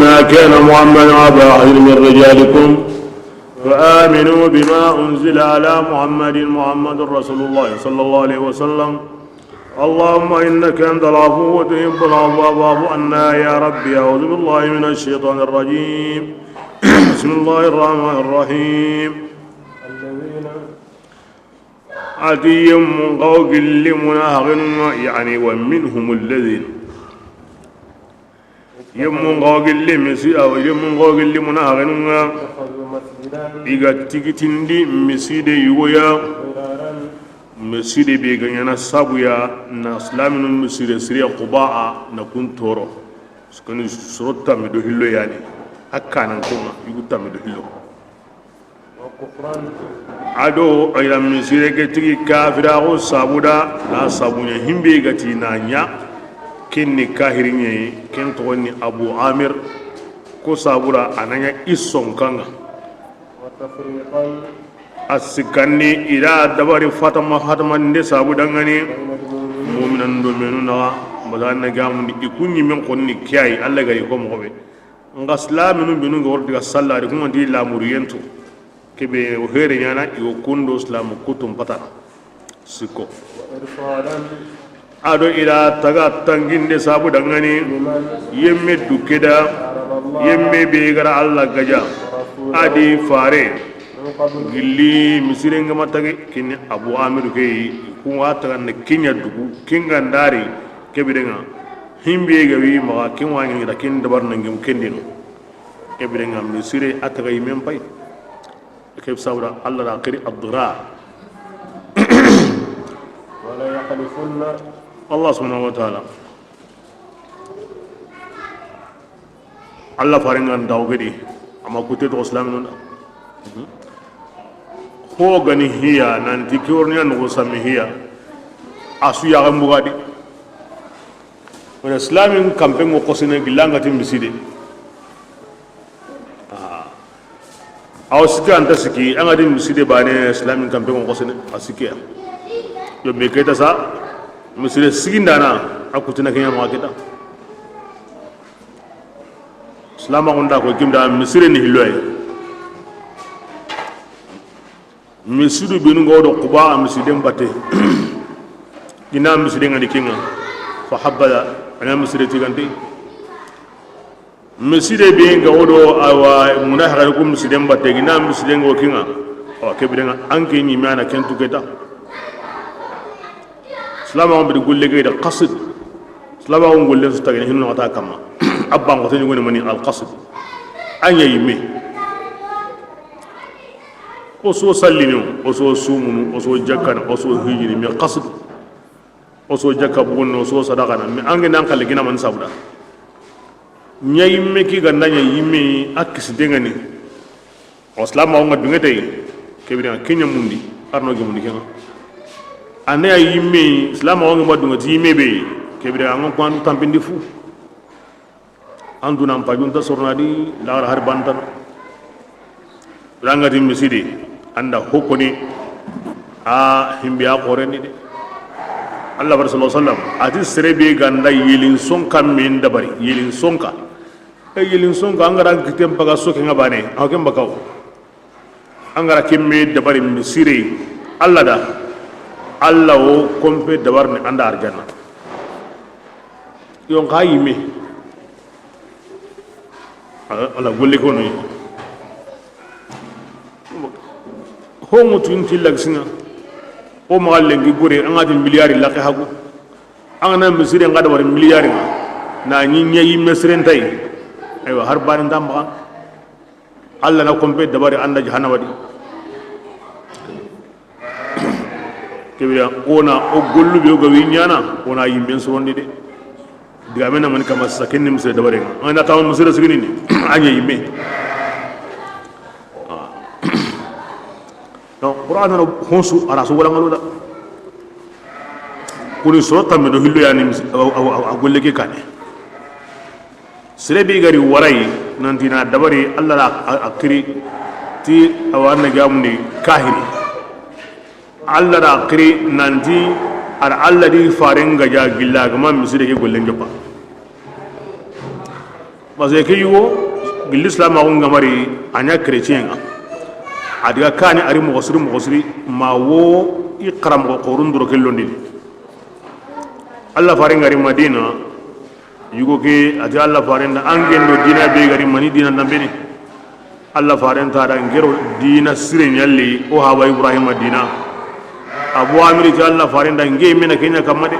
ما كان محمد أبا أحد من رجالكم فآمنوا بما أنزل على محمد رسول الله صلى الله عليه وسلم اللهم إنك أنت العفو وتحب العفو فاعف عنا يا ربي أعوذ بالله من الشيطان الرجيم بسم الله الرحمن الرحيم أتيم قوق لمناهغن يعني ومنهم الذين يمون قوغل مسي او يمون قوغل مناغن iga tigitindi miside yugoya miside be ganyana sabuya na islaminu miside siriya quba'a na kuntoro skani surota mi do hillo yani hakkanan kuma yuguta mi do hillo ado ayra miside ke tigi kafira ko sabuda na sabunya himbe gati na nya kinni kahirinye ken togoni abu amir ko sabura ananya ison kanga asikanni ila dabari fatama nde sabu dangani mu'minan do menuna madanna gamundi ikunni men konni kiyai alla gari ko mo be nga islaminu binu go wordiga sallari kuma di la muriyento kebe o here nyana iwo kundo islam kutum pata siko ado ila taga tanginde sabu dangani yemme dukeda yemme be gara alla gaja adi fare gilli misirenga matage kinni abu amir ke ku wata ne kinya dugu kinga ndari kebirenga himbe gawi ma kin wani da kin dabar nangim kendino kebirenga misire ataga yimem pay ke sawra alla da qiri ad-dura wala yahlifunna Allah subhanahu wa ta'ala Allah faringan dawgedi amma kutte to islamin ho gani hiya nan tikornya no sami hiya asu ya gambugadi wala islamin kampe mo kosine gilanga timiside aw sika anta siki anga dim miside bane islamin kampe mo kosine asikia yo beketa sa misire sigindana akutina kenya makita salama gonda ko kimda misire ni hiloy misidu binu ngodo quba miside mbate gina miside ngadi kinga fa habala ana misire tiganti miside be ngodo awa munahara ko miside mbate gina miside ngo kinga o kebirenga anke ni mana kentu keta salama on bi gulle gay da qasid salama on gulle su tagene hinno ta kama abba ngo tani ngoni mani al qasid anya yime o so sallinu o so sumunu o so jakkan o so hijri mi qasid o so jakka bunno o so sadaqa na mi ange nan kale gina man sabda nyayimme ki ganda nyayimme akisi dengani o salama on ngadunga tay kebina kenya mundi arno ge mundi kenga ane yimme islam wa ngam dunga timme be kebira ngam ko andu tampindi fu andu nam pajunta sornadi la har bantan ranga dimmi sidi anda hokoni a himbiya qoreni de Allah sallallahu alaihi wasallam ati serebe ganda yelin sonka min dabari yelin sonka yelin sonka angara kitem baga soke ngabane akem bakaw angara kemme dabari misire Allah da Allah o kompe dabar ni anda arjana yon kayime ala golle ko no ho mutu inti lagsinga o magalle ngi gore angati miliyari laqi hagu angana misire ngada war miliyari na nyinya yimme sirentay aywa harban ndamba Allah na kompe dabar anda jahannama di kebira ona o gollu be o gawi nyana ona yimben so wonde de diga mena man kama sakin ni musre dabare ana taw musre sigini ni anya yimme no qur'an no honsu ara so wala ngalo da kuni so tambe do hillo yani a golle ke kane sire bi gari warai nan dina dabare Allah la akiri ti awanna gamni kahiri Allah da akiri nanti ar Allah di farin gaja gilla gama misire ke gollen japa parce que yugo l'islam ma ngamari anya chrétien adiga kani ari mo gosri ma wo iqram ko qurun duro kellondi Allah fare ngari madina yugo ke ati Allah fare nda angendo dina be gari mani dina nambeni Allah fare nta da ngero dina sire nyalli o hawa ibrahim madina abu amiri ti Allah fare nda nge mena kenya kamade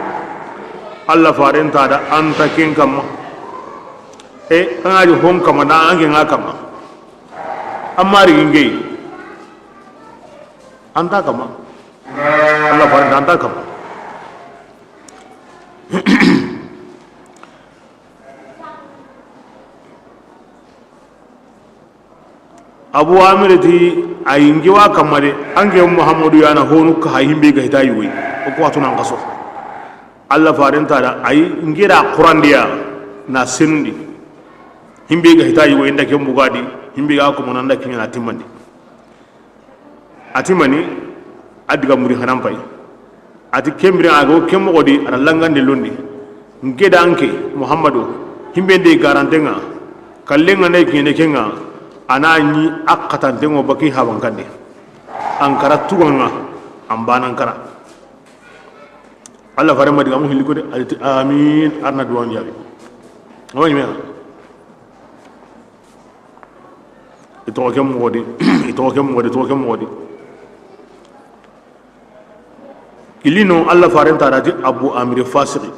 Allah fare nta da anta ken kamma angaji hon kama na ange nga kama amari nge anta kama Allah fare nda anta kama abu amir ti ayingi wa kamare ange muhammadu yana honu ka himbe ga hitayi wi ko wato nan kaso Allah farin ta da ayi ngira qur'an dia na sindi himbe ga hitayi wi inda ke bugadi himbe ga ko monanda kin na timandi atimani adiga muri hanan pai ati kembira ago kemmo godi ara langande londi ngeda anke muhammadu himbe de garantenga kallenga nay kine kenga anani akatan dengo baki hawan kande ankara tuganga ambana ankara Allah fare madi gamu hiliko de alti amin arna duwan jabi woni me ito kem wodi ilino Allah fare tarati abu amir fasiki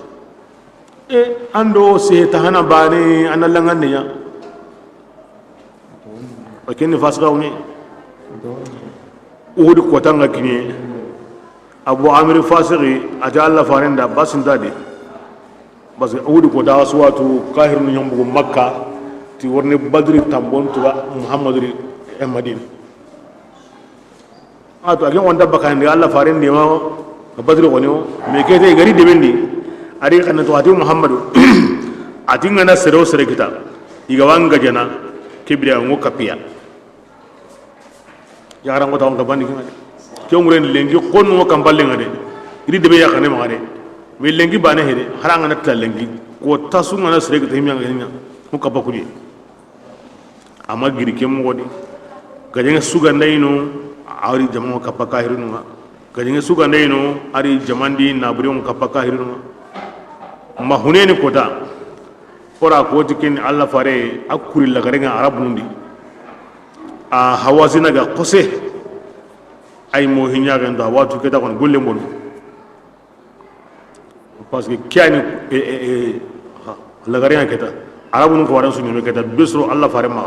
ando se tahana bane analangan ya akini fasika uni uhud ko tanga kini abu amir fasiki aja Allah farenda basin dadi bas uhud ko da waswatu kahir nu yambu makka ti worne badri tambon tuwa muhammadu madina ato agen wanda bakande Allah farende ma badri ko no me kete gari de bendi ari kana to ati muhammadu atinga na sero sere kita igawanga jana kibira ngo kapia yara ngo taw ngabandi ngade kyongren lengi konno kamballe ngade iri debe yakane magade me lengi bane hede haranga na tla lengi ko tasu ngana sere kita himya nganya ko kapakuri ama giri kem ngodi gajenga suga ndayno ari jamo kapaka hirunu gajenga suga ndayno ari jamandi naburion kapaka hirunu ma huneni kota ora ko tikin Allah fare akuri lagarenga arabundi a hawazina ga qose ay mo hinya ga ndo watu keta kon golle mbon parce que kiani lagarenga keta arabunu ko waran sunni keta besro Allah fare ma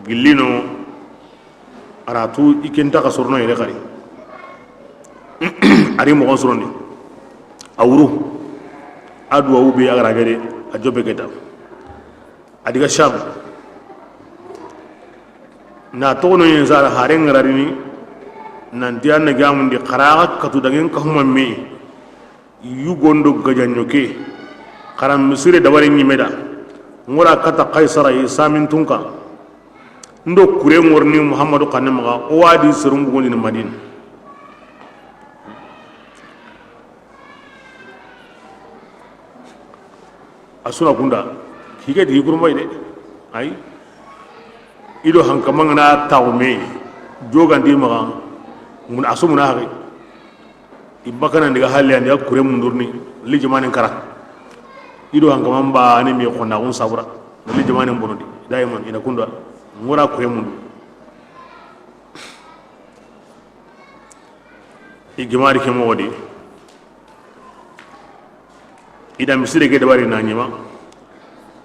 gillino aratu ikenta ka sorno yele kari ari mo gon soroni awru adwa ubi agara gade a jobe geta adiga sham na tono yin zara haren rarini nan diya na gamun di qara'a katu dangin ka huma me yu gondo gajanyo ke karam misire da warin yimeda ngora kata qaisara isamin tunka ndo kure ngorni muhammadu kanema o wadi sirum gondi na madina asuna kunda hige di kurmay de ay ido hankamanga na tawme jogandi ma mun asumuna hage ibakana ndiga halle andi akure mundurni li jamanen kara ido hankamamba ani mi khona on sabura li jamanen bonodi daiman ina kunda ngora kure mundu igimari kemo wodi ida misire ke dabari na nyima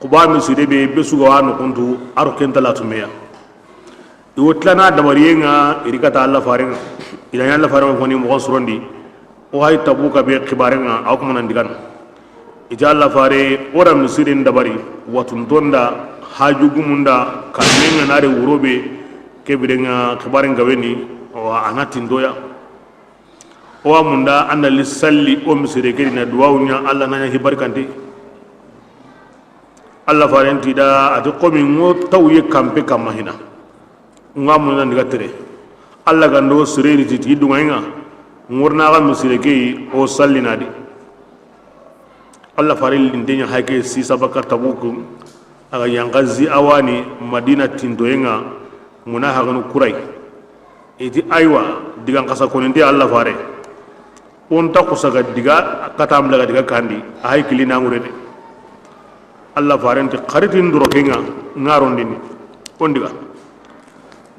kuba misire be besuga wano kuntu aro kentala tumeya iwotlana dabari nga irikata Allah farenga ida nyalla farenga koni mo surondi o hay tabuka be khibarenga akuma nandigan ija Allah fare ora misire dabari watun tonda hajugumunda kalmenga nare urobe kebirenga khibarenga weni o anatin doya o amunda anna lisalli o misire kedina duwawnya Allah nanya hibarkante Allah farenti da ati qomi ngo tawye kampe kamahina ngamuna ndiga tere Allah gando sireri titi dunga ngurna ga misire ke o sallinadi Allah faril lindenya hake si sabaka tabukum aga yangazi awani madina tindoyenga muna haganu kurai iti aywa digan kasa koninde Allah fare onta kusaga diga katam daga diga kandi ay kilina ngurede Allah fare nti kharitin dorokenga ngarondini on diga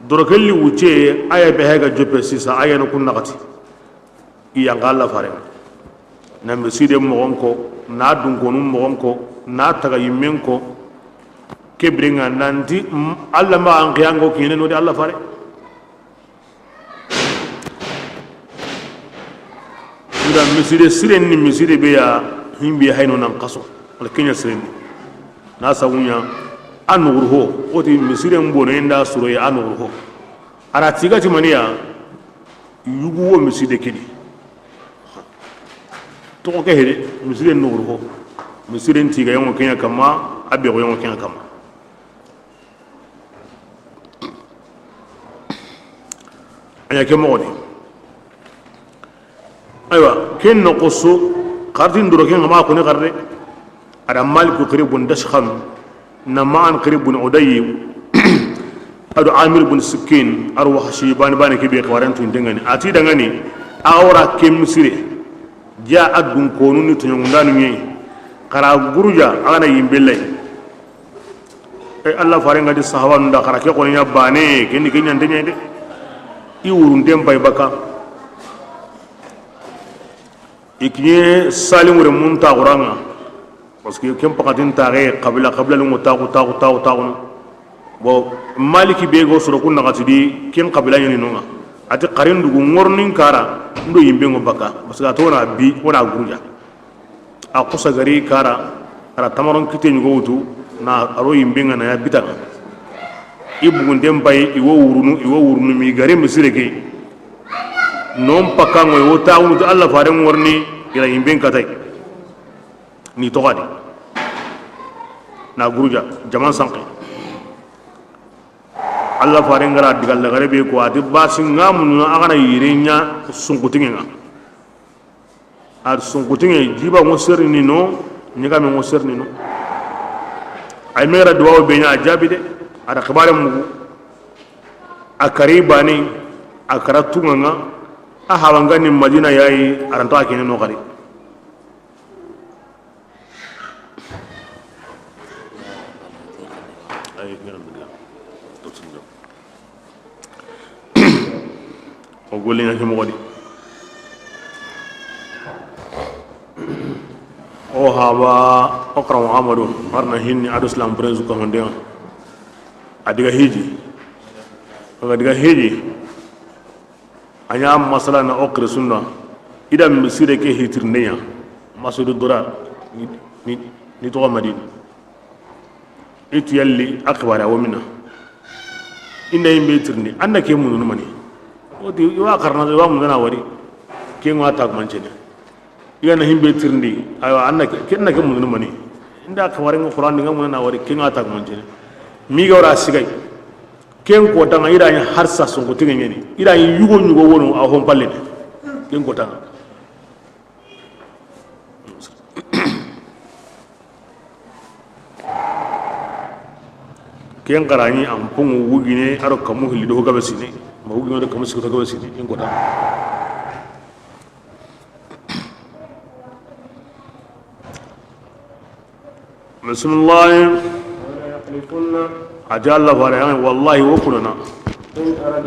dorokelli wuce aya be haga jope sisa aya no kunnakati iya Allah fare na meside mogonko na dungonum mogonko na taga yimenko kebringa nanti Allah ma anqiyango kine no de Allah fare ida miside siren ni miside be ya himbi hayno nan qaso wala kenya siren na sawunya anurho oti miside mbono enda suro ya anurho ara tiga timaniya yugo miside kidi to ko hede miside nurho miside tiga yongo kenya kama abe yongo kenya kama aya ke modi aywa ken no qosso qartin duro ken ma ko ni qarre ada malik qribun dashkham naman qribun uday adu amir bun sikin arwa hashiban bani ke be qawarantu ndengani ati dangani awra kem sire ja adun konu ni tunyo ndanu nyi kara guruja ana yimbele e Allah farenga di sahawan da kara ke ko nya bane ken ni kenya ndenya de i wurun dem bay baka ikni salim wure munta quranga parce que kem pakatin tare qabla lu mutaku taku bo maliki be go soro kunna gatidi ken qabla yani nonga ati qarin dugu ngornin kara ndo yimbe ngo baka parce que to na bi wona guruja a kusa gari kara ara tamaron kite nyugo wutu na aro yimbe ngana ya bitaka ibugun dem bay iwo wurunu mi gare misireke non pakango iwo taunu to Allah fare ngorni ila yimben katay ni to gadi na guruja jaman sanki Allah fare ngara digal gare be ko adi basin ngamu agana yirenya sunkutinga ar sunkutinga jiba mo serni no nyiga me mo serni no ay mera duwa be nya jabi de ada khabaram mugu akari bani akaratu nga ahawanga ni madina yayi aranto akene no gari ay garam biga to sinjo o golli na mo godi o hawa okra muhammadu arna hinni adu islam prince ko honde adiga hiji anya masala na okre sunna idan misire ke hitirneya masudu dura ni to madina itu yalli akbara wa minna inda yimbe tirni annake mununu mani odi wa karna wa mun na wari ke ngata manchene yana himbe tirni ayo annake kennake mununu mani inda akbara ngo qur'an nga mun na wari ke ngata manchene mi gawra sigay ken ko tanga ira nya harsa so ko tinga ngeni ira yugo wono a hon palle ken ko tanga ken garani am pungu wugine aro kamu hili do gabe sine ma wugine do kamu siko gabe sine ken ko tanga bismillah aja Allah fare wallahi wokulana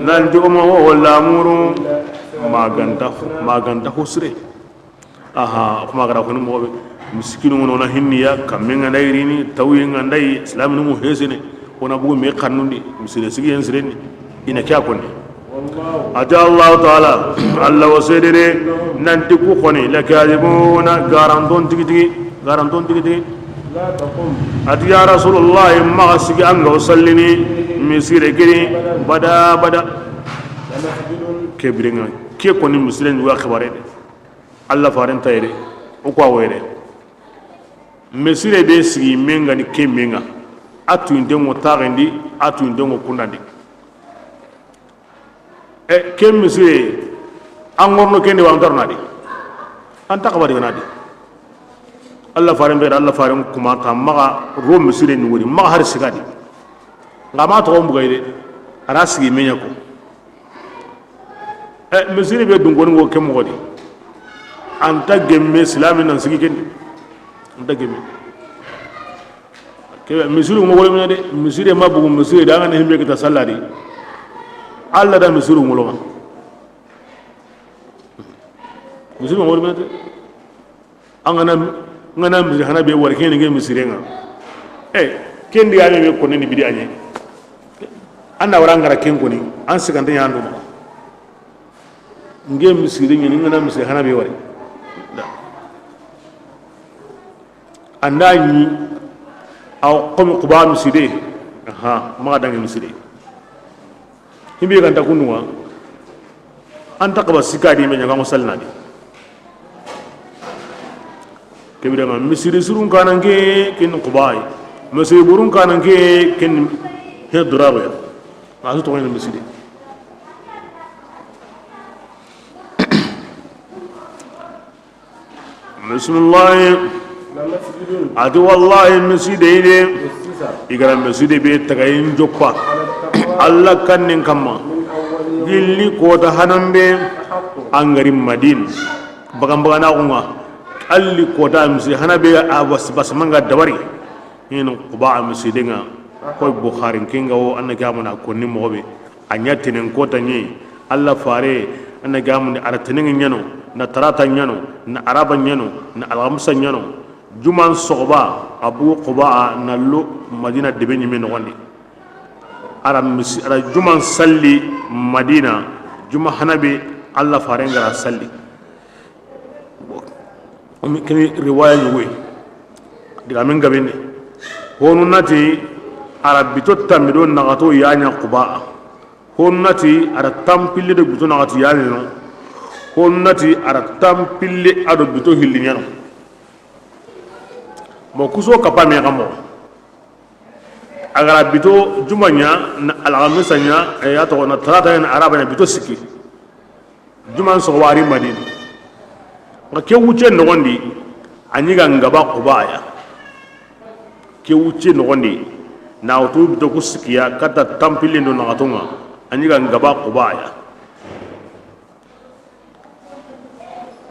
nan di oma wala muru maganta husre aha kuma gara kunu mo miskinu ngono na hinniya kamenga dairini tawiyenga ndai islam nu hesene ona bugu me kannundi misire sigi en sireni ina kya konni aja Allah taala Allah wasedere nan di ku khoni lakadibuna garanton tigi ati ya rasulullah ma sigi anga usallini misire kini bada kebringa ke koni musilen wa khabare Allah faran tayre o ko were misire be sigi menga ni ke menga atu ndengo tarendi atu ndengo kunandi e ke misire angorno kende wa ndarnadi anta khabari nadi Allah faran be Allah faran kuma ka maga ro misire ni wori maga har sigadi ngama to mbuga ide ara sigi menya ko misire be dungon ngo ke mo godi anta gemme islamin nan sigi ken anta gemme ke misire mo wori mena de misire mabugo misire da ngane himbe kita sallari Allah da misire mo lo misire mo wori mena de angana ngana misire hana be wor ken nge misire nga ken diga me ko ni bidi anye anda warangara ken ko ni an siganta yandu ma nge misire ni ngana misire hana be wori anda ni aw qom quba misire ma dangi misire himbe kan takunwa anta qaba sikadi me nyanga musallna di kebira ma misiri surun kanan ke kin qubai misiri burun kanan ke kin hedraba ma su to ne misiri bismillah adi wallahi misiri de igara misiri be tagayin joppa Allah kannin kamma gilli ko ta hanambe angarim madin bagambana kunga alli kota misi hana be bas manga dabari hin quba misi denga koy bukhari kinga o annaka amuna konni mobe anya tenen kota nyi alla fare annaka amuni aratenen nyano na tarata nyano na araba nyano na alamsa nyano juman soba abu quba na lu madina debe nyi men wandi aram misi ara juman salli madina juma hanabe alla fare ngara salli kini riwaya yuwe diga min gabene honu nati arabito tamido nagato yanya quba honu nati ara tampille de buto nagato yanya no honu nati ara tampille ado buto hillinya no mo kuso kapame gamo agara bito jumanya na alamisanya ya to na talata na araba na bito siki juman so wari madina ke wuce nogondi anyiga ngaba qubaya ke wuce nogondi na auto to kuskiya kata tampile ndo nagatonga anyiga ngaba qubaya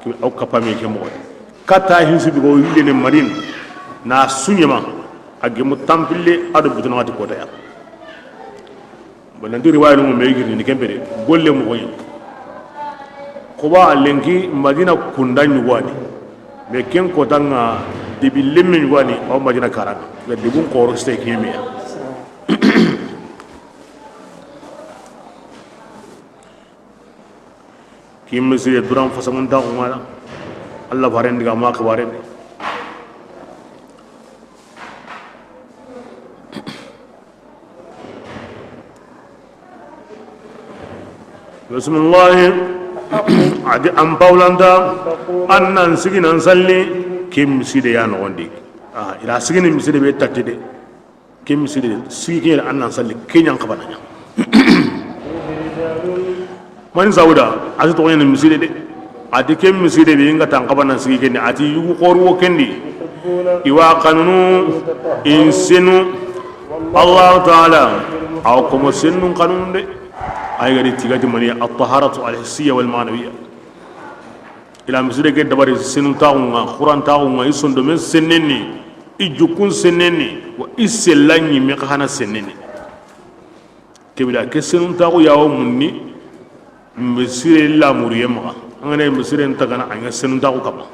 ke au kapame ke mo kata hinsu bigo yile ne marin na sunyema agemu tampile ado butu nagati kota ya bonandi riwaya no me yigiri ni kembere golle mo goyi kuba lenki madina kunda nyugwani me ken kota nga dibi lemme nyugwani au madina karanga ga dibun koro ste kemiya kim misire duram fasamun ta umala Allah baren diga ma kabaren bismillah adi am paulanda annan siginan salli kim miside ya nogondi ila sigini miside be tattide kim miside sigi annan salli kenyan kabananya man zawda ati to yen miside de adi kim miside be ngata kabana sigi kendi ati yugo korwo kendi iwa kanunu insinu Allah taala aw kuma sinu kanun de ay gari tigati mani at-taharatu al-hissiyya wal ma'nawiyya ila misire ke dabari sinu taunga quran taunga isondo men seneni ijukun seneni wa iselanyi me khana seneni kebila ke sinu tagu yawo munni misire la muriyema ngane misire ntagana anga sinu tagu kaba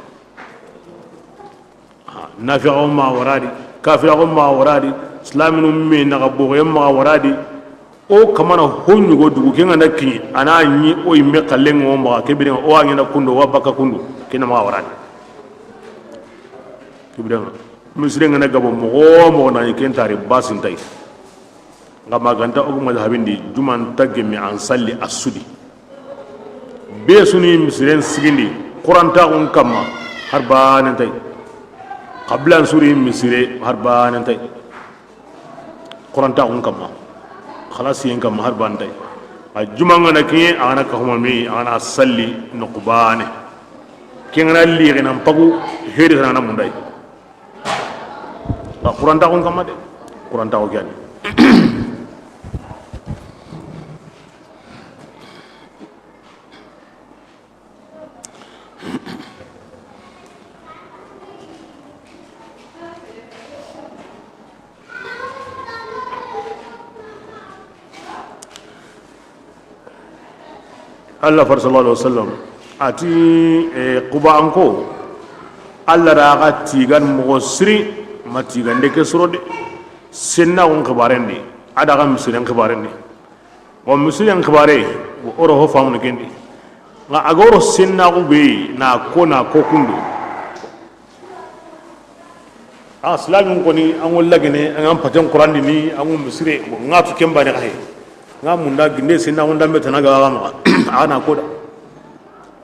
nafi'u ma waradi kafiru ma waradi islaminu me nagabo yema waradi o kamana honyu go dugu kenga nakki ana nyi o imme kallengo ma kebire o angena kundo wa baka kundo kina ma warani kebire misire ngana gabo mo na kentari basin tay ngama ganta o mazhabindi juman tagge mi an salli asudi be suni misire sigindi qur'anta on kamma harbanan tay qablan suri misire harbanan tay qur'anta on kamma خلاص ينكم هربان داي الجمعة نكين أنا كهمامي أنا أصلي نقبانه كين أنا اللي غنم بقو هير غنم منداي Quran ta kon kamade Quran ta ko gani Allah far sallallahu alaihi wasallam ati quba anko Allah raga tigan mo siri matigan de ke surode senna on khabarendi ada gam siren khabarendi wa musilen khabare wo oro ho famu kendi nga agoro senna ko be na kokundu islamin ko ni an walla gene an patan qur'an ni an musire nga to kemba ne kai nga munda ginde senna on dambe tanaga ga ma ana koda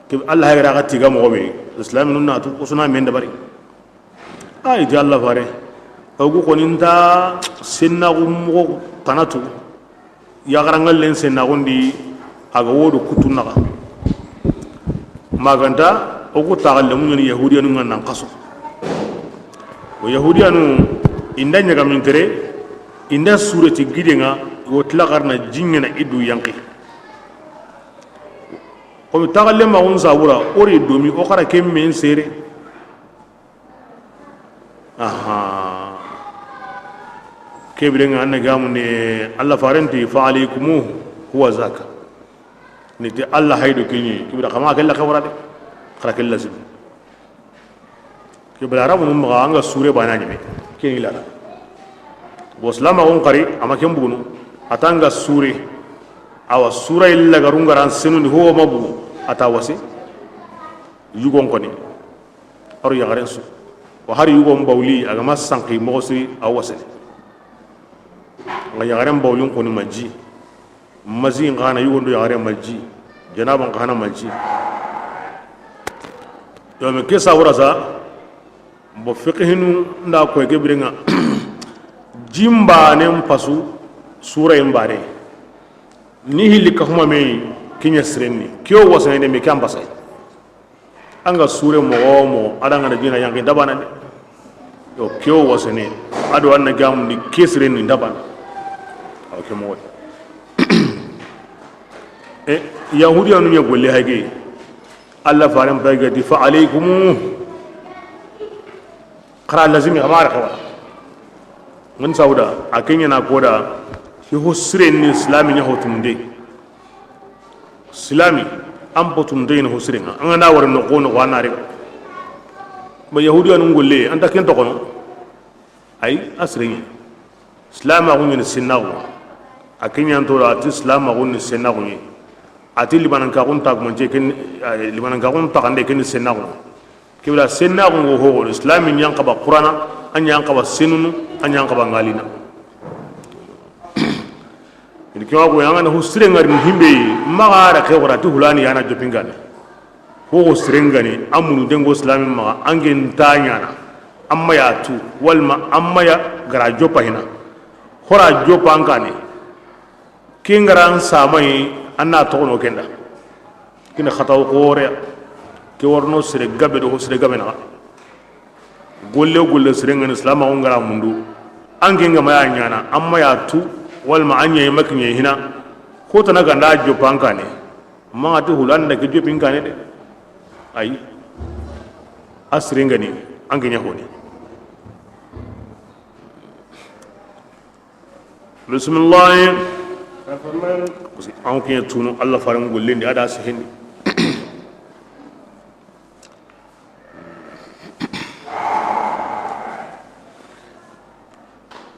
ke Allah ya raga tiga mo be islamin na to usuna men da bari ay di Allah fare ogu koninta senna mo tanatu ya garangal len senna gondi aga wodo kutunna maganta ogu tagalle mun ni yahudiyanu nan qaso o yahudiyanu indanya gamintere inda surati gidenga go tlagarna jingena idu yanki ko tagalle ma on zabura ori domi o khara kemen sere aha kebirenga anna gamune Allah farenti fa alaykum huwa zaka ni di Allah haydo kini kibira kama kala kawra de khara kala sin kibira rabu mum ga anga sure bana nyime kini la bo salama on qari ama kembunu atanga sure awa sura illa garungaran sinu huwa mabu atawasi yugon koni aru yagaren su wa har yugon bawli aga masanqi mosi awase nga yagaren bawlin koni maji mazi ngana yugon do yagaren maji janaban kana maji yo me kesa wurasa bo fiqhinu nda ko gebrenga jimba nem pasu sura imbare ni hilli ka huma me kinya srenni kyo wasane de me kamba sai anga sure mo adanga da jina yangi dabana de yo kyo wasane ado anna gam ni kesrenni dabana o ke mo yahudiya nu golle hage Allah faran bayga di fa alaykum qara lazimi amara kawala mun sauda akenya na koda shi husren ni islami nya hotumde islami am botumde ni husren an na war no kono wana re ba yahudiya nu golle anta ken to kono ay asrin islama ko ni sinawo akenya to ra islama ko ni sinawo ni ati libanan ka kun tag monje ken libanan ka kun tagande ken senago kibla senago go ho islam nyan ka ba qur'ana an yan ka ba sinunu an yan ka ba ngalina ni ko go yanga ho sire ngari himbe magara ke gorati hulani yana jopingana ho sirengani amunu dengo islam ma angen tanyana amma ya tu walma amma ya gara jopa hina hora jopa angani kingaran samai anna tono kenda kina khataw qore ke warno sire gabe do sire gabe na golle sire ngani islam on ngara mundu ange ngama ya nyana amma ya tu wal ma anya makinye hina ko to naga nda jo panka ne amma ati hulan da ke jo pinka ne de ai asire ngani ange nya honi bismillah an kenya tunu Allah faran gullin da ada su hindi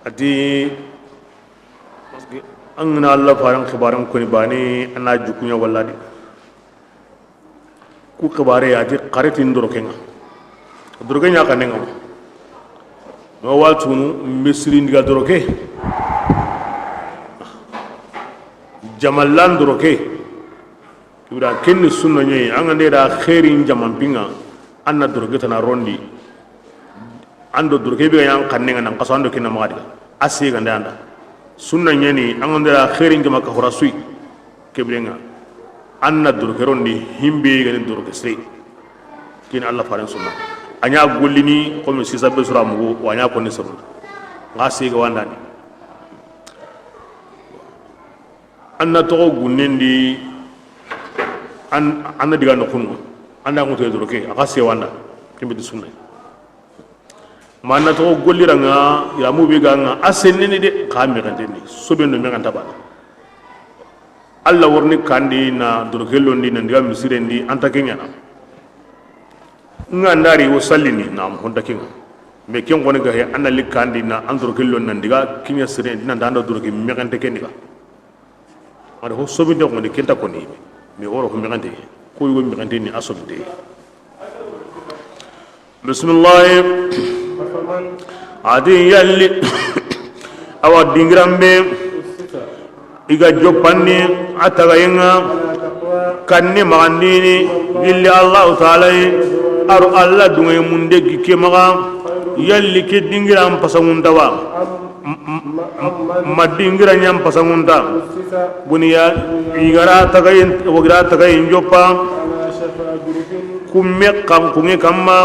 adi an na Allah faran khibaran ko ni bani ana jukunya wallahi ku khibare ya di qaritin dorokenga dorokenya kanenga no wal tunu misri ndiga doroke jamallan doroke kibra ken sunna nyi angande da khairin jaman pinga anna doroke tana rondi ando doroke be yang kannenga nan kasando kinna magadi asi ganda anda sunna nyi angande da khairin jama ka horasui kibrenga anna doroke rondi himbe gani doroke sey kin Allah faran sunna anya gollini ko mi sisa be sura mugo wanya ko ni sunna ngasi ga wandani anna to gunnendi anna diga no kunu anda ngoto edroke akase wanda kimbe sunna manna to golliranga ya mubi ganga asenni de kami gandeni sobendo me ganta bana alla warni kandi na drokello ndi na ndiga misire ndi anta kenyana nga ndari wo sallini na honda kinga me ken gona ga he anna likandi na andro kello na ndiga kinya sire dina ndanda droke me gante keniga ada ho sobindo ngoni kenta koni me woro ko me gante ko yo me gante ni asobde bismillah adi yalli awa dingrambe iga jopanni ataga yenga kanni magandini gilli allah taala aru allah dunga munde gike maga yalli ke dingiram pasangunta wa madingira nyam pasangunta buniya igara taga yen joppa kumme kam kunge kamma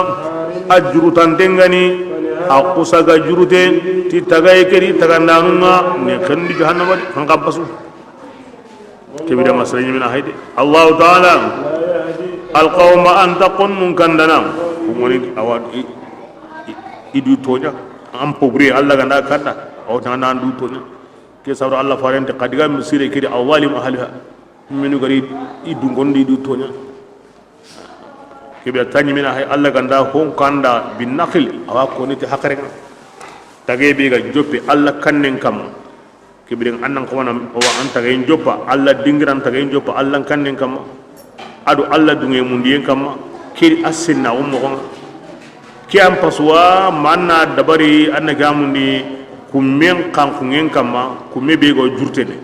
ajrutan dengani akusaga jurute ti tagay keri tagandanunga ne khandi jahannama kan qabasu kebira masrani min hayde allah taala alqawma an taqun kandana kumoni awad idu tonya am pobri allah ganda kada aw tana ndu tonya ke sawra allah farente qadiga misire keri awalim ahliha minu gari idu gondi idu tonya kebira tanyi min hay allah ganda hon kanda bin naqil awa ko niti hakare tage be ga joppe allah kannen kam kebira annan ko wana o an tage joppa allah dingiran tage joppa allah kannen kam adu allah dunge mundiyen kam kiri asinna ummo ko kiam paswa manna dabari anna gamundi kummen kan kungen kam kumme be go jurtene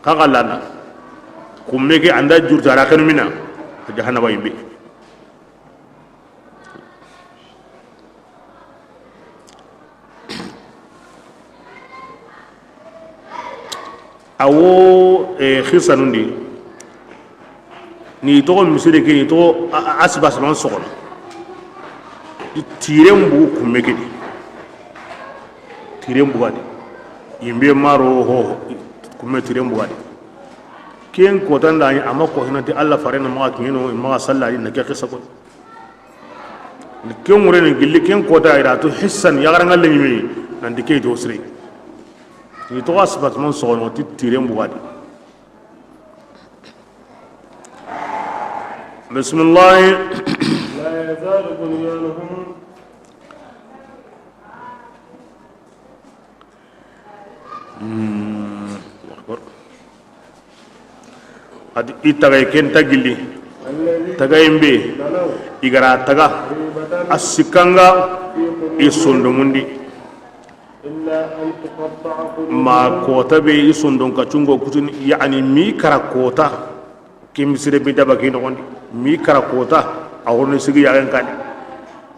kagalana kumme ke anda jurtara kan mina jahannaba yimbe awo khisanundi ni to misire ke ni to asbas man sokon tirembu kumeke tirembu wadi yimbe maro ho kumme tirembu wadi ken ko tan la amma ko hinati Allah farena ma kino ma sallali na ke qissa ko ken wure ne gilli ken ko ta ira to hissan ya garanga le mi nan dike to sri ni to asbat mon so no tire mbu wadi bismillah la yazalu bunyanuhum adi itagay ken tagilli tagayimbe igara taga asikanga isondo mundi ma kota be isondo ka chungo kutuni yani mi kara kota kim sire be daba kino gondi mi kara kota awon sigi yagan kan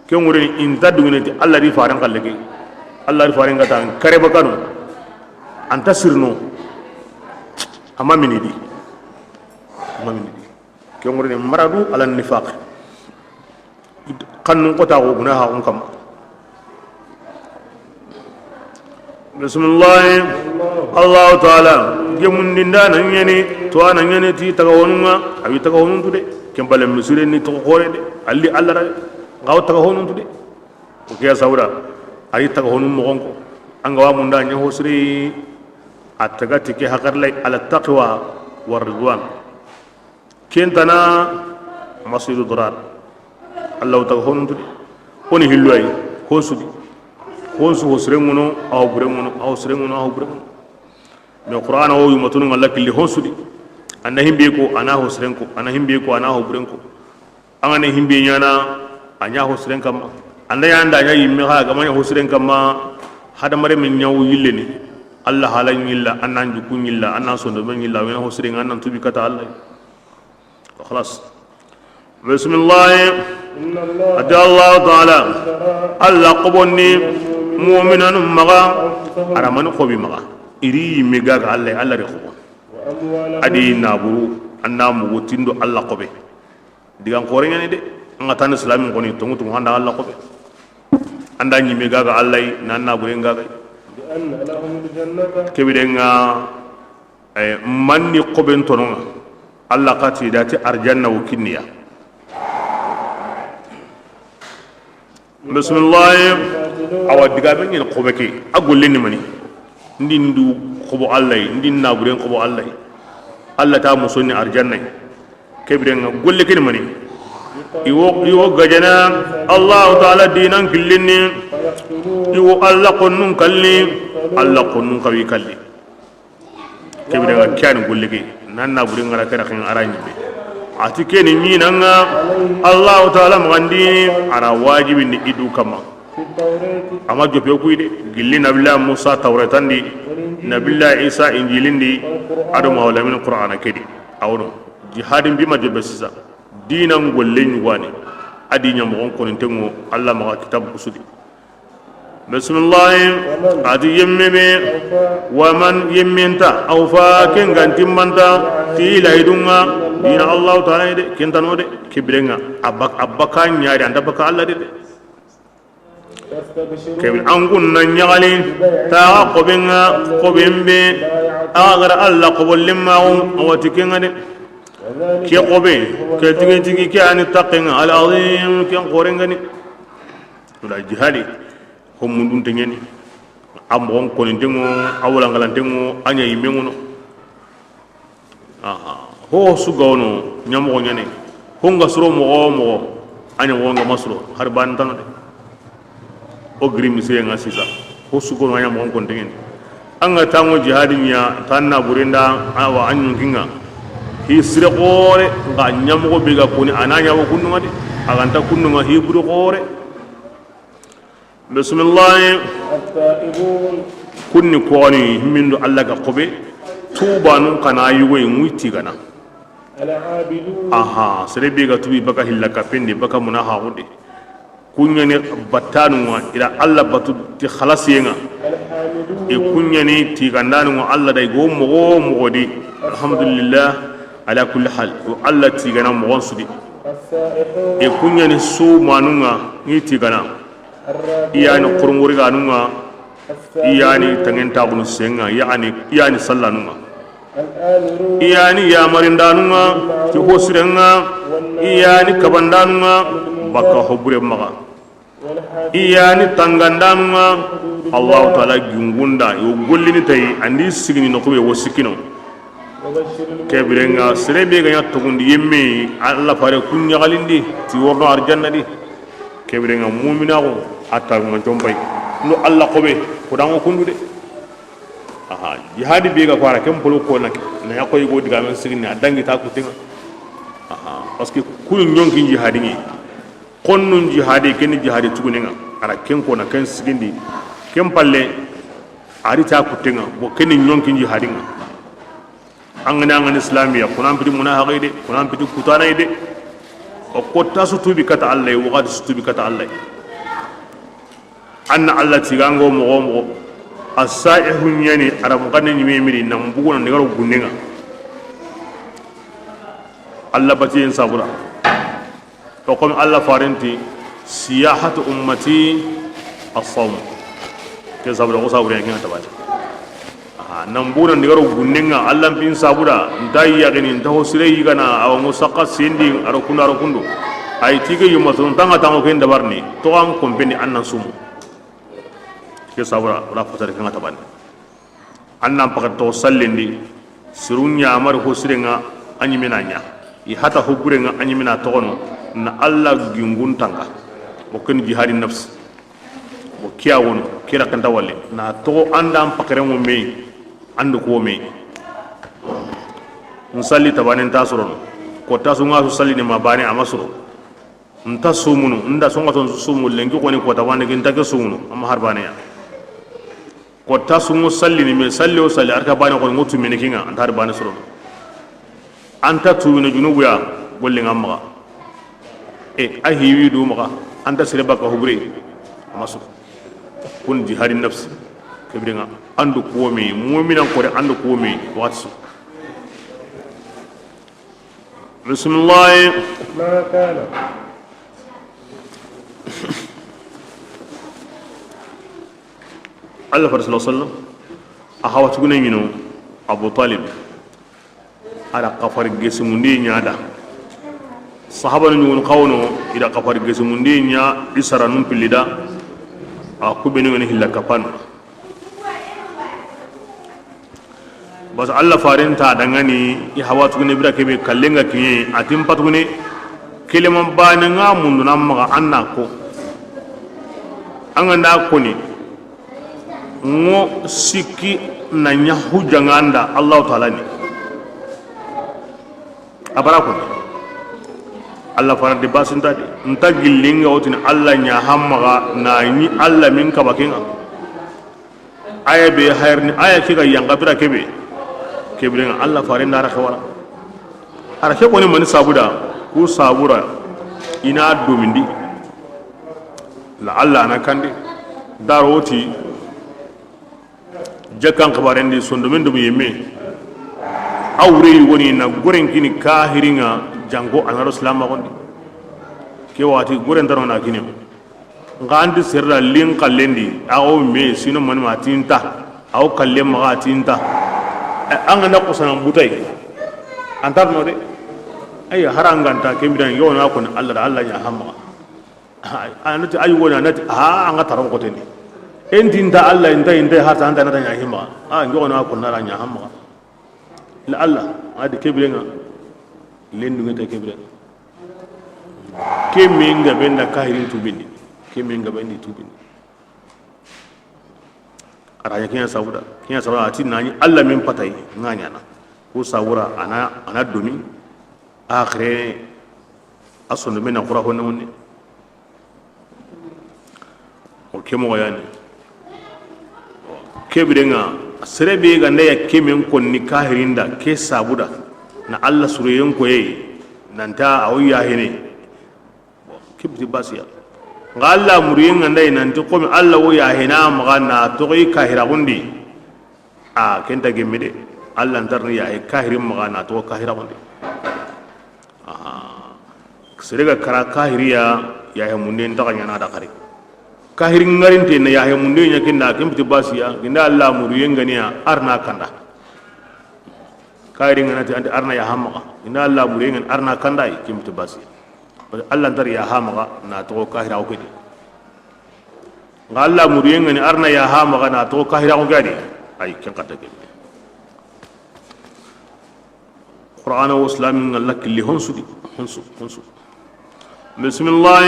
ken wure in taduneti allah ri faran kalleke allah ri faran gata kare bakano anta sirno amma minidi ke ngorne maradu ala nifaq qannun qota go gunaha on kam bismillah allah taala gemundinda nan yani to anan yani ti taga wonunga abi taga wonun tude kembale misure ni to hore de alli allah ra gaw taga wonun tude o ke sawra ay taga wonun mo gonko anga wa munda nya hosri ataga tike hakarlay ala taqwa war ridwan kentana masidu durar allah ta honu tudi honi hilloy hosudi honsu hosrenguno aw burenguno aw srenguno aw burenguno me qur'an o yumatunu allah killi hosudi anna himbe ko ana hosrenko ana himbe ko ana ho burenko angane himbe nyana anya hosren kam anda yanda nya yimme ha ga manya hosren kam hada mare min nyawu yilleni allah halan yilla annan jukun yilla annan sondo men yilla wena hosren annan tubi kata allah خلاص بسم الله أتى الله تعالى الله قبني مؤمنا مغا أرمان خوبي مغا إري مغا الله الله رخو أدي نابرو أنا موتيندو الله قبي ديان قورين يعني دي أنا تاني سلامي قوني تونغ تونغ هذا الله قبي anda ñime gaga allay nan na buren gaga لأن لهم الجنة kebirenga manni qoben tononga alla qati dati arjanna wo kinniya bismillah awa diga ben ñen qobe ke agol lenni mani ndindu qobo allay ndinna buren qobo allay alla ta musonni arjanna kebirenga golle ken mani iwo gajana allah taala dinan killinni iwo alla qonnun kalli alla qonnun kawi kalli kebirenga kyani golle ke nan na buren ngara kara kan aranyi be ati keni ni nanga allah taala mandi ara wajibi ni idu kama في التوراة ama jope kuyde gilli nabila musa tawratandi nabila isa injilindi ado mawla min qur'ana kedi awno jihadin bima jobe sisa dinan golle nyugwani adi nyam gon konin tengo allah ma kitab kusudi bismillah adi yemmebe waman yemmenta aw fa ken gantimmanta ti laydunga dina allah taala de kentanode kibrenga abaka nyaari anda baka allah de يستبشرون kebil angun na nyagali ta qobenga qobembe agar allah qobollimma awati kenga de وذلك ke qobe ke tigi ke ani taqenga al azim ken qorengani dula jihadi ko mundun tengeni ambon konin tengo awla ngalan tengo anya yimengono ho sugawno nyamo nyane ho ngasro mo anya wonga masro harban tan de o grim se nga sisa ho sugo nya mo kon tengen anga tango jihadin ya tanna burenda awa anyun kinga hi sire gore nga nyamo be ga koni ananya wo kunnu ngade aganta kunnu nga hi buru gore bismillah التائبون kunni koni mindu alla ga qobe tubanu kana yugo muyti gana العابدون aha sere be ga tubi baka hillaka pende baka munaha hunde kunyane battanu ila alla batu ti khalasiyenga الحامدون e kunyane ti gandanu alla dai go mo di alhamdulillah ala kulli hal o alla ti gana mo sudi السائحون e kunyane su manunga ni ti gana الراكعون iyani qurmuri ganunga السائحون iyani tangenta bunu senga iyani sallanunga الآمرون iyani yamarindanunga ti hosirenga iyani kabandanunga baka hobure maga والحافظون iyani tangandanunga allah taala gungunda yo gollini tay andi sigini no ko be wosikino وبشر المؤمنين kebirenga serebe ganya togundi yemme allah fare kunya galindi ti worno arjanna di kebirenga mu'mina ko atta ngon jombay no allah kobe ko dango kundude aha jihadi be ga fara kem polo ko nak na yakoy go diga men sigini adangi ta ko tinga aha parce que kulu nyonki jihadi ni konnun jihadi ken jihadi tugunenga ara ken ko na ken sigindi ken palle ari ta ko tinga bo ken nyonki jihadi nga angana islamiya kunan pidi munahaqide kunan pidi kutana ide o kotta su tubi kata allah wa qad su tubi kata allah anna allah tigango mo as-sa'ihun yani aram kanne ni memiri nam bugo na ngaro gunnenga allah bati en sabura to comme allah farenti siyahatu ummati as-sawm ke sabura ko sabura ngina tabata nan buna ndigaro gunnenga allah bin sabura ndai yagini ndaho sirei gana aw musaqa sindi aro kundu ay tige yuma ton tanga tango ken dabarni to an kompeni annan sumu ke sabura ra fatare kan tabani annan pakat to sallindi sirunya amar ho sirenga anyimina nya i hata huburenga anyimina tokono na allah gingun tanga boken jihadi nafs bo kiya wono kira kan tawalle na to andam pakare mo me andu ko me nsalli tabanen tasron ko tasunga su salli ne mabani amasro nta sumunu nda songa ton sumu lengi ko ni ko tabane gin take sumunu amma harbane ya ko tasungu salli ni me salli o salli arka bani ko ngotu me kinga anta harbane soro anta tuwina junubu ya golle ngamma e ahiwi du maka anta sire baka hubre amasu kun jihadi nafsi kebrenga andu kuomi mu'minan ko de andu kuomi watsu bismillah ما كان Allah sallallahu alaihi wasallam ahawatu gune nyino Abu Talib ala kafar gesimundi nyada sahaba nyun qawno ida kafar gesimundi nya isaranum pilida akubenu ngani hilla kapan bas Allah farinta dangani i hawatu gune bira kebe kallenga kiye atim patugune keleman bana nga mundu namma anna ko anganda ko ni ngo sikki na nyahu janganda Allah taala ni abara ko Allah farande basinta de nta gillinga otin Allah nya hamma na ni Allah min ka bakinga aya be hayrni aya kiga yanga bira kebe kebrenga Allah farinde ara khawara ara ke ko ni man sabuda ku sabura ina domindi la Allah na kande daroti jakan khabaren di sondomen dum yemme awre woni na goren kini kahiringa jango anaro islam gondi ke wati goren daro na kini ngandi serra lin kallendi aw me sino man matinta aw kalle magatinta anga na kusana butai antar no de ay haranganta kembidan yona ko Allah da Allah ya hamma anati ay wona nati anga taram ko teni entinta Allah inta hata anta nata nya himma ngona ko nara nya hamma la Allah adi kebrenga lendu ngata kebrenga keminga benda kahirin tubindi keminga bendi tubindi araya kinya sabuda ati nani Allah min patai nganya na ko sawura ana domi akhire asondo mena qura hono wonni o kemo yani kebrenga serebe ga ya kemen konni kahirinda ke sabuda na Allah sureyen ko nanta awiya hene kibti basiya ga Allah muriyen ndai nanti ko Allah wo ya hena magana to yi kahira gundi kenta gemide Allah ntarni ya kahirin magana to kahira gundi serega kara kahiriya ya munde ndakanya na da kare kahirin ngarinte na yahe munde nya kinda kembti basiya kinda Allah muriyen ganiya arna kanda kahirin ngana ti arna ya hamaka kinda Allah muriyen arna kanda kembti basiya Allah ndar ya hamaka na to kahira ko di Allah muriyen ngani arna ya hamaka na to kahira ko gadi ay ken kata ke Qur'an wa Islam Allah kulli hunsu bismillah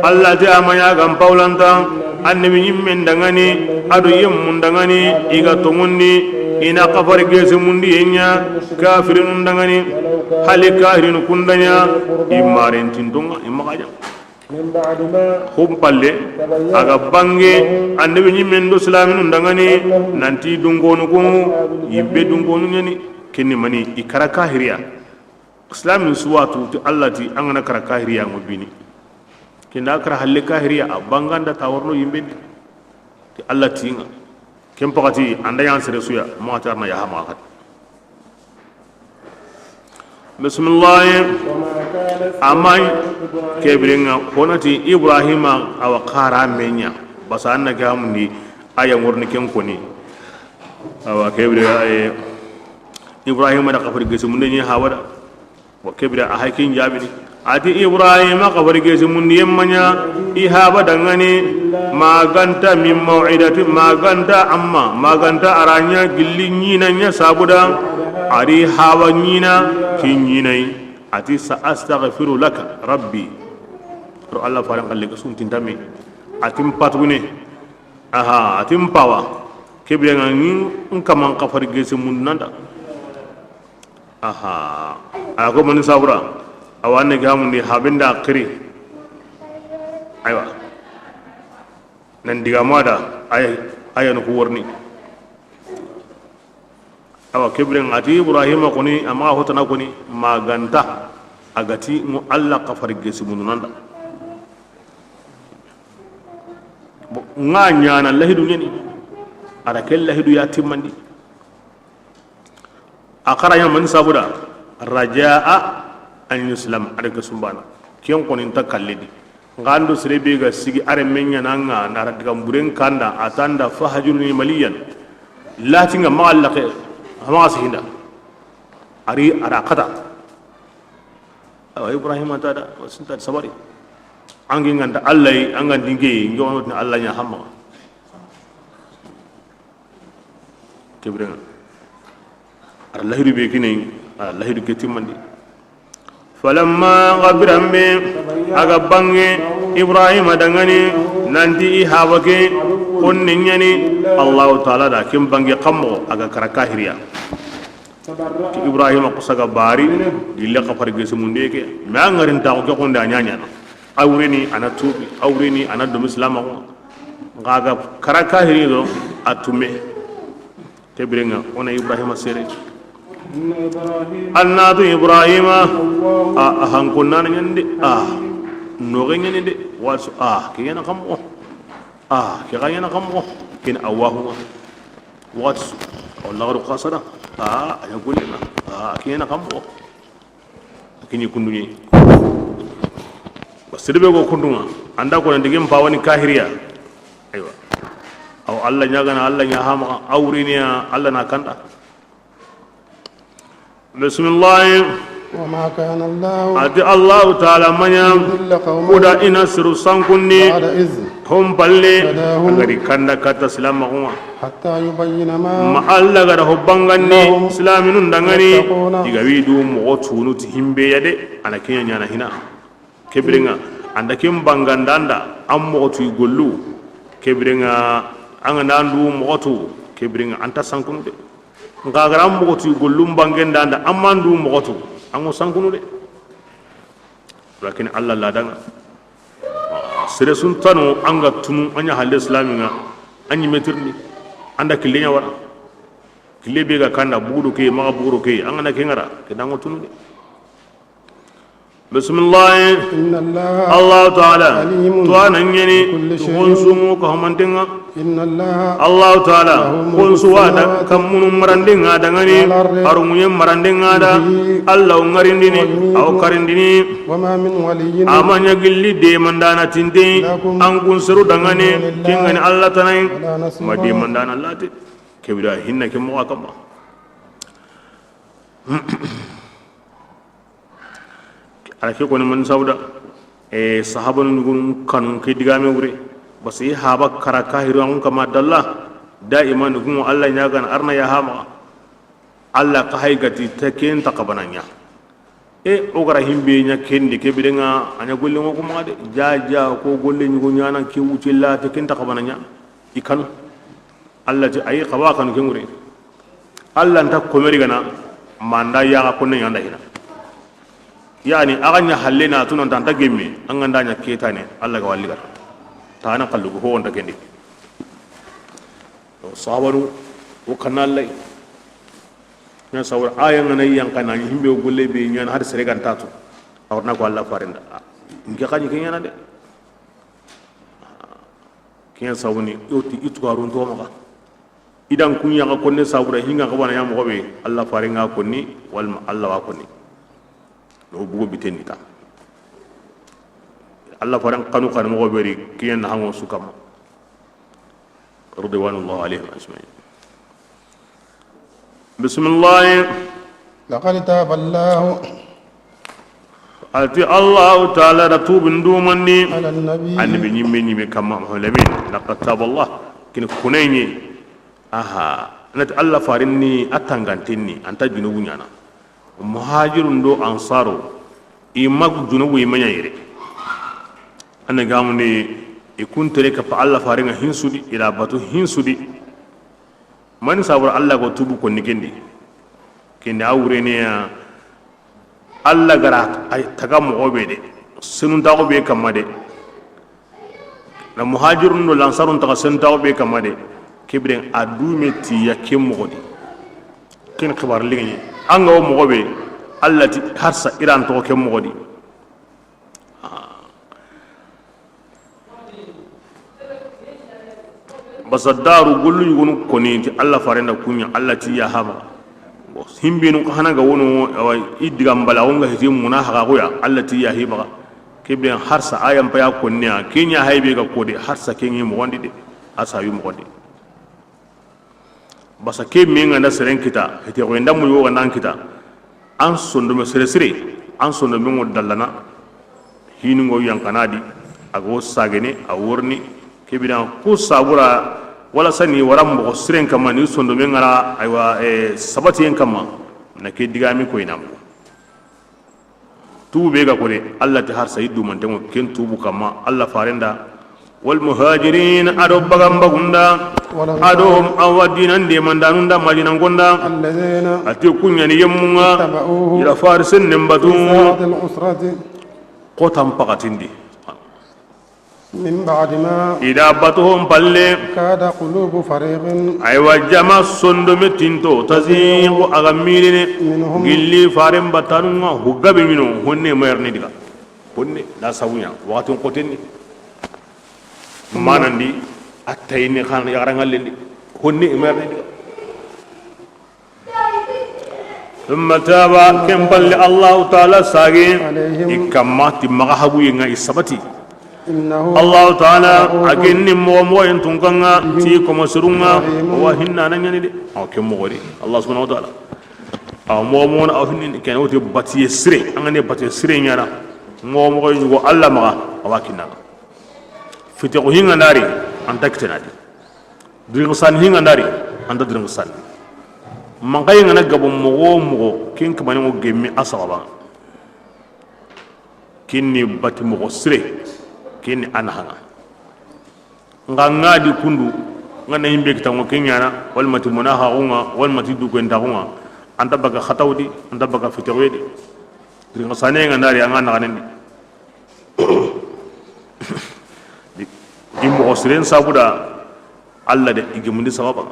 Allah ta amaya gam paulanta annabi yimmen dangani adu yimmun dangani iga tongundi ina kafar gese mundi enya kafirun dangani hali kafirin kundanya imaren tindunga imakaja hum palle aga bange annabi yimmen do islamin dangani nanti dungonu ko yibbe dungonu nyani kenni mani ikara kahiriya islamin suwatu ti Allah ti an gana kara kahiriya mu bini kinda kara halle kahiriya a banganda tawarno yimbe ti Allah ti nga kem pakati anda yan sere suya mo atarna ya hama kat bismillah amay kebrenga konati Ibrahima aw qara menya basanna gamundi aya ngorni ken koni awa kebrenga Ibrahima da kafir gese mun ne hawada wa kebra ahakin jabini ati Ibrahima kafir gese mun yemmanya ihaba dangane maganta min mau'idati maganta aranya gillinyi nanya sabuda ari hawanyina kinyinai ati sa astaghfiru laka rabbi ro Allah faran kalle sun tintame atim patune atim pawa kebra ngin kaman kafir gese mun nanda ako mani sabura awanne gamundi habinda akiri aywa nan diga mada aya no worni awa kibren ati Ibrahima koni amma hotana koni maganta agati mu Allah kafar gesi mununda nganya na lahidu nyeni ada kel lahidu ya timmandi akaranya man sabuda rajaa an yuslam adaka sumbana kiyon konin takallidi ngando serebe ga sigi are menya nanga nara diga mburen kanda atanda fahajurni maliyan lati nga maalla ke ma sihinda ari ara kata awa ibrahim tada wasinta sabari angi nganda allah anga dinge ngon allah nya hamma kibrenga ar lahiru be kini lahiru ketimandi falamma ghabirambe aga bange ibrahim dangani nanti hawake konni nyani allah taala da kim bange kammo aga karaka hiriya ki ibrahim ko saga bari dille ka farge sumundeke ma ngarin ta ko ko nda nyanya awreni ana tubi awreni ana do islam ko ngaga karaka hiriyo atume tebrenga ona ibrahim sere annatu ibrahima ahan kunna nyande no ngene de wasu kiyana kammo ki gayana kammo kin awahu wasu wallahu qasara ya gulina kiyana kammo kini kunduni basirbe go kunduma anda ko ndigem bawani kahiriya aywa aw allah nyagana allah nya hama awriniya allah na kanda bismillah وما كان الله ati allah ta'ala manya kuda ina siru sankunni بعد إذ hum balle agari kanda kata silama kuma حتى يبين ما allah gara hobbanganni islaminun dangani diga widu mo tunu ti himbe yade ana kenya nyana hina kebringa anda kim bangandanda am mo tu gollu kebringa anga nandu mo tu kebringa anta sankunu de ngagara mo tu gollum bangandanda amandu mo tu ango sankunu de lakin allah la danga sere sun tanu anga tunu anya halle islaminga anyi metirni anda kilinya wara kile be ga kanda budu ke ma budu ke anga na kengara ke dango tunu de bismillah إن الله allah ta'ala عليم to anan yani بكل شيء. kun sumu ko hamantenga إن الله allah ta'ala kun suwa da kamun marandinga dangani arunye marandinga da allah ngarindini aw karindini وما من ولي amanya gilli de mandana tinte an kun suru dangane kingani allah tanai ولا نصير ma de mandana allah te kebira hinna ke mo akamba ala ke ko man sauda sahaban gun kanun ke digame wure basi haba karaka hiran kama dalla daiman gun allah nya gan arna ya hama allah ka haigati ta ken takabananya ogara himbe nya kendi ke bidenga anya golle ngo kuma de jaja ko golle nyugo nyana ke wuce la ta ken takabananya ikan allah ji ayi qawa kan ke ngure allah ta komeri gana manda ya ko ne yanda hina yani aganya hallena tunan tanta gemme an ganda nya keta ne Allah ga walligar ta na kallu ko wonda kendi to sabaru o kanallai nya sawar ayan nan yan kana himbe golle be nya har sere gan tatu awna ko Allah farinda ngi kanyi kenya na de kenya sawuni yoti itu garun to maka idan kunya ga konne sabura hinga ga bana ya mo be Allah faringa konni wal Allah wa konni no bugo bitenni ta allah faran kanu kan mo beri kiyen hango sukam ridwanullah alaihim ajma'in bismillah لقد تاب الله ati allah ta'ala ratubun dumani على النبي annabi nyimmi me kama holamin laqad taballah kin kunayni nat allah farinni atangantinni anta junubu nyana muhajirun do ansaro mag junubu imanya yire ana gamune kuntere ka fa allah faringa hinsudi ila batu hinsudi man sabur allah go tubu ko nikendi kende awrene ya allah gara ay tagam obede sunun tago be kamade na muhajirun do lansarun taga sun tago be kamade kibren adumeti ya kemodi ken khibar lingi anga o mogobe allati harsa iran to ke mogodi basadaru gullu yugunu koniti alla farenda kunya allati ya hama himbinu hana ga wono iddiga mbala wonga hiti muna haga goya allati ya hiba kibren harsa ayam pa ya konnya kenya haybe ga kode harsa kenyi mo wondi de asa yu mo wondi basa ke minga na seren kita hete ko ndam yo nan kita an sondo me sere sere an sondo me ngod dallana hinu ngo yankanadi ago sagene a worni kibren ku sabura wala sani waram mo siren kama ni sondo me ngara aywa sabati en kama na ke digami ko inam tubu be ga kore Allah ta har sayyidu man tango ken tubu kama Allah farenda wal muhajirin ado bagam bagunda ado awadinan de mandanunda majinan gonda الذين ati kunyani yemunga اتبعوه ila farisen nembatu ساعة العسرة qotam pakatindi من بعد ما ida batuhum palle كاد قلوب فريق aywa jama sondo metinto tazingo agamilene منهم gilli faren batanunga hugabe mino honne mayarni diga honne la sawunya wakati qotenni manandi atayni khan yarangallendi honne mayarni diga ثم تاب كم بل الله تعالى ساغي إكمات مغهبو ينغا إسابتي إنه الله تعالى أكن مو ينتونغا تي كما سرونغا وهنا نانياني دي أو كم مغري الله سبحانه وتعالى أو مو أو هن كان وتي باتي سري أنغني باتي سري نيانا مو يجو الله مغا أواكينا فتيقو هنا ناري أنت كتنادي درغسان هنا ناري أنت درغسان mangay ngana gabo mogo kin kamani mo gemmi asaba kinni bati mogo sire kinni anahanga nganga di kundu ngana yimbe kitango kenyana wal mati munaha unga wal mati du kwenda unga anda baga khatawdi anda baga fitawedi ringa sane ngana ri anga naganendi di mogo sire sabuda alla de igemundi sababa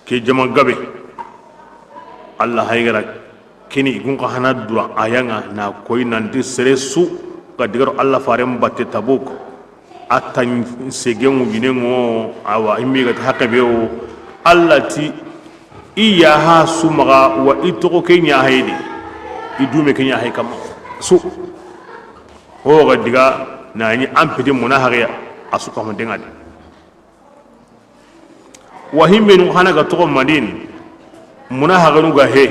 ke jama gabe Allah haygara kini gun ka hana dura ayanga na koy nan di seresu ga digaro Allah farem batte tabuk atan segemu binengo awa imi ga hakabe o Allah ti iya ha sumaga wa itoko kenya haydi idume kenya hay kam su ho ga diga na ni ampede munahariya asuka mo dengadi wahimenu hana ga to madin muna haganu ga he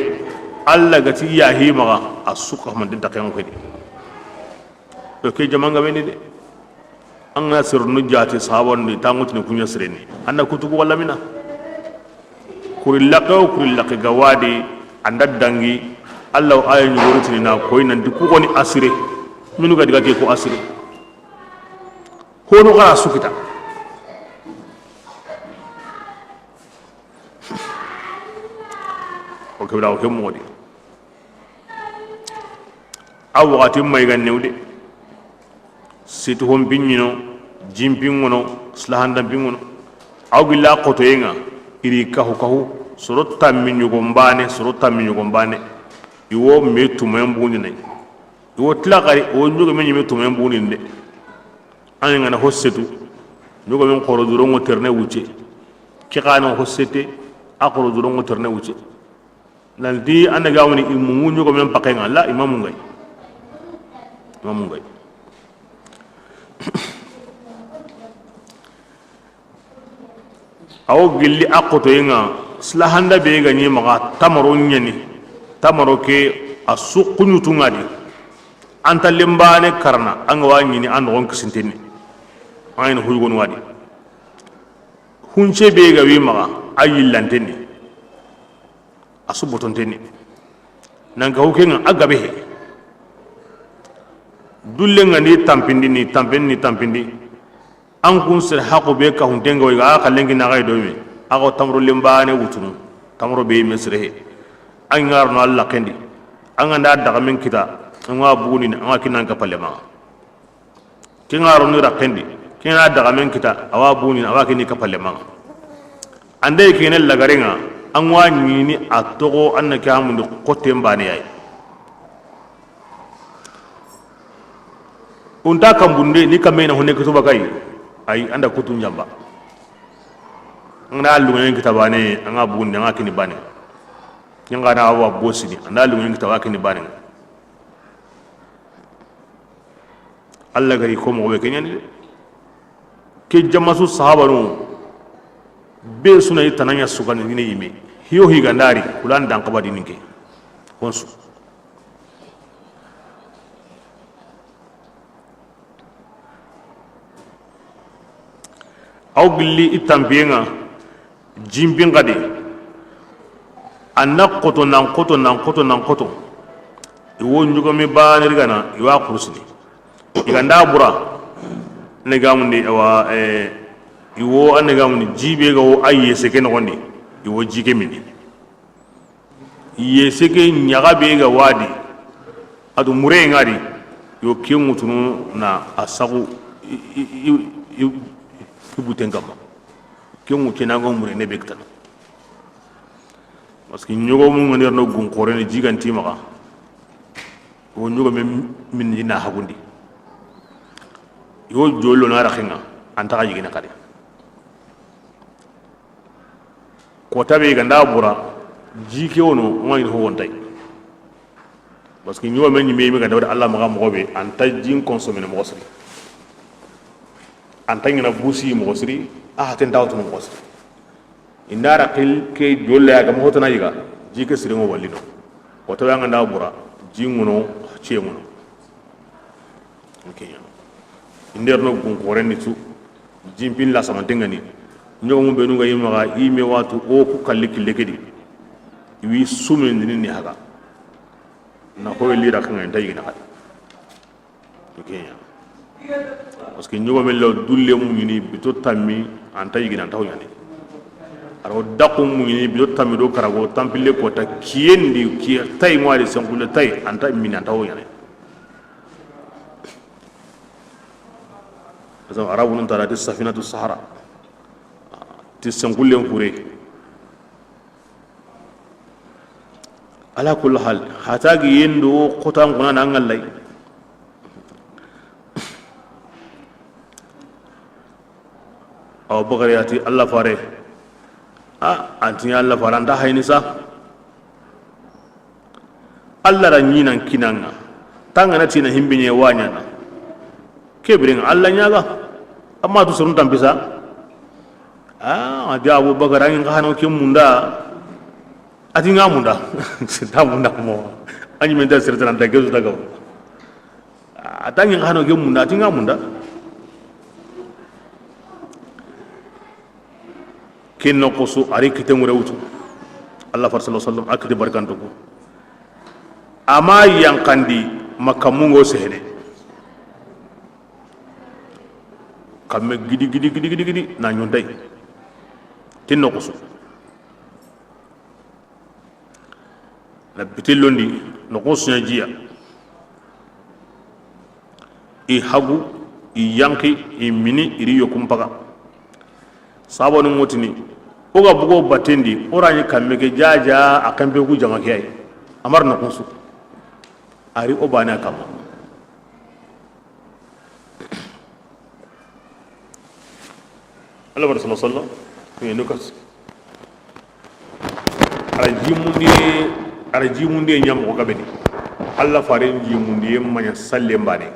alla ga ti ya hi maga asuka man din takan ko di to ke jamanga beni de an na sirnu jati sabon ni tangut ni kunya sireni anna kutubu wala mina kurillaka ga wadi anda dangi alla ayin yoriti na koy nan di ku ko ni asire minu ga diga ke ko asire hono ga sukita o kebra o kemodi aw wakati may gannewde situ hom binnino jimpingono slahanda bingono aw billa qoto yenga iri kahu sorotta minyugo mbane iwo metu membundi nay iwo tlaqari o nyugo men metu membundi de anga na hossetu nyugo men qoro durongo terne wuce kikano hossete akoro durongo terne wuce naldi anda gawni imungu nyugo men pakenga la imamu ngay aw gilli akoto yenga slahanda be ga ni maga tamaro nyani tamaro ke asuqunyu tungadi anta limbane karna anga wani ni an won kisinteni ayin huygon wadi hunche be ga wi maga ayillanteni asubotonteni nanga hukenga agabe he dullenga ni tampindi an kun sir haqu be ka hundenga wiga aka lengi na gaido mi ako tamro limbane wutunu tamro be mesre he an ngar no alla kendi an anda daga men kita an wa buguni an kinan ka palema kingaro ni rakendi kina daga men kita awa buguni awa kini ka palema ande kinen lagarenga an wa ni atogo annaka amundu kote mbane yayi unta kambunde ni kamena honne kutuba kai ay anda kutu njamba ngana lunga kitabane anga bunde anga kini bane nyanga na wa bosini analu ngi tawakini banin Allah gari ko mo be kenyani ke jamasu sahaba no be suna itananya sugani ni yime hiyo higandari kulan dan kabadi ninke konsu aw billi itambienga jimbin gadi annakoto nan koto iwo nyugo mi banir gana iwa kursini iganda bura ne gamundi awa iwo an gamundi jibe ga wo ayye seke no gondi iwo jike mini iye seke nyaga be ga wadi adu mure ngari yo kengutunu na asagu ibuten kama kengu kenago mure ne bektan parce que ñogo mu ngi no gun ko rene jiganti maka o ñogo min dina hagundi yo jolo na rakhinga anta ka jigina kare ko tabe ganda bura jike wono ngi ho wontay parce que ñogo men ñi mi ga dawda Allah ma mo be anta jin consommer mo sri anta ngina busi mo sri ten dawtu mo sri indara ke jolle aga mo hotana yiga jike sire mo wallino ko to yanga nda bura jinguno chemuno okay inderno gun ko renni su jimpin la sama dengani nyogo mo benu ga yima ga ime watu o ku kalliki legedi wi sumen ni haga na ko lira kan en tayi na okay parce que nyogo mel dulle mu ni bito tammi an tayi gina taw yani aro dakum mu ni bito tammi do karago tampile ko ta kiendi ki tay mo ali sankule tay anta min taw yani azam arabu nun tara dis safinatu sahara tis sankule fure ala kullu hal hatagi yendo qotan kuna nan ngallai aw bagariyati Allah fare anti Allah faranda haynisa Allah ranyinan kinanga tangana tina himbinye wanyana kebring Allah nyaga amma to surun tampisa adi Abu Bakar angin kahano ke munda ati nga munda ta munda mo anyi menta sirtan ta gezu daga atangin kahano ke munda ati nga munda kinno kosu ari kitengure wutu Allah sallallahu alaihi wasallam akidi barkantugo ama yankandi makamungo sehne kamme gidi na nyondai kinno kosu la bitilondi no kosu nyajiya i hagu i yanki i mini iri yokumpaga sabonu mutini oga bugo batendi oranye kammeke jaja akambe ku jama kiyai amar na kunsu ari obana kama Allah sallallahu alaihi wasallam ni nukas arajimundi nyam ko gabedi Allah fare jimundi manya salle mbane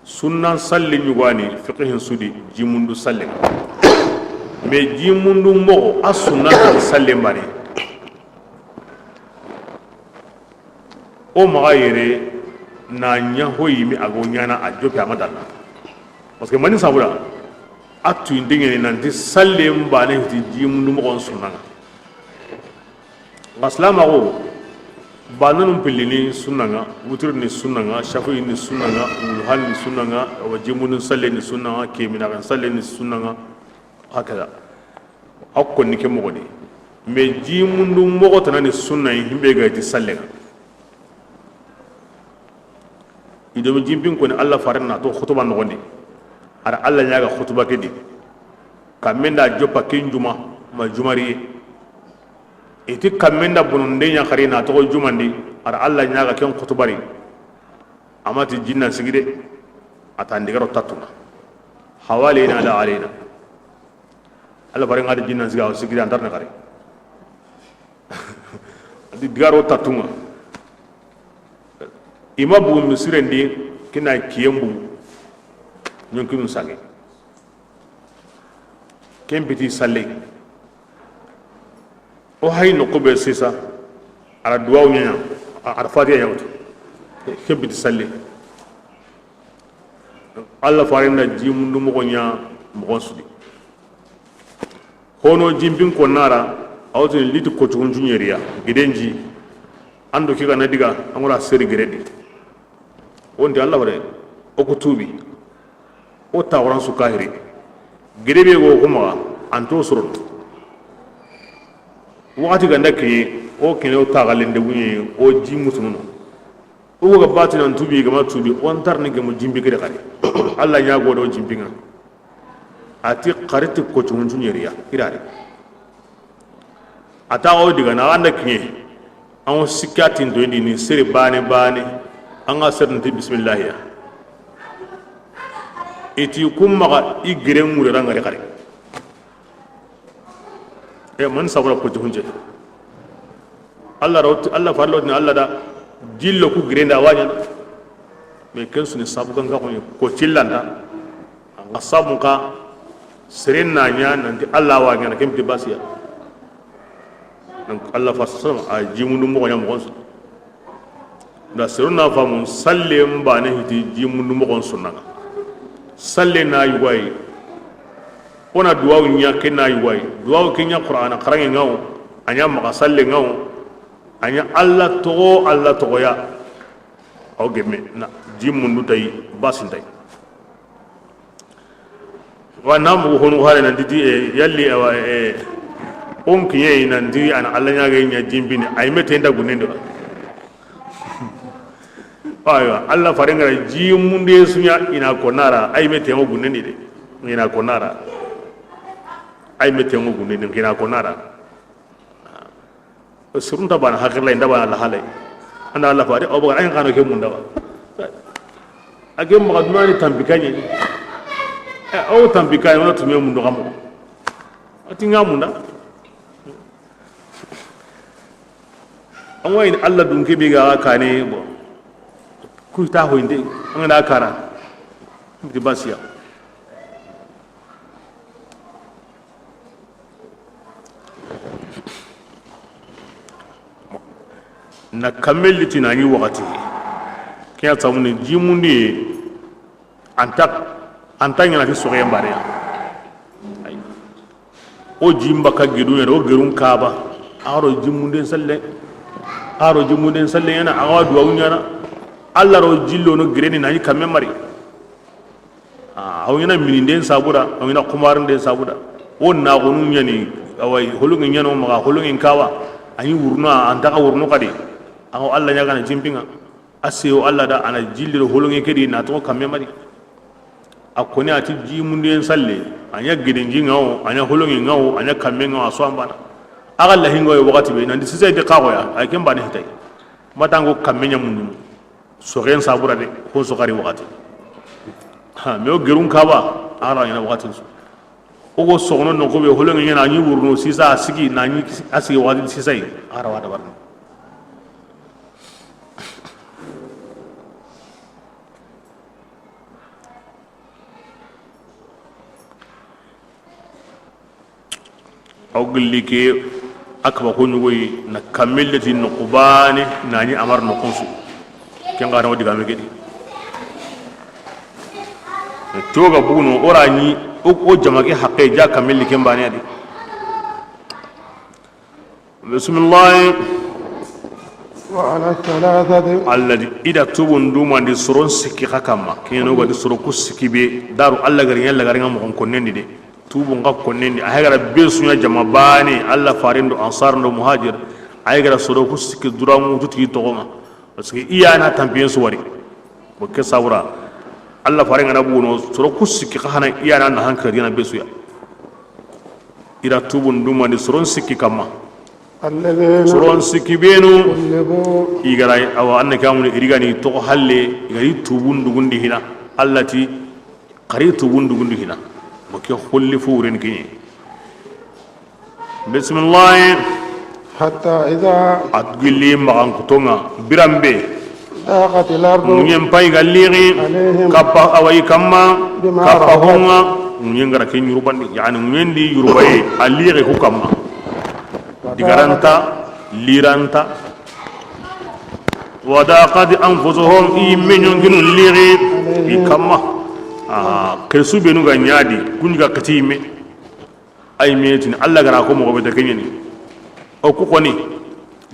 sunna salle nyugani fiqhin sudi jimundu salle me jimundu mo asunna salle mbane o magayere na nya hoyimi agonyana ajope amadalla parce que mani sabula atu indingene nanti salle mbane ti jimundu mo sunna maslama go bananum pillini sunanga wutur ni sunanga shafi ni sunanga hal ni sunanga wajimun salle ni sunanga kemina kan salle ni sunanga hakala akko ni ke mogodi me jimundu mogo tanani sunna himbe ga ti salle ido jimbin ko ni Allah faranna to khutuba no gondi ara Allah nyaga khutuba kedi kamenda joppa kenjuma ma jumari iti kamenda bununde nya kharina to jumandi ara Allah nyaga ken khutubari amati jinna sigide atandigaro tatuna hawalina ala alaina Allah bari ngadi jinna siga sigide antarna kare digaro tatunga ima bu misirendi kina kiyembu nyonkinu sange kempiti salle o hay no ko be sisa ala duwaw nya ala fatiha yawto kempiti salle alla farinda jimundu mo nya mo sudi hono jimbin ko nara awto liti ko tun junyeriya gidenji ando kiga na diga amura seri gredi wonde alla wore o ko tubi o tawran su kahiri girebe go kuma anto suru wakati ganda ke o kene o tagalende wunye o jimutuno o ga batina tubi ga matubi on tarni ga mu jimbi gede kare alla nya go do jimbinga ati qariti ko tun junyeriya irare ata o diga na anda kinye an sikatin do ni sere bane an ga sarnti bismillah ya iti kumma i giren mure ranga kare e man sabra ko junje Allah farlo ni Allah da jillo ku giren da wanya me kensu ni sabu kan ko cillanda an sabu ka sirinna nya nanti Allah wanya na kemti basiya donc Allah fa sallam a jimundu mo nya mo da siruna fa mun sallim ba ne hiti jimundu mo sunna salle na yuwai ona duwaw nya kenna yuwai duwaw kenya qur'ana qarange ngaw anya ma salle ngaw anya Allah to ya o gemme na jimundu tay basin tay wa namu hono hare nan didi yalli awa on kiye nan di an Allah nya ga nya jimbini ay mete nda gunendo aywa Allah farenga jimunde sunya ina konara ay mete mo gunendi de ina konara ay mete mo gunendi ina konara surunta bana hakirla inda bana la halay anda Allah fare o ba ay ngano ke munda ba age mo gadmani tambikanye o tambikanye wona tume mundo gamo ati ngamunda an wayin Allah dun ke biga kane bo ku ta hoinde an da kara bi basiya na kameli tinani wakati kiya tsamuni jimundi anta ngana ti soye mbare o jimba ka gidu ne o gerun kaba aro jimundi salle yana awa duwa unyana Allah ro jillo no gireni nani kamme mari hawina mininden sabuda hawina kumarinde sabuda on na gonun yani awai holungin yana maga holungin kawa ani wurna antaka wurno kadi aw Allah nyaga na jimpinga asiyo Allah da ana jilliro holungin kedi na to kamme mari akoni ati jimunden salle anya gidin jingawo anya holungin ngawo anya kamme ngawo so ambana agalla hingo yo wakati be nandi sisay de qagoya ay kemba ne hitay matango kamme nyamundu so ren sabura de ko so gari wakati ha me o gerun kaba ara ina wakati so ogo sogno no ko be holongin yana ni wurno sisa sigi nani asigi wakati sisay ara wada bar awgulli ke akaba ko nyugoy na kamellati no qubani nani amar no kunsu kenga no diga me gedi toga buguno orani o jamake haqqe ja kamelli kembani adi bismillah wa ala thalathati alladhi ida tubun duma di soron sikki hakama keno go di soro kusikibe daru alla gari yalla gari ngam kon konnendi de tubu ngak konnendi ahagara be sunya jama bani alla farindo ansar ndo muhajir ahagara soro kusikki duramu tuti togonga parce que iyana tampiyen suwari bo ke sawra alla faringa na buno soro kusikki khana iyana na hankali na be suya ida tubun duma di soron sikki kama alladhina soron sikki benu kullibu igara awa annaka mun irigani to halle igari tubun dugundi hina allati qari tubun dugundi hina mo ke kholli furen kini bismillah حتى إذا atgilli magan kutonga birambe ضاقت الأرض nyen pay galliri kappa awai kamma kappa honga nyen gara ken yurubandi yani nyen di yurubaye alire ku kamma digaranta liranta wadaqad anfusuhum imenyon ginu liri ikamma kesu benu ga nyadi kunga katime ay metin alla gara ko mo be de kenyani o ku koni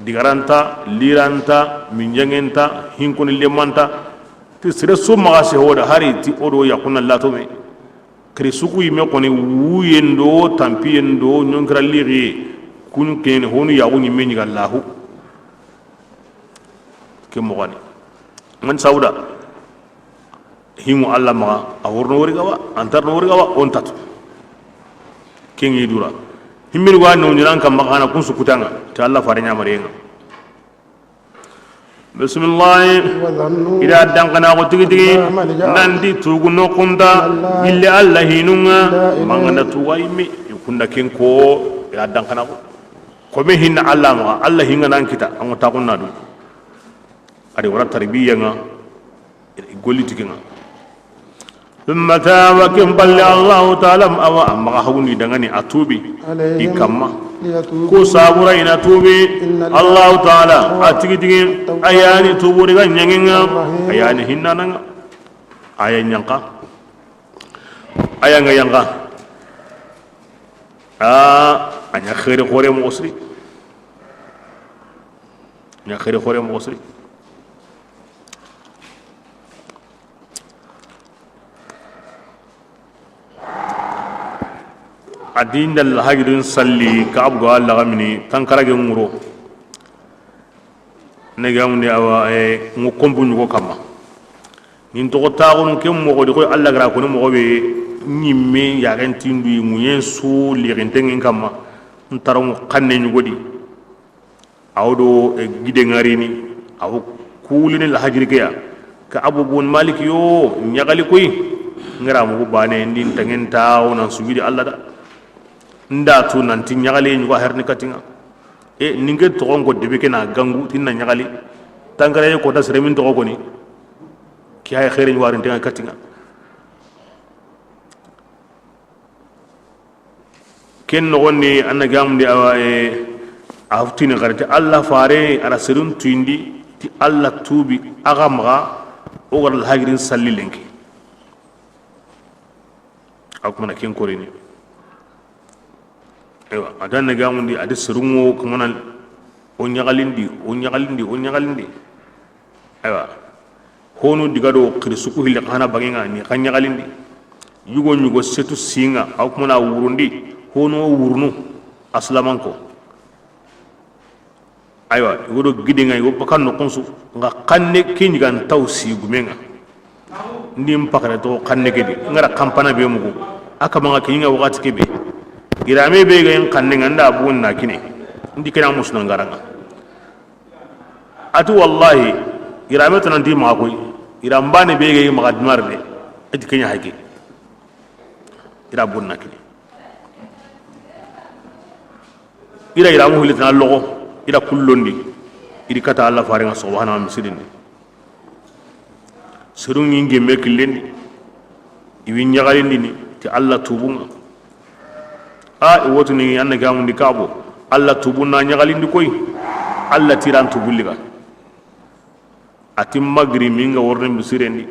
digaranta liranta minjangenta hinkuni lemanta ti sire summa se hoda hari ti odo yakuna lato me krisuku yime koni wuyendo tampiyendo nyonkra liri kun ken honu ya woni meni gallahu ke mo gani man sauda himu alla ma awurno wori gawa antarno wori gawa on tatu kengi dura himmin wa no nyiran kam makana kun su kutanga ta Allah fare nya marenga bismillah ila dankana ko tigi nandi tugu no kunda illa Allah hinunga mangana tuwaimi kunda ken ko ila dankana ko me hinna Allah ma Allah hinga nan kita an ta kunna du ari wara tarbiyya nga golli tikinga ثم تاب كم بل الله تعالى أما هوني دعني أتوبي إكما كو سابورين أتوبي الله تعالى أتيجي أياني توبوري غنيعنا أياني هنانا أيان ينكا أيان ينكا أنا خير خوري مغسري أنا خير خوري مغسري adin dal hajidun salli ka abgo Allah gamini tankarage nguro ne gamundi awa ngo kombu nyugo kama nin to taawon kem mo godi ko Allah gara ko mo be nyimme ya rentindu muyen su li rentengin kama ntaro mo kanne nyugodi awdo gide ngarini aw kulini la hajirike ya ka abubun malik yo nyagali koy ngara mo bane ndin tangen taaw nan subidi Allah da nda tu nanti nyagali nyugo herni katinga ninge to ngo debe kena gangu tinna nyagali tangare ko ta sremin to ko ni ki ay khairin warin tinga katinga ken no wonni anna gamdi awa aftini garti Allah fare ara sirun tuindi ti Allah tubi agamga o gar hagirin salli lenki akuma ken korini ewa adan gamundi adi sirungo kamana o nyagalindi ewa hono digado kirisuku hille kana baginga ni kan nyagalindi yugo setu singa akuma wurundi hono wurnu aslamanko aywa yugo gidinga yugo bakan no konsu nga kanne kinyigan tawsi gumenga ndim pakare to kanne gedi ngara kampana be mugo aka manga kinga wakati kebe irame be ga en kanne nganda abun na kine ndi kana musna ngaranga atu wallahi irame to nanti ma koy irambane be ga ma gadmarde ati kenya hage ira bun na kine ira iramu hilitna logo ira kullondi iri kata Allah faringa subhanahu wa ta'ala sirun yinge mekilendi iwi nyagalindi ni ti Allah tubunga wotu ni anna gamundi kabo Allah tubunna nyagalindi koy Allah tiran tubulliga atim magri minga worne bisirendi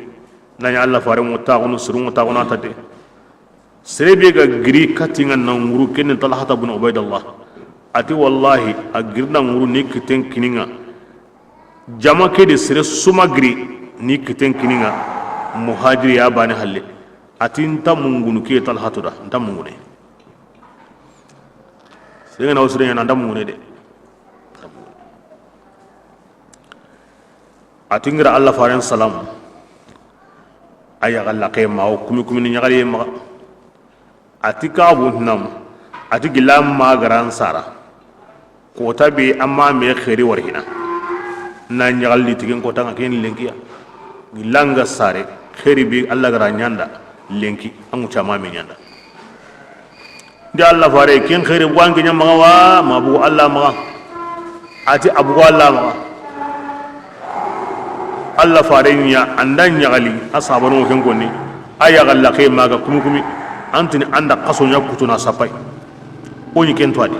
nanya Allah fare mo taagunu sirun taaguna tade serebe ga gri katinga na nguru ken talhata ibn ubaydallah ati wallahi agirna nguru ni kiten kininga jama ke de sere sumagri ni kiten kininga muhajiri ya bani halle ati nta mungunu ke talhatu da nta mungune sega na usre na nta mungune de ati ngira Allah faran salam aya galla ke ma kumi ni nyagari ma ati ka bu nam ati gilam ma garan sara ko tabi amma me khairi warhina na nyagalli tigen ko tanga ken lenkiya gilanga sare khairi bi Allah gara nyanda lenki amu chama me nyanda di Allah fare ken khairi wangi nyama wa ma bu Allah ma ati abu Allah ma Allah farenya andan yagali asabanu ken konni aya galla ke maga kumukumi antini anda qasonya kutuna sapai oni ken to adi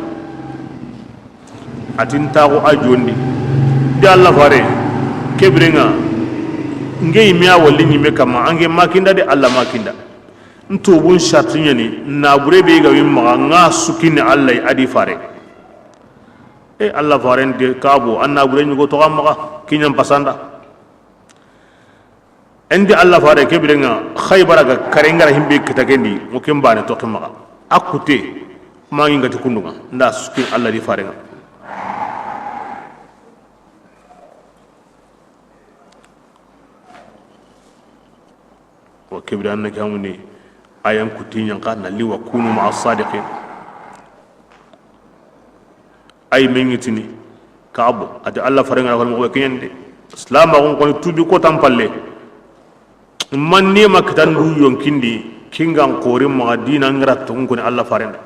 atinta ko ajondi di Allah fare kebrenga ngey miya walli nyime kama ange makinda de Allah makinda nto bun shartinya ni na burebe ga wimma nga sukini Allah adi fare Allah fare de kabo anna bure nyugo to gamma kinyam pasanda endi Allah fare kebrenga khaybara ga karengara himbe kitagendi mo kembane to kemma akute mangi ngati kundunga nda suki Allah di fare nga wa kebran na kamuni ayam kutinya kana liwa kunu ma as-sadiqin ay mengitini kabo ade Allah fare nga ko mo kiyende islam ko tubi ko tampalle man ne maktan du yonkindi kingan korin ma dina ngara tun ko Allah farenda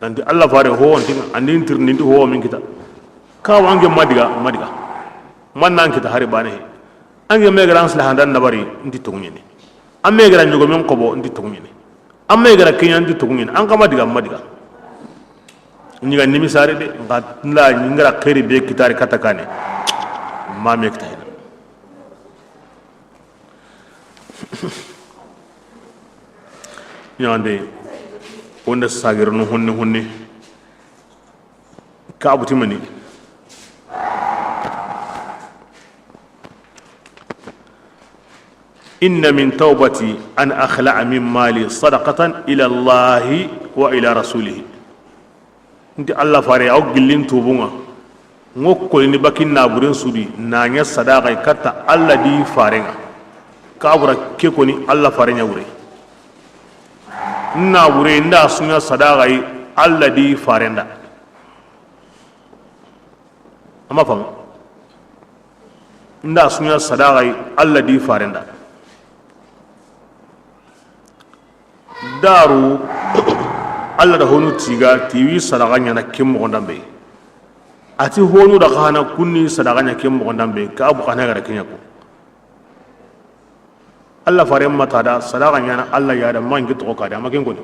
nanti Allah fare ho on tinga andin tirni ho min kita ka wange madiga man nan kita hari bane ange megran slahandan nabari ndi tungini amme gara nyugo men kobo ndi tungini amme gara kenya ndi tungini an ka madiga nyiga nimi sare de ngatla ngara khairi be kitari katakane ma mekta nyande wonda sagir no honne ka abuti mani inna min tawbati an akhla'a min mali sadaqatan ila Allah wa ila rasulih ndi Allah fare aw gillin tubunga ngokko ni bakin na burin sudi na nya sadaqa katta Allah di farenga kabura ke koni Allah farenya wure na wure nda sunya sadaqa Allah di farenda amma fam nda sunya sadaqa Allah di farenda daru Allah da honu tiga tiwi sadaqa nya na kim mo ndambe ati honu da kana kunni sadaqa nya kim mo ndambe ka abu kana ga kenya ko Allah fare mata da sadaqa nya na Allah ya da man gitu ko kada makin goni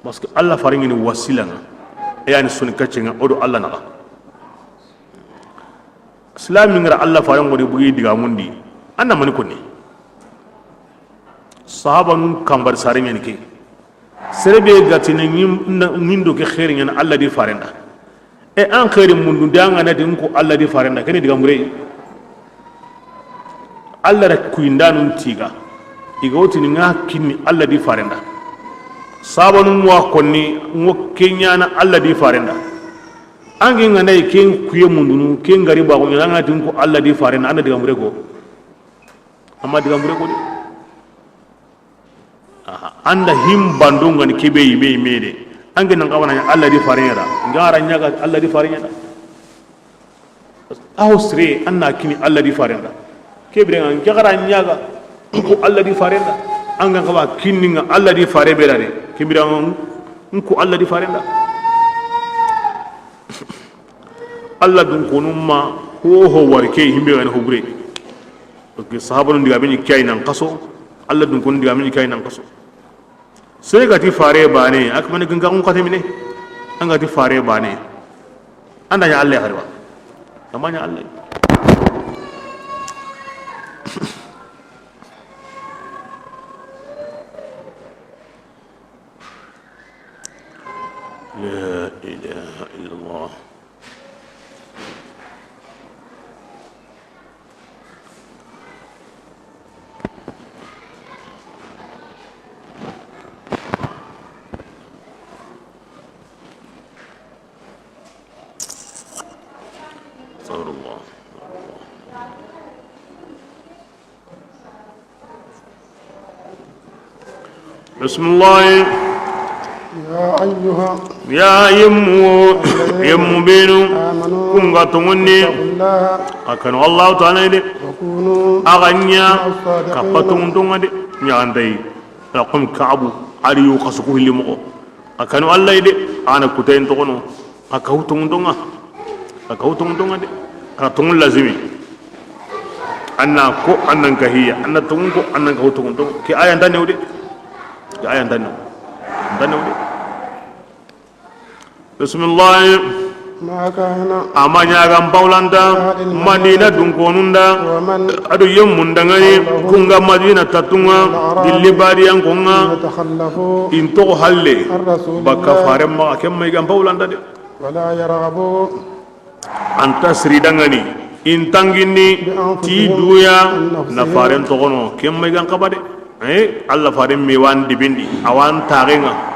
parce que Allah fare ni wasila na yani sun kace nga odo Allah na islami ngra Allah fare ngori bugi diga mundi anna mani ko ni sahaba nun kambar sare nya ni ke serebe gatine ngindo ke khairi nya Allah di farenda e an khairi mundu danga na din ko Allah di farenda kene diga mure Allah da kuindanun tiga igoti ni nga kinni Allah di farenda sabanu wa konni ngo kenya na Allah di farenda angi nga nay ken kuye mundunu ken gari ba ko nga din ko Allah di farenda anda diga mure ko amma diga mure ko anda him bandunga ni kebe yibe mede angi nan kawana Allah di farenda ngara nyaga Allah di farenda awsre anna kini Allah di farenda kebre an jagara nyaga ko Allah di farenda anga kaba kinninga Allah di fare berare kebre an ko Allah di farenda Allah dun konumma ho warke himbe wan hogre ok sahaba nun diga beni kay nan qaso Allah dun kon diga beni kay nan qaso sai ga ti fare bane akmane ganga on katemine anga ti fare bane anda ya Allah harwa amanya Allah لا إله إلا الله استغفر الله بسم الله يا يمو بينو كونغا توني أكن الله تعالى دي أغنيا كفتون تونغا دي نياندي لقم كعبو عليو قسكو اللي مقو أكن الله دي ana kutayin to kono aka hutungun donga de ka tungun lazimi anna ko annan kahiya anna tungun ko annan ka hutungun to ki ayan dan ne ki ayan dan ne bismillah ما كان amanya gam paulanda madina dunkonunda adu yemmundangani kunga madina tatunga dilli bariyan kunga يتخلف into halle الرسول baka faremma kemma gam paulanda de ولا يرغب anta sridangani intangini ti duya na faren togono kemma gam kabade alla faren me wan dibindi awan tarenga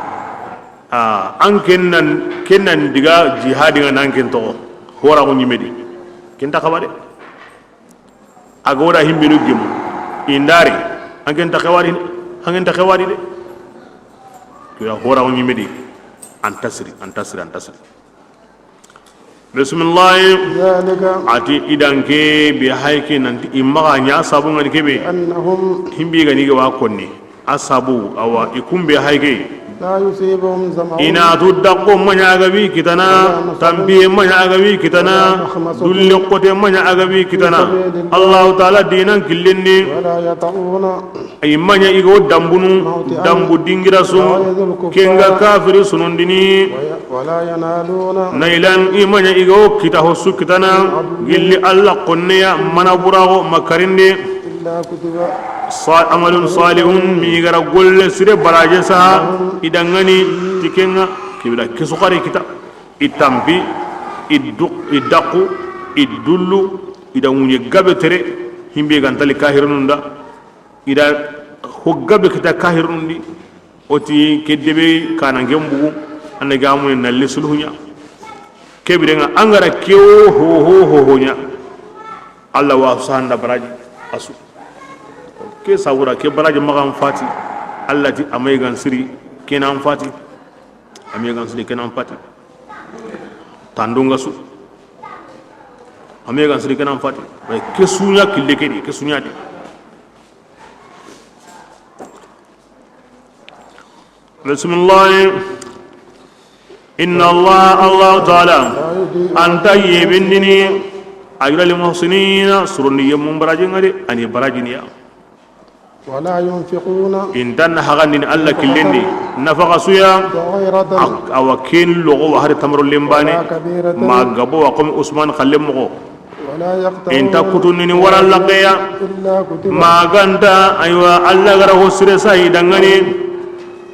an kennan diga jihadi nga nan ken to hora ko nyimedi kenta kabade agoda himbe no gem indari an ken ta khawari de ya hora ko nyimedi antasri bismillah ذلك ati idanke bi hayke nanti imma nya sabu ngani kebe أنهم himbe gani ga wa konni asabu awa ikumbe hayke لا يصيبهم ظمأ ina tuddaqo manya agabi kitana tambiye manya agabi kitana dulli qote manya agabi kitana Allah taala dinan killinni ولا يطعون ay manya igo dambu dingira su kenga kafiri sunundini ولا ينالون nailan imanya igo kita hosu kitana gilli Allah qonniya manaburago makarinde إلا كتب amalun salihun mi gara golle sire baraje sa idangani tikenga kibila kisukari kita itambi idaqu idullu idangunye gabe tere himbe gantali kahirnunda ida hoggabe kita kahirnundi oti kedebe kana gembu anda gamu na lisulunya kebirenga angara kewo ho nya Allah wa sanda baraji asu ke sabura ke baraji magan fati allati amay gansiri kenan fati amay gansiri kenan fati tandunga su amay gansiri kenan fati bay ke sunya kille kedi ke sunya di bismillah inna allah ta'ala anta yibindini ayra lil muhsinin suruni yum baraji ngade ani baraji niya ولا ينفقون إن دنا هغني الله كلني نفق سويا صغيرة أو كين لغو وهر تمر الليمباني ما قبوا وقوم عثمان خلمه ولا يقطعون إن تكتونني ورا اللقيا إلا كتب ما غنتا أيوة الله غره سرسا يدغني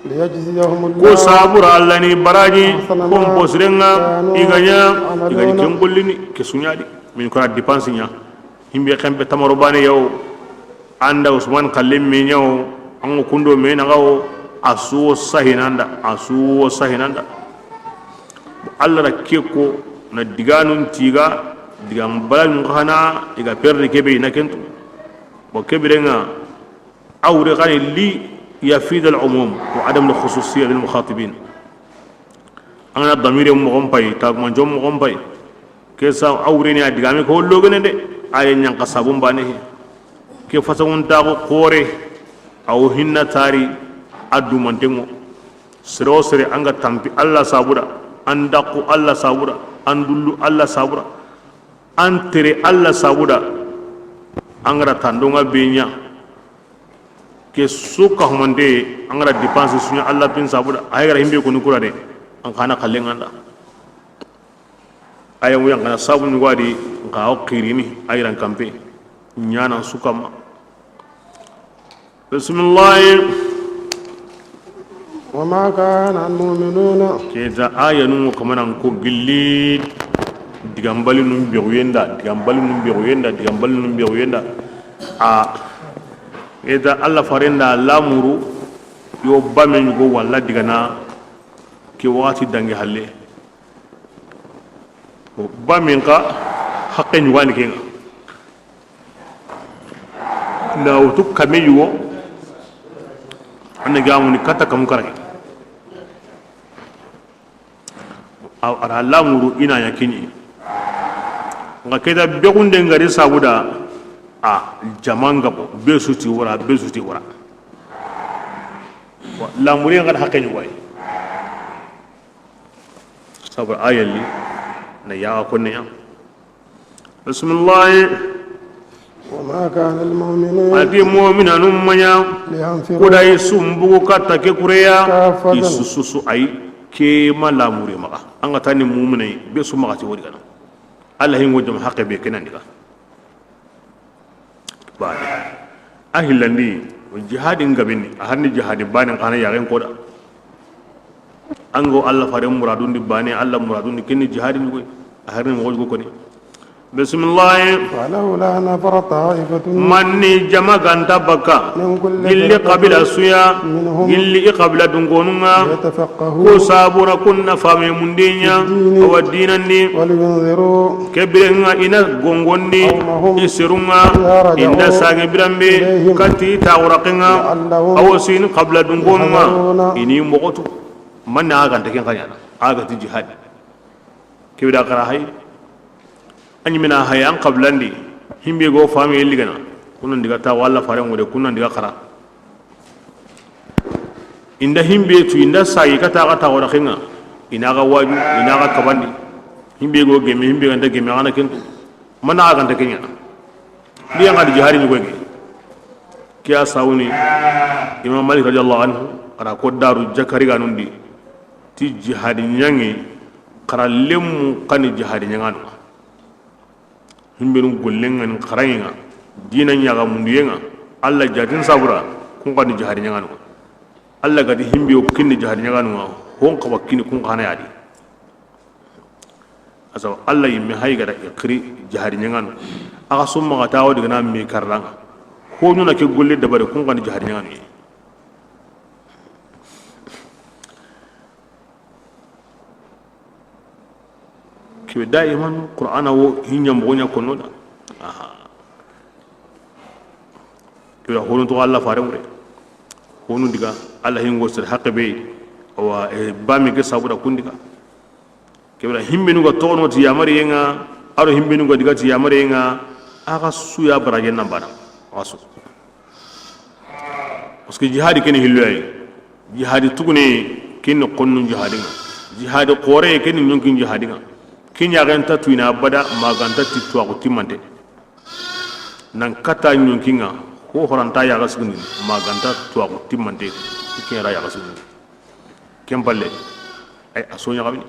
ليجزيهم الله كوسابور الله ني براجي كوم بوسرنا إيغانيا كم بولني كسونيا دي من كنا ديبانسيا himbe xembe tamaro bane yow anda usman kallim mi nyaw angu kundo me na gawo asu sahinanda Allah rakeko na diganun tiga digam balan khana iga perde kebe na kentu bo kebirenga awre khani li yafid al umum wa adam al khususiyya lil mukhatibin ana damire mo gompay tag man jom mo gompay kesa awre ni adigame ko logene de ay nyang kasabum bane ke fasagun dago kore aw hinna tari addu mantengo siro sire anga tampi Allah sabura andaku Allah sabura andullu Allah sabura antere Allah sabura angara tandonga benya ke suka humande angara dépense sunya Allah pin sabura ayara himbe ko nukura de an kana kallenganda ayamu yang kana sabun wadi ngaw kirini ayran kampe nyana sukama bismillah وما كان المؤمنون keza aya nu kamanan ko gilli digambali num biyoyenda eda alla farenda lamuru yo bamen go walla digana ke wati dangi halle bamen ka haqqen wani kenga na wutu kameyo anna gamu ni kata kam karake aw ara lamuru ina yakini nga keda begunde ngari sabuda a jamanga bo besuti wara lamuri ngal hakeni way sabar ayali na ya konne ya bismillah وما كان المؤمنون adi mu'mina nummanya لينفروا kudai sumbugu katta ke kureya كافة isususu ay ke malamure maka anga tani mu'minai be su maka ti wodi kana Allah hin wajum haqqe be kenan diga bani ahillandi jihadin gabini a hanni jihadin bani kana yaren koda ango Allah fare muradun di bani Allah muradun di kinni jihadin go a harin mo go ko ni bismillah ولولا نفر طائفة manni jama ganta baka من كل gilli qabila suya منهم gilli qabila dungonunga يتفقهوا ko sabura kunna fame mundinya wa dinanni ولينذروا kebirenga ina gongondi قومهم isirunga إذا inda رجعوا sage birambe إليهم kati tawraqinga لعلهم awasin qabla dungonunga يحذرون ini mogotu manna ganta ken kanyana aga ti jihad kibida kara hay anyi mina hay an qablandi himbe go fami eligana kunan diga ta walla faren wode kunan diga kara inda himbe tu inda sayi kata kata wada khinga ina ga waju ina ga kabandi himbe go geme himbe ganda geme ana ken mana ga ganta kenya dia ngadi jihari ni goge kiya sawuni imam malik radiyallahu anhu ara ko daru jakari ga nundi ti jihadi nyangi kara lemu kan jihadi nyangano himbe nu gollenga ni karayinga dina nyaga mundiyenga alla jatin sabura kun kan jihadi nyangano alla gadi himbe o kinni jihadi nyangano hon ka wakini kun kana yadi asaw alla yimme hay gada ikri jihadi nyangano aga summa ga tawo diga na mi karranga ko nyuna ke golle dabare kun kan jihadi nyangano ke daiman qur'ana wo hinya mbonya kono da ke hono to Allah fare mure hono diga Allah hingo sir haqbe wa bami ke sabuda kundiga ke wala himbe nugo tono ti yamari yenga aro himbe nugo diga ti yamari yenga aga suya baraje nambana wasu parce que jihad ken hilway jihad tugune ken qonnu jihadinga jihad qore ken nyonkin jihadinga kinya ganta tuina bada maganta titwa ko timante nan kata nyonkinga ko horanta ya gasuni maganta tuwa ko timante kira ya gasuni kempalle ay asonya kabini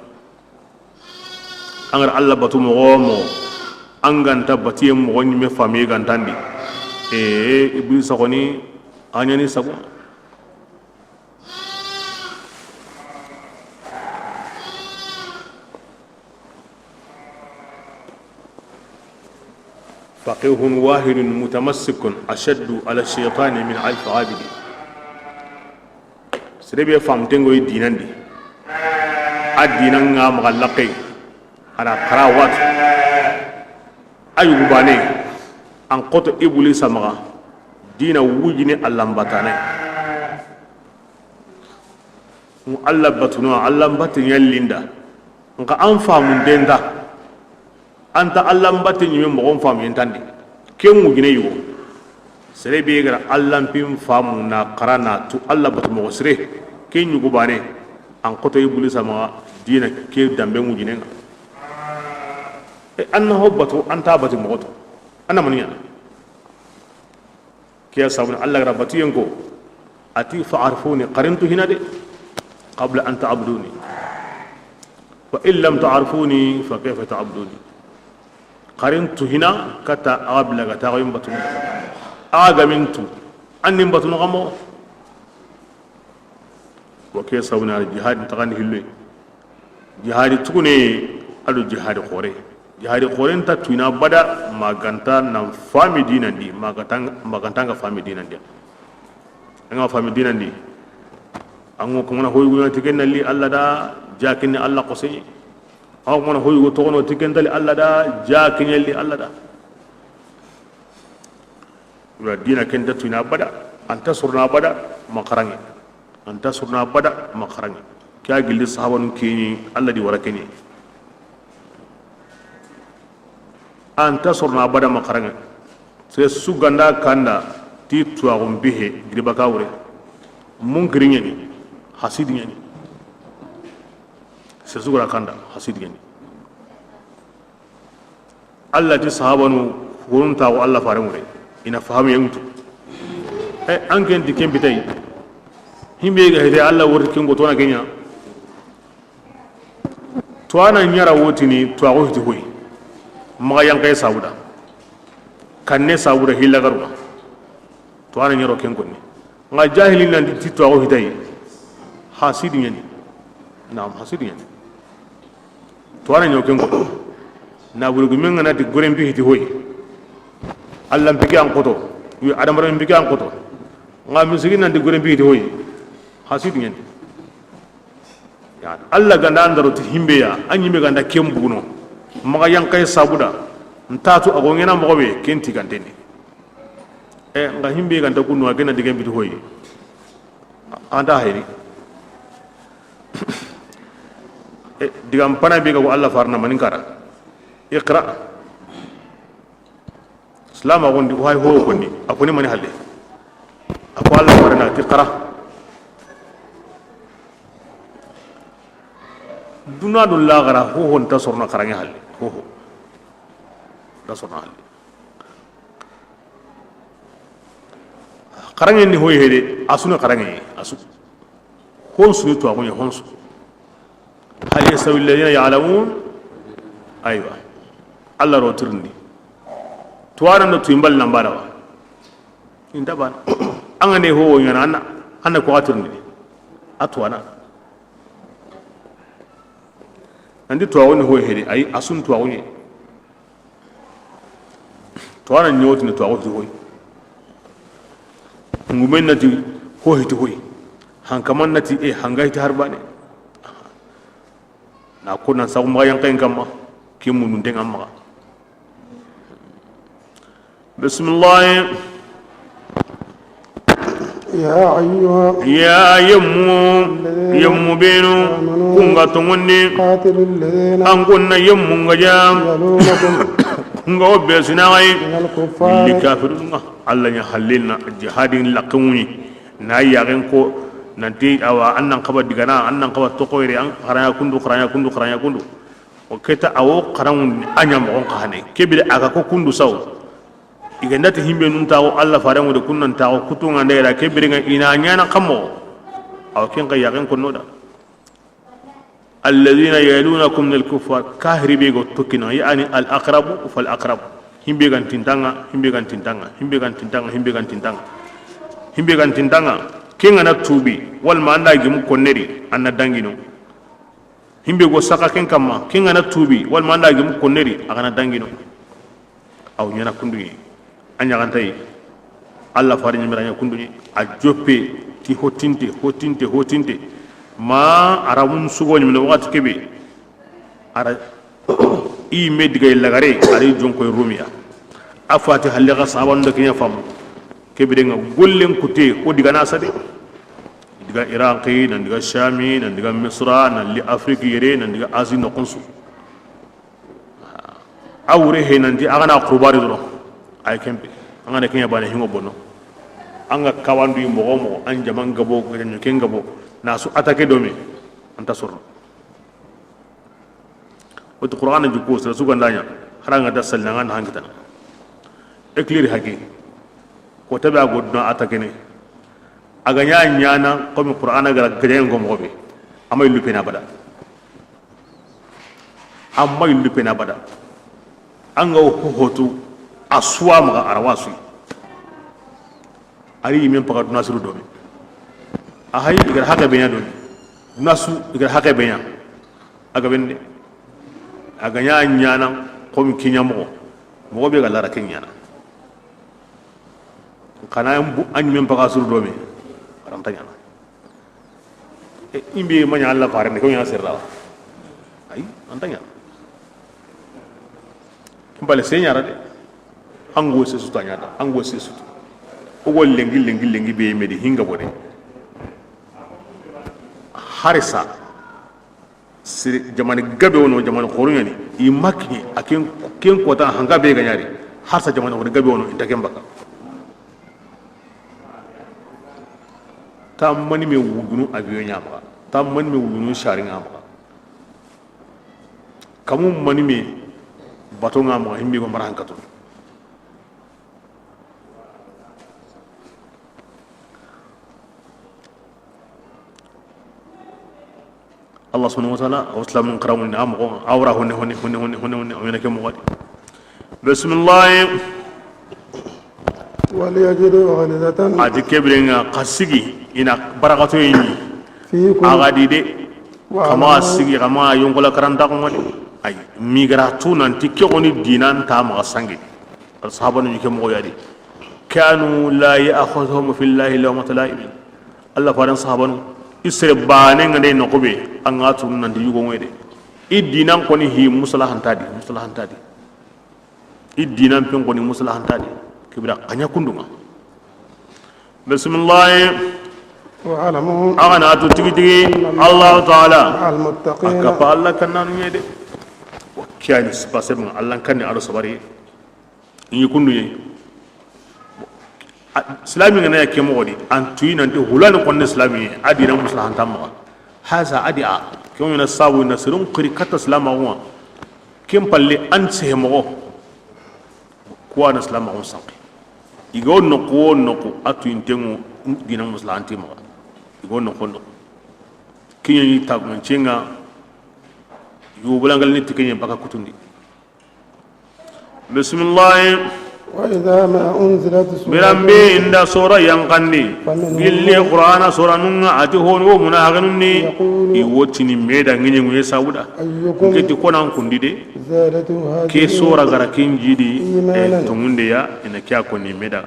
angar Allah batu mo anganta batiye mo woni me fami gantandi iblis sakoni anyani sabu فقيه واحد متمسك أشد على الشيطان من ألف عابد سربي فامتنغو دينان دي الدينان مغلقي على قراوات أيوب باني أن قط إبليس مغا دين وجني اللامباتاني اللامباتنو اللامباتن يليندا نكا أنفا من ديندا anta allam batte nyime mo fam yentandi ken mugine yo sere be gara allam pim famu na qarana tu allah bat mo sere ken nyugo bane an qoto ibuli sama dina ke dambe mugine nga anna hobbatu anta bati mo to anna maniya kiya sabun allah rabatu yengo ati fa'arfuni qarintu hina de qabla an ta'buduni wa in lam ta'arfuni fa kayfa ta'buduni qarintu hina kata abla gata goyim batun aga mintu annim batun gamo wa ke sawna jihad tagani hilwe jihad tukune alu jihad qore ta tuina bada maganta na fami dinandi maganta ga fami dinandi nga fami dinandi ango ko na hoygo tikenna li alla da jakinni alla qosay aw mona hoygo togono tikendali alla da jakinyelli alla da wa dina kenta tuina bada anta surna bada makarangi anta surna bada makarangi kya gilli sahabanu kini alla di warakeni anta surna bada makarangi se suganda kanda ti tuagum bihe gribaka wure mun grinyeni hasidnyeni sesugura kanda hasid gani Allah ti sahabanu hurunta wa Allah fare mure ina fahamu yantu an ken dikem bitai himbe ga hede Allah wori ken go tona kenya to ana nyara woti ni to ago hiti hoy maga yang kay sauda kanne sauda hilla garba to ana nyaro ken ko ni nga jahilin nan ti to ago hitai hasid ngani naam hasid ngani to ana nyaro ken ko na burugu men ngana ti gorem bi hiti hoy Allah mpiki an koto wi adam ram mpiki an koto nga misigi nan di gorem bi hiti hoy hasid ngani ya Allah ganda andaro ti himbe ya anyime ganda kembuno maga yang kay sabuda ntatu ago ngena mo be kenti gandeni nga himbe ganda kunu agena digem bi hoy anda hayri digam pana be go Allah farna manin kara اقرأ اسلام غوندي وهاي هو غوندي اكوني ماني حالي اكو الله ورنا تقرا دونا دو لا غرا هو انتصرنا كراني حالي هو انتصرنا حالي كراني ني هو هيدي اسونا كراني اسو هونسو تو اكوني هونسو هل يستوي الذين يعلمون ايوه Allah ro turndi tuwara no tuimbal nambara wa inda ban angane ho yana anna ko aturndi atwana andi tuwa woni ho hedi ay asun tuwa woni tuwara nyoti no tuwa woni hoy ngumen nati ho hiti hoy hankaman nati hangaiti harbane na kunna sa ma yang kain kamma kimun ndeng amma بسم الله يا أيها يمو بينو كونغا تونغني قاتل الذين أنكونا يمو نجام يلونكم كونغا وبيسناي من الكفار لكافرون الله يحللنا جهاد لقوني نايا غنكو nanti awa annan kaba digana annan kaba tokoyre an qaraya kundu o keta awo qaran anyam on qahane kebile aga ko kundu saw igandati himbe nun tawo Allah farangu de kunnan tawo kutunga ndera kebire nga ina nyana kamo aw ken ga yagen ko noda alladhina yalunakum min al-kuffar kahribe go tokkina yani al-aqrab fal aqrab himbe gan tintanga kenga na tubi wal ma anda gimu konneri anna dangino himbe go saka ken kamma kenga na tubi wal ma anda gimu konneri agana dangino aw nyana kunduyi anya gantai Allah fari nyimiranya kunduyi a joppe ti hotinte ma aramun sugo nyimle wakati kebe ara i mediga lagare ari jonko rumiya afati halega saban do kenya fam kebe nga gollen kute ko diga na sade diga iraqi nan diga shami nan diga misra nan li afrique yere nan diga asie no konsu awre he nan di agana qurbari do ay kembe angana kenya bana hingo bonno anga kawandu mo an jaman gabo ko nyo ken gabo nasu atake do me anta sorno o to qur'an ju ko su gandanya haranga dasal nan hangita eklir hagi ko tabe agodno atake ne aga nyana ko mi qur'ana gara gajen go mo be amay lupe na bada anga ho hotu aswa ma arawasu ari men pagat nasiru do me ahay igar haga benya do nasu igar haga benya aga bende aga nyana ko mi kinyamo mo be galara kenyana kana an men pagat suru do me tanya imbi manya Allah farane ko nya serra ay antanya mbale senyara de ango se sutanya da ango se sutu o gol lengi be medi hinga bode harisa sir jamani gabe wono jamani khorunya ni i makni aken ken kota hanga be ganyari harsa jamani ko gabe wono inta kembaka tammani me wugunu abiyo nyama tammani me wugunu sharinga ma kamu mani me batonga mo himmi ko maran kato Allah subhanahu wa ta'ala waslamun karamun am ko awra hunne amina ke mo wadi bismillah وليجدوا غلظة adi kebrenga kasigi ina barakato yi فيكم agadi de kama sigi kama yongola karanta ko ngadi ay migratu nanti ke oni dinan ta ma sangi ashabanu ke mo yadi kanu la ya'khudhuhum fillahi lawma talaib Allah faran sahabanu isre bane ngade no kobe an atu nan di yugo ngede idinan ko ni hi musalahan tadi idinan pen ko ni musalahan tadi kibra anya kundunga bismillah واعلموا agana atu tigi Allah taala مع المتقين akapa Allah kananu ngede kiani spase mun Allah kanni aro sabari ni kunduye islami ngana ya kemo wadi antu ina ndi hulani konne islami adi na musliman tamma haza adi a kemo na sabu na sirun kuri kata islama wa kem palle an se mo ko na islama on sanki igo no ko atu intengu dina musliman timma igo no ko kinya ni tag man chenga yu bulangal ni tikenye baka kutundi bismillah وإذا ما أنزلت سورة برمبي إن سورة ينقني باللي قرآن سورة نونا أتهون ومناغنني يوتني ميدا نيني ويساودا كي تكون عن كندي دي كي سورة غراكين جيدي تموندي يا إن كي أكوني ميدا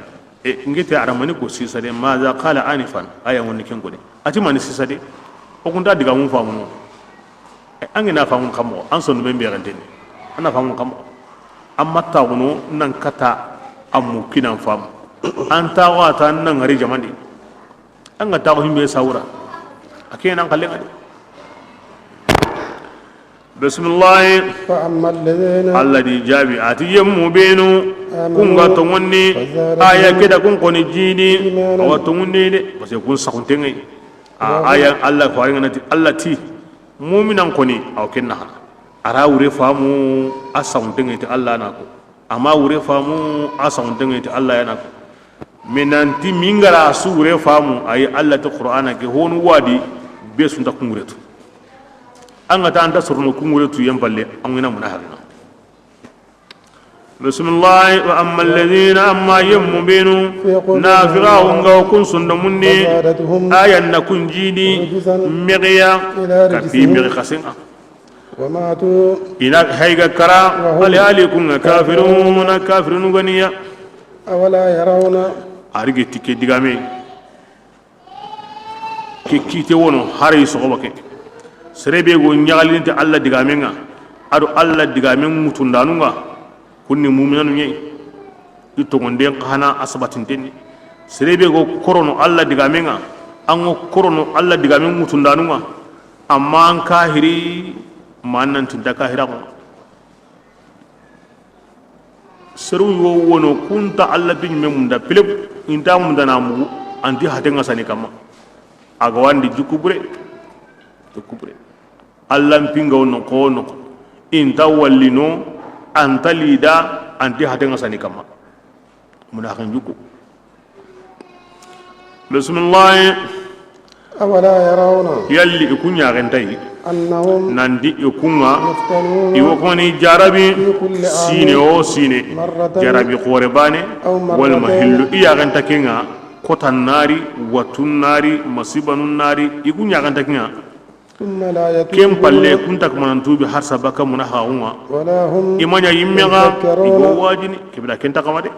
ngete aramani ko sisa de maza qala anifan aya wonni ken gode ati mani sisa de o kunta diga mun famu angina famu kamo an son be mbiyantene ana famu kamo amma tawno nan kata amu kinan fam anta wata nan ngari jamandi an ga tawo himbe saura akenan kallen ade bismillah فأما الذين alladhi jabi atiyam mubinu kunga to wonni aya keda kun koni jidi awa to wonni de parce que kun sakuntengai aya Allah ko ayanga nati allati mu'minan koni aw kenna ara wure famu asakuntengai ti Allah na ko amma wure famu asakuntengai ti Allah yana ko menanti mingara su wure famu ay Allah ta qur'ana ke honu wadi be sun ta kunguretu an ga ta anta surno kunguretu yamballe an wina munaharina bismillah wa amma alladhina amma yamubinu nafirahum ga kun sundamunni ayan na kun jidi miqiya kafi miqi qasinga وماتوا ina hayga kara hali alikum kafirun ganiya أولا يرون arige tike digame ke kite wono hari sogoba ke serebe go nyagalinte alla digamenga ado alla digamen mutundanunga kunni mu'minanu nyai ito gonde khana asbatin tenni serebe go korono alla digamenga ango korono alla digamen mutundanunga amma an kahiri mannan tinda kahira ko seru yo wono kunta alla bin memunda pilep inta munda namu anti hatenga sani kama aga wandi jukubure alla mpinga wono kono inta wallino anta lida anti hatenga sani kama muna kan juku bismillah أولا يرون yalli ikunya rentai أنهم nandi ikunga يفتنون iwokoni jarabi sine o sine jarabi qorebane wal mahillu iya ganta kinga kotan nari watun nari masibanun nari ikunya ganta kinga ثم لا kem يتوبون palle kuntak manantubi har sabaka munahaunga ولا هم imanya yimmega igo wajini kibra kenta kamade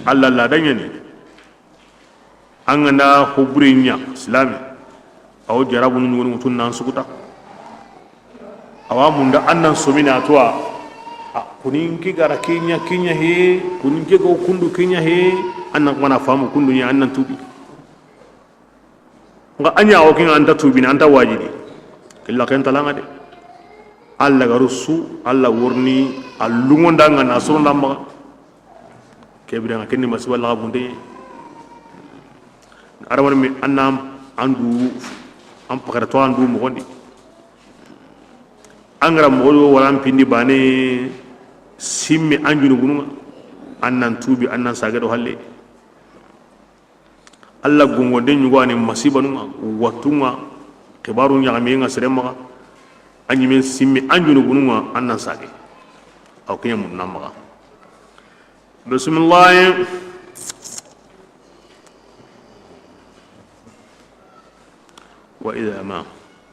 alla la danyani angana hubrinya islami aw jarabu nu mutun nan sukuta awamunda annan somina toa kunin ki gara kinya he kunin ki go kundu kinya he annan mana famu kundu ni annan tubi nga anya o kin anta tubi anta wajidi illa kan talanga de alla garusu alla wurni allungonda nga nasrunda ma kebira nga kenni maswala bunde arawan mi annam andu am pakara to andu mo gondi angara mogo waran pindi bane simme anjunu gununga annan tubi annan sagado halle alla gongonde nyugo ani masiba nunga watunga kibaru nyagame nga serema anyi men simme anjunu gununga annan sage aw kenya mun namaga bismillah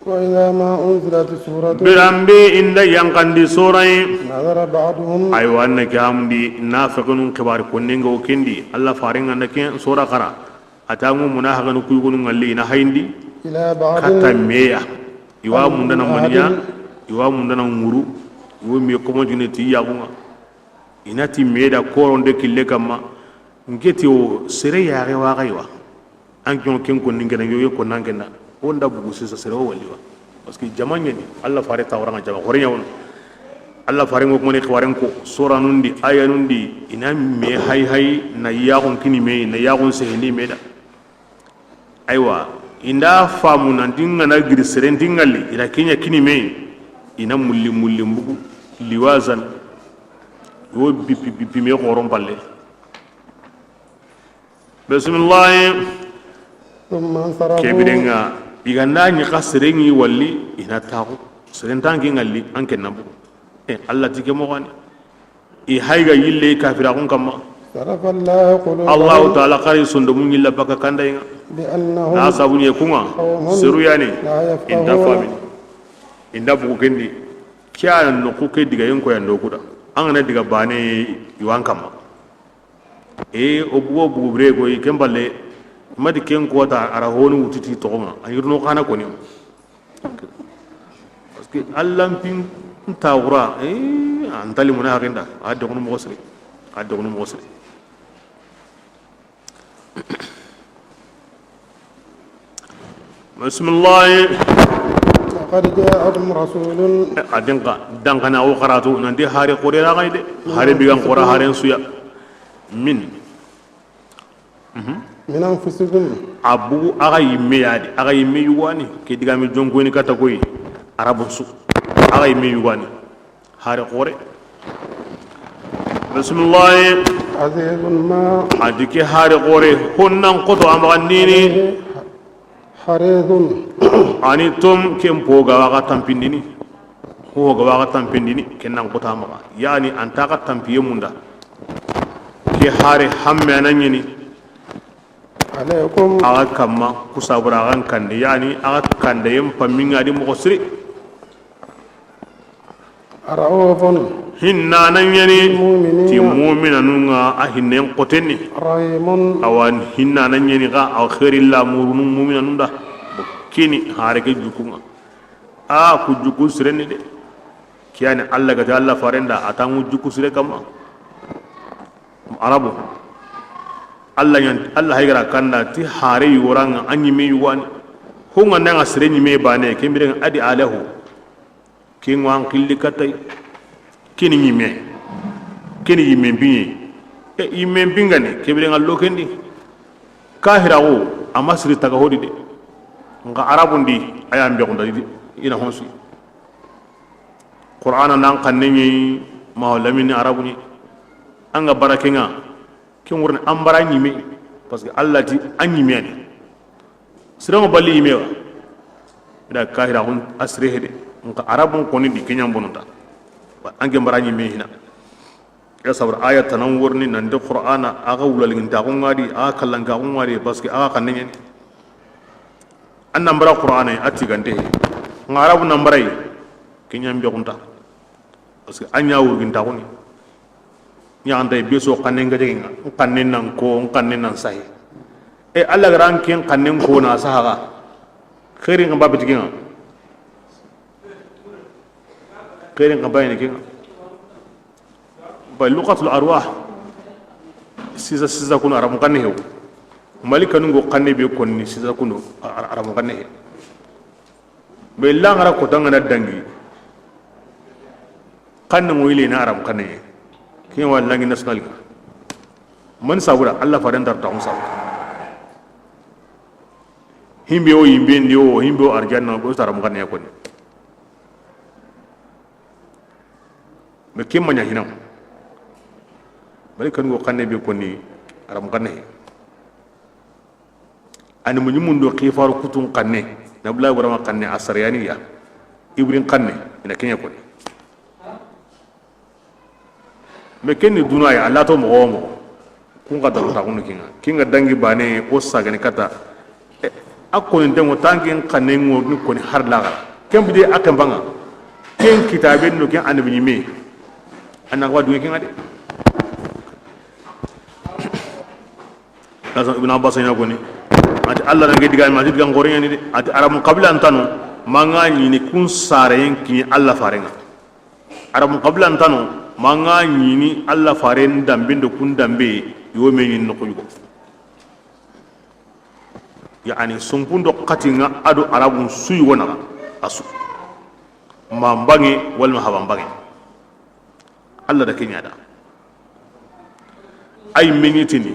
وإذا ما أنزلت سورة برامبي إن ينقندي سورة نظر بعضهم أيوة أنك همدي نافقون كبار كونينغ وكندي الله فارين أنك سورة قرا أتامو مناهغن كيغون اللي نهيندي إلى بعض كتا ميا يوا مندنا منيا يوا مندنا nguru يوا مي كومو جنتي يابونga inati meda koronde kille kama ngeti o sere yaare wa gaywa ankion ken ko ningena yoyo ko nangena onda bugu sisa sere o waliwa parce que jamanya ni Allah fare tawranga jama hornya won Allah fare ngok moni xwaren ko sura nundi aya nundi ina me hay na yagon kini me na yagon sehni meda aywa inda famu nan dinga na giri sere dingali ila kenya kini me ina mulli mbugu liwazan wo bipi me xoron balle bismillah ثم انصرفوا kebirenga iganda ni khasrengi walli ina taxu serentangi ngalli anke nabu Allah tike mo gani i hayga yille kafira kun kama صرف الله قلوبهم Allah ta'ala qari sondo mun yilla baka kandayga بأنهم na sabuni kunga seru yani لا inda يفقهون fami inda bugu kendi kya no ku ke diga yen ko yando kuda an na diga bane yuwan kama obugo bugu brego i kemballe madi ken ko ta ara honu wutiti to ma ayirno kana ko ni parce que Allah pin tawra antali muna hakinda addo kono mo sri bismillah لقد جاءكم رسول adinka dankana o qaratu nandi hari qurera gaide hari bigan qura haren suya min من أنفسكم abu aga yimme yadi aga yimme yuwani ke diga mi jonko ni kata koy arabun su aga yimme yuwani hari qore bismillah عزيز ما adike hari qore honnan qoto amagandini حريص ani tom kempo ga waga tampindini ho ga waga tampindini kenan qota amaga yani antaka tampiye munda ke hari hamme ananyini عليكم aga kamma kusabura gan kande yani aga kande yem paminga di mo siri رؤوف hinna nan yani ti mu'mina nunga a hinnen qotenni رحيم awan hinna nan yani ga aw khairilla murun mu'mina nunda kini harake jukunga a ku juku sireni de kiyani Allah ga Allah farenda atangu juku sire kamma arabu Allah yan Allah haygara kanda ti hare yoranga anyi me yuwani hunga nanga sireni me bane kembire adi alahu kingwan qilli katay kini yime biye yime bingani kembire ngallo kendi kahirawo amasri taga hodi de nga arabundi ayam be gonda ina honsu qur'ana nan kanneni mawlamin arabuni anga barakenga ken wurne ambara nyime parce que Allah ti anyime ani sirama balli yime wa da kahira hon asre hede nga arabun koni di kenyam bononta ange mbara nyime hina ya sabr ayat tanan wurni nan de qur'ana aga wulalin ta ko ngadi aga kallanga ko ngadi parce que aga kanneni an nambara qur'ana ati gante ngarabu nambara yi kenyam be kunta parce que anya wurgin ta ko ni nya anda beso kanen ga jenga kanen nan ko kanen nan sai alla garan ken kanen ko na sahaga khairin ga babu tikinga khairin ga bayani kinga ba luqatul arwah siza kuno arabu kanne hew malika nungo kanne be konni siza kuno arabu kanne he be langara ko tanga dangi kanne mo ile na arabu kanne kiyan wallangi national man sabura Allah faran dar ta musa himbe o arjanna go tara mo kanne ko me kim manya hinam bari kan go kanne be koni aram kanne ani mu nyumun do khifaru kutun kanne nabla barama kanne asariyani ya ibrin kanne ina kenya koni me kenni dunaya Allah to mo kun ka daru ta kun kinga dangi bane o sagani kata akoni dengo tangin kanne ngo ni koni har laga kembi de akan banga ken kitabe no ken annabi me anna wadu ken ade kaza ibn abbas ina goni ati Allah ngi digal ma digal ngore ni de ati aram qabla antanu manga ni kun sare ki Allah farenga aram qabla antanu manga ni Allah faren dambindo kun dambe yo me ni no ko yugo yani sumpundo qatinga adu arabun suyi wona asu mambangi wal mahabambangi Allah da kenya da ay minitini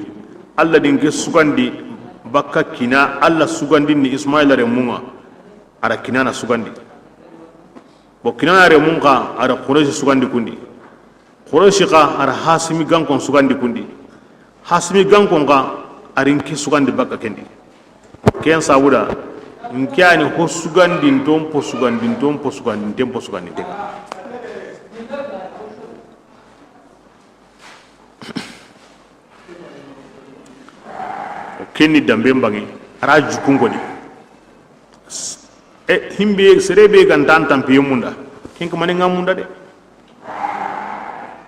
Allah dinge sugandi bakka kina Allah sugandi ni Ismaila re munga ara kina na sugandi bo kina re munga ara Quraysh sugandi kundi Quraysh ka ara Hasimi gankon sugandi kundi Hasimi gankon ka arinki sugandi bakka kendi ken sabuda nkiani ho sugandi ndompo sugandi ndompo sugandi ndompo sugandi tega kenni dambe mbangi ara jukungoni himbe serebe gantan tampi munda kinka mani ngamunda de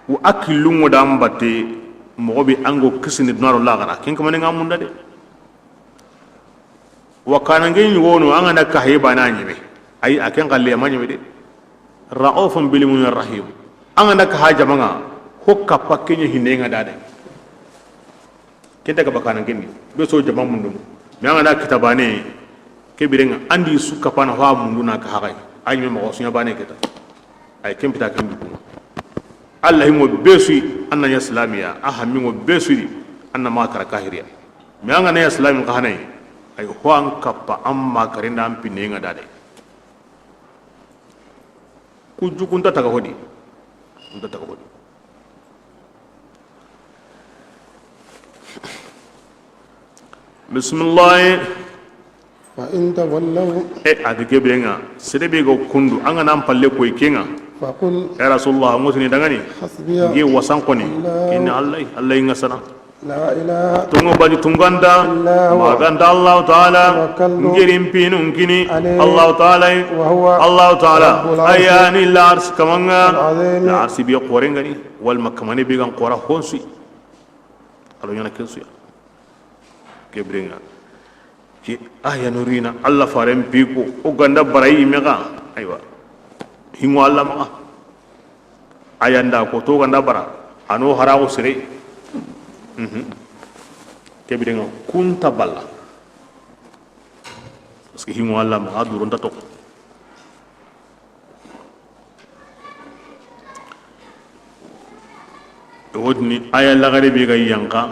wa akilungo da mbate mogobe ango kisini dunaro lagara kinka mani ngamunda de wa kanangin wono anga ka heba na nyibe ay aken galle ma nyibe de raufun bil mu'min rahim anga ka haja manga hokka pakkenye hinenga dade kenta ka bakanangin ni be so jama mundu mi anga kitabane ke birenga andi suka pana wa mundu na ka hagai ay me mo sunya bane keta ay kempita kan du Allah himo besu anna ya islamiya aha mi mo besu anna ma tara kahiriya mi anga na islamin ka hanai ay hoan kappa amma karinda am pinenga dade ku jukunta taga hodi unta taga hodi bismillah fa in tawallaw adike benga sedebe go kundu anga nam palle koy kenga fa qul ya rasulullah ngotini dangani hasbiya ngi wasan koni inna allah ingasana la ilaha tungo bani tunganda maganda Allah taala ngirim pinun kini Allah taala Allah taala ayani lars kamanga lars bi qorengani wal makamani bi gan qora honsi alo yana kensu ya kebrenga ki ayanurina Allah farem piko o ganda barai mega aywa hingo Allah ma ayanda ko to ganda bara ano harago sire kebirenga kunta balla parce que himo Allah ma adurun ta tok wodni aya lagare be ga yanka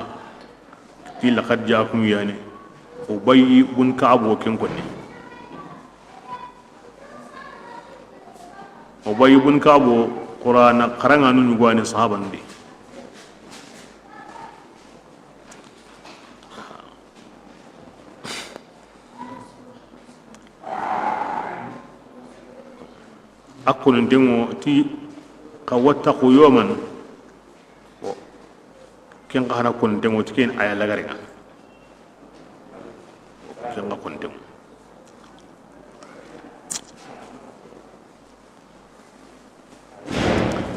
ti laqad jaakum yani ubay bun ka'ab ken konni ubay bun ka'ab qur'ana qaranga nu ngwani sahaban di akon dengo ti ka wattaqu yawman ken kana kon dengo ti ken aya lagare ken ga kon dengo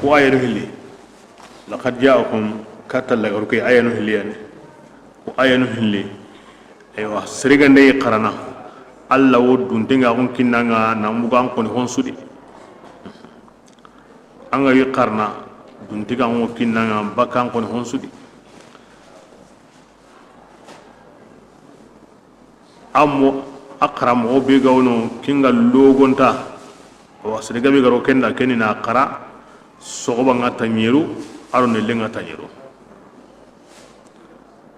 wa ayatu hilli laqad ja'akum katal lagaru kay ayanu hilli yani wa ayanu hilli aywa sirigande qarana alla wodun denga on kinanga na mugan kon hon sudi anga yi qarna duntiga ngo kinanga bakan kon honsudi ammo akram o be gawno kinga logonta o sirga be garo kenda kenina qara sogoba ngata nyeru aro ne lenga tanyeru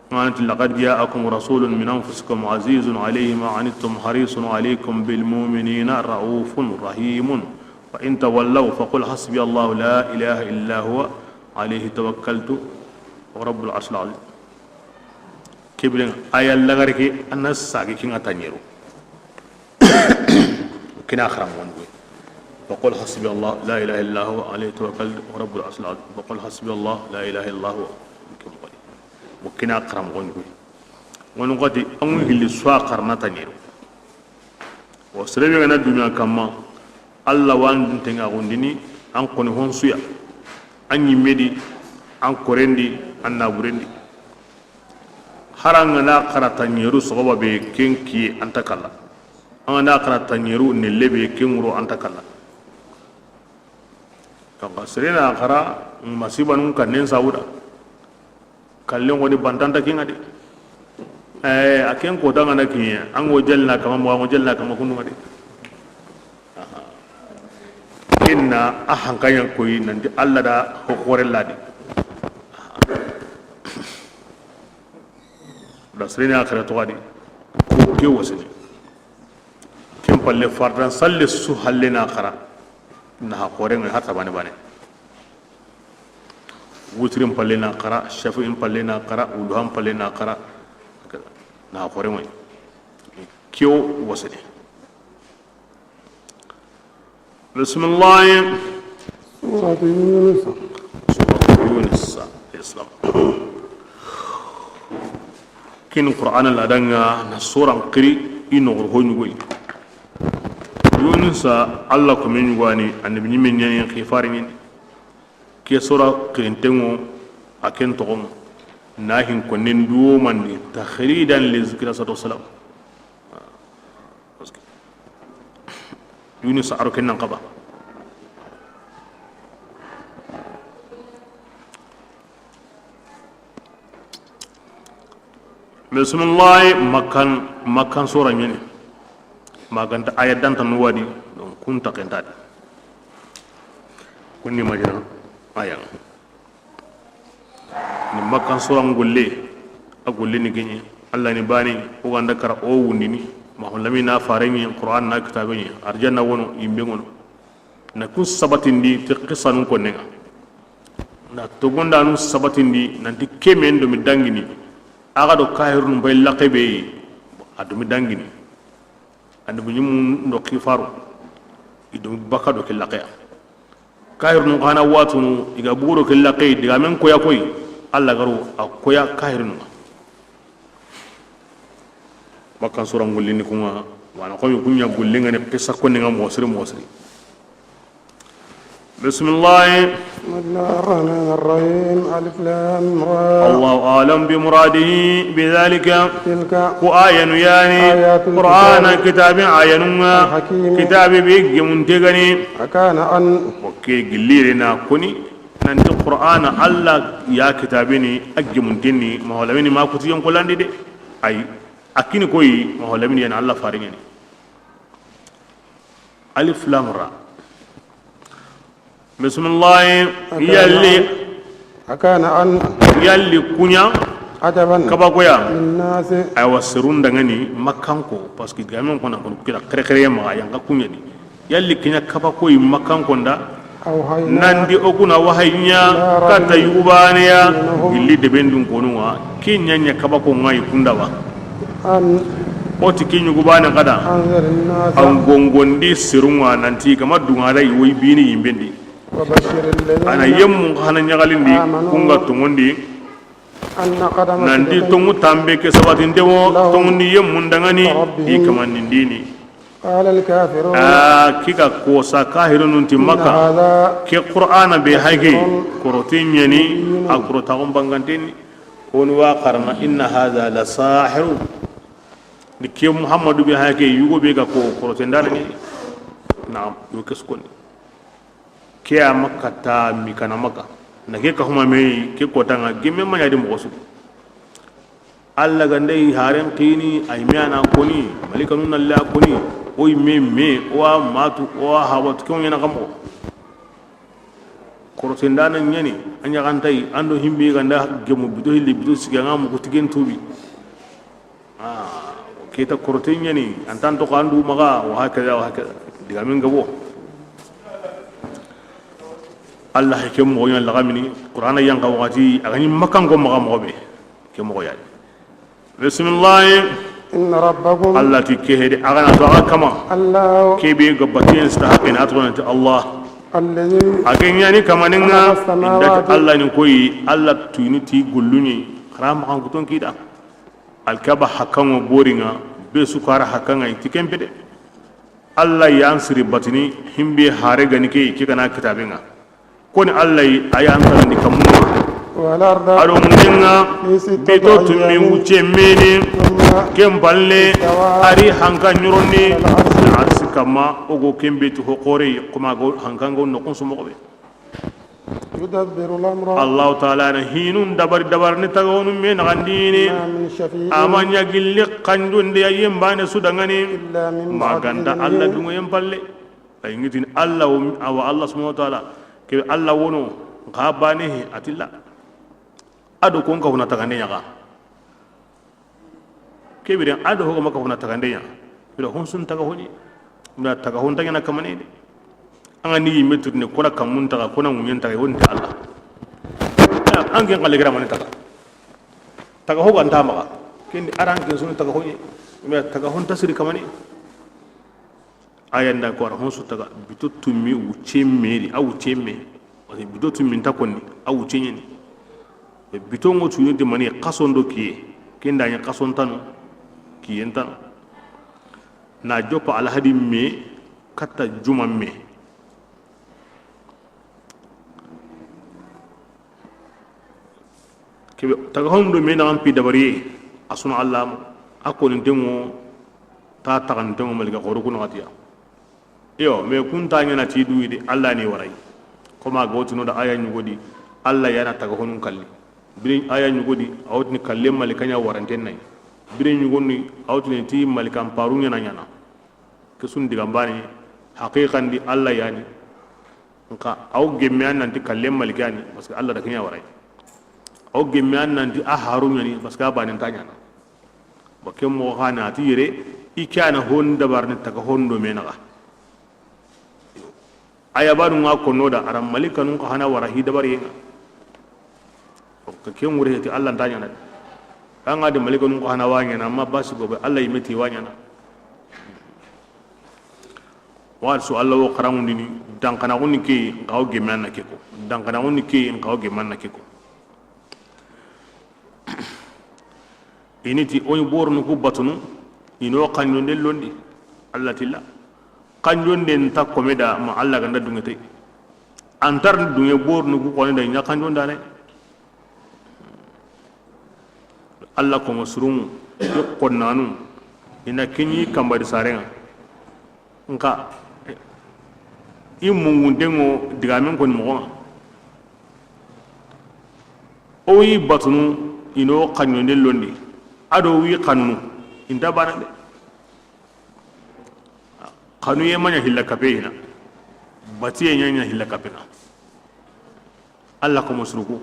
قالت لقد جاءكم رسول من أنفسكم عزيز عليه ما عنتم حريص عليكم بالمؤمنين رؤوف رحيم فإن تولوا فقل حسبي الله لا إله إلا هو عليه توكلت ورب العرش العظيم كبرين آية لغرك الناس ساقي كنا تنيرو كنا أخرم ونقول فقل حسبي الله لا إله إلا هو عليه توكلت ورب العرش العظيم فقل حسبي الله لا إله إلا هو وكنا أخرم ونقول أمي اللي سوا قرنا تنيرو وسلمي أنا الدنيا كما الله وان تنغا غندني أن كون هون سويا أن يمدي أن كورندي أن نابورندي haranga na kara tanyeru soba be kenki antakalla anga na kara tanyeru ne lebe kenguro antakalla kanga serena kara masibanun kanen sauda kallen woni bantanta kinga de aken ko danga na kinya an go jelna kama mo jelna kama kunu ngade inna ahankanya koyi nanti alla da hokore ladi da sirina akhiratu gadi ko ke wasini kem palle fardan salle su hallena khara na hokore ngai hata bane bane wutrim palle na khara shafi'in palle na khara udham palle na khara na hokore ngai kyo wasini بسم الله سورة يونس سورة يونس الإسلام كن القرآن الأدنى نسورة قري إنه هوني يونس الله كمن يواني أن بني من يعني خفارين كي سورة قرنتمو أكن تقوم ناهن كنن دوما تخريدا لذكر صلى الله عليه وسلم يونس أروك النقبة بسم الله مكان سورة يوني مكان آيات دان تنوادي كنت كنتاد كوني ماجنا آيات ni makkan sura ngolle agolle ni genye Allah ni bani ko ganda kara o wundini ma hollami na faremi qur'an na kitabeni arjanna wono yimbe ngono na ku sabatindi te qisanu ko nenga na to gonda nu sabatindi nanti kemen do mi dangini aga do kahirun bay laqabe adu mi dangini and bu nyum ndo khifaru ido baka do ke laqaya kahirun kana watunu iga buro ke laqay diga men ko yakoy Allah garu akoya kahirun makkan sura ngulini kuma wana ko kunya gullinga ne pesa ko ninga mosri bismillah الرحمن الرحيم ألف لام را الله أعلم بمراده بذلك تلك وآية يعني آيات قرآن كتاب آية الحكيم كتاب بيج منتغني أكان أن وكي قليرنا كوني ننت القرآن الله يا كتابني أجي منتني ما هو لمني ما كنت يوم كلان دي أي أكيني كوي ما هو لمني أنا الله فارغني ألف لام را بسم الله يلي أكان أن يلي كونيا عجبا kaba koya للناس ay wasirun dangani makanko parce que gamen kona ko kila kere ma yanga kunyani yalli kinya kaba koy makanko nda أوحينا nandi okuna wahaynya kata yubaniya illi de bendun konwa kinya nya kaba ko ngai kundawa أن oti kinyu gubana kada أنذر الناس an gongondi sirunwa nanti kama dungara yi bini yimbendi وبشر ana الذين yemmu hana nyagalindi kunga tungondi أن قدم nandi صدق tongu tambe ke sabatin dewo tongundi yemmu ndangani di kamandindini قال الكافرون kika kosa kahirun nunti إن maka هذا ke qur'ana be hage korotin yani akurota on banganteni on wa qarna inna hadha la sahir ni ke muhammadu be hage yugo be ga ko korotin dalani naam yo keskoni ke amaka ta mikana maka na ke ka huma me ke kotanga gemme manya di mosu alla gandai haren qini ay miana koni malikanun alla koni oy me wa matu wa hawat ko nyana gamo korotendana nyani anya gantai ando himbi ganda gemu bido hilli bido siganga mo ko tigen tubi kita koroten nyani antan to kandu maga wa hakada diga men gabo Allah ke mo yan lagamini qur'ana yang ka wati agani makan go maga mo be ke mo ya bismillah inna rabbakum Allah ti ke hede agana to kama Allah ke be go batin sta hakin atwana ta Allah alladhi akin yani kamaninga inda Allah ni koyi Allah tuni ti gulluni haram kan kuton kida alkaba hakan boringa be su kara hakan ai tikempede Allah yan siri batini himbe hare gani ke kikana kitabenga koni Allah ayan tan ni kamunga wal arda aro munga bito tummi wuce meni kempalle ari hanka nyuronni arsi kama ogo kembe to hokore kuma go hanka go no konsumo be yudabbiru al-amra Allah ta'ala na hinun dabar ni tagawonu men gandini ma min shafi'in amanya gilli kanjunde ayem bane sudangani illa min maganda Allah dungo yempalle ay ngitin Allah wa Allah subhanahu wa ta'ala ke Allah wono gabane atilla ado kon ka hona tagandenya ga ke bidan ado ho maka hona tagandenya bidan hon sun taga honi bidan taga hon tagana kamane de angani metu ne kona kamun taga kona munyen taga wonta Allah angen kale gra man taga ho ganta maka ken aran ken sun taga honi me taga hon tasiri kamane ayanda ko hon su taga bitu tummi wuce meri a wuce me wani bitu tummi ta konni a wuce ni bitu ngo tuni de mani qasondo kiye kenda nya qason tanu kiyen tan na jopa al hadi me katta juma me ke taga hondo me na ampi dabari asuna Allah akon ndemo ta tagan ndemo malga goro kuno atiya yo me kunta nya na ti duide Allah ni warai koma gotuno da aya nyugodi Allah yana taga honun kalli birin aya nyugodi awtni kalle malikanya waranten nay birin nyugoni awtni ti malikan parunya na nyana kesun diga bani haqiqan di Allah yani nka aw gemmian nanti kalle malikani parce que Allah da kanya warai aw gemmian nanti aharunya ni parce que abani tanya na bakem mo khana ti yere ikana hon dabar ni taga hondo menaga aya badu nga kono da aram malika nun ka hana warahi dabar yenga ka ken wure ti Allah tanya na anga de malika nun ka hana wanya na amma basu gobe Allah yimeti wanya na wa su Allah wo karamu dini dan kana woni ke ngaw geman na keko dan kana woni ke ngaw geman na keko initi oy bornu ku batunu ino kanyo del londi Allah tilla kanjon den ta komeda ma Allah ganda dungete antar dunye bornu ku kone da nya kanjon da ne Allah ko masrum ko nanu ina kinyi kambari sarenga nka imungu dengo digamen ko mo o yi batunu ino kanyo del londi ado wi kanu inda bana de kanu ye manya hilla kapena batiye nyanya hilla kapena Allah ko musruku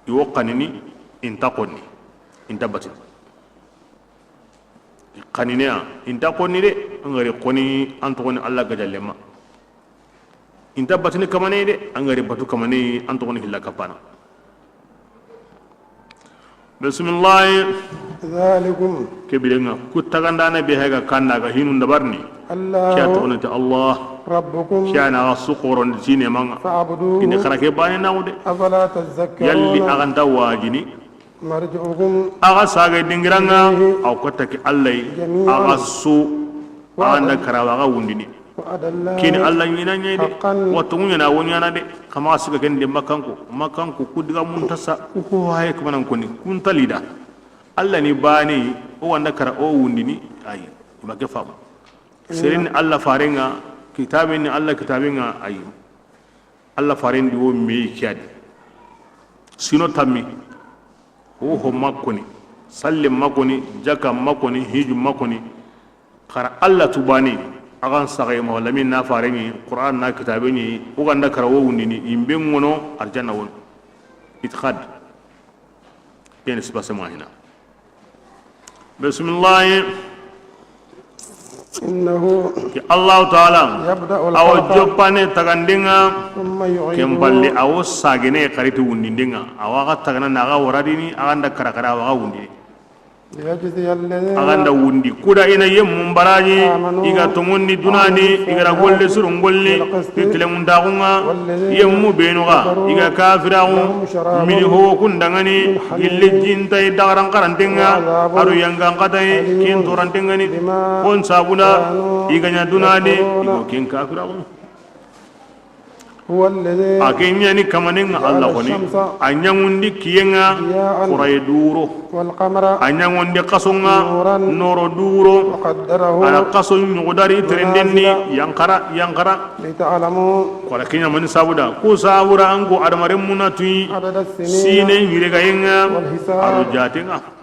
iwo kanini inta konni inta bati kanina inta konni de ngari koni anto konni Allah gajallema inta batini kamane de ngari batu kamane anto konni hilla kapana bismillah ذلكم كبيرنا كتغندانا بهاga kanda ga hinun dabarni الله kya tawna ta Allah ربكم kyana suqoron jine manga فاعبدوه ine kharake bani nawde أفلا تذكرون yalli aganta wajini مرجعكم aga saga dingiranga aw kotaki Allah aga su anda karawa ga wundini وعد الله kini Allah nyina nyede حقا wato nyana wonyana de kama suga gende makanko kudiga muntasa ko haye kuma nan koni kun talida Allah ni bani o wanda kara o wundini ay make fam serin Allah farenga kitabin ni Allah kitabinga ay Allah farendi wo me kyadi sino tammi o ho makoni sallim makoni jaka makoni hiju makoni kara Allah tubani agan sagay mo lamin na farengi Qur'an na kitabini o wanda kara o wundini imbe ngono arjanna won itkhad yen sibasa mahina بسم الله إنه ki Allah taala يبدأ aw الخلق joppane tagandinga ثم kemballi يعيده awo sagene kariti wundindenga awaga tagana naga waradini aganda karakara awaga wundini ليجزي الذين aganda wundi kuda ina yem baraji iga tongondi dunani iga golle surun golle kilemundagunga yemmu benuga iga kafiragu mini ho kundangani gille jinta dagaran karantenga aru yangan katai kin torantengani kon sabuna iga nya dunani igo kin kafiragu هو الذي akenya ni kamaninga Allah koni anyangundi kiyenga kuray duro والقمر anyangundi kasonga noro duro وقدره ana kason nyugudari terendenni yankara لتعلموا kora kenya mani sabuda ko sabura ango adamaren munatui عدد السنين sine nyirega yenga والحساب aro jatenga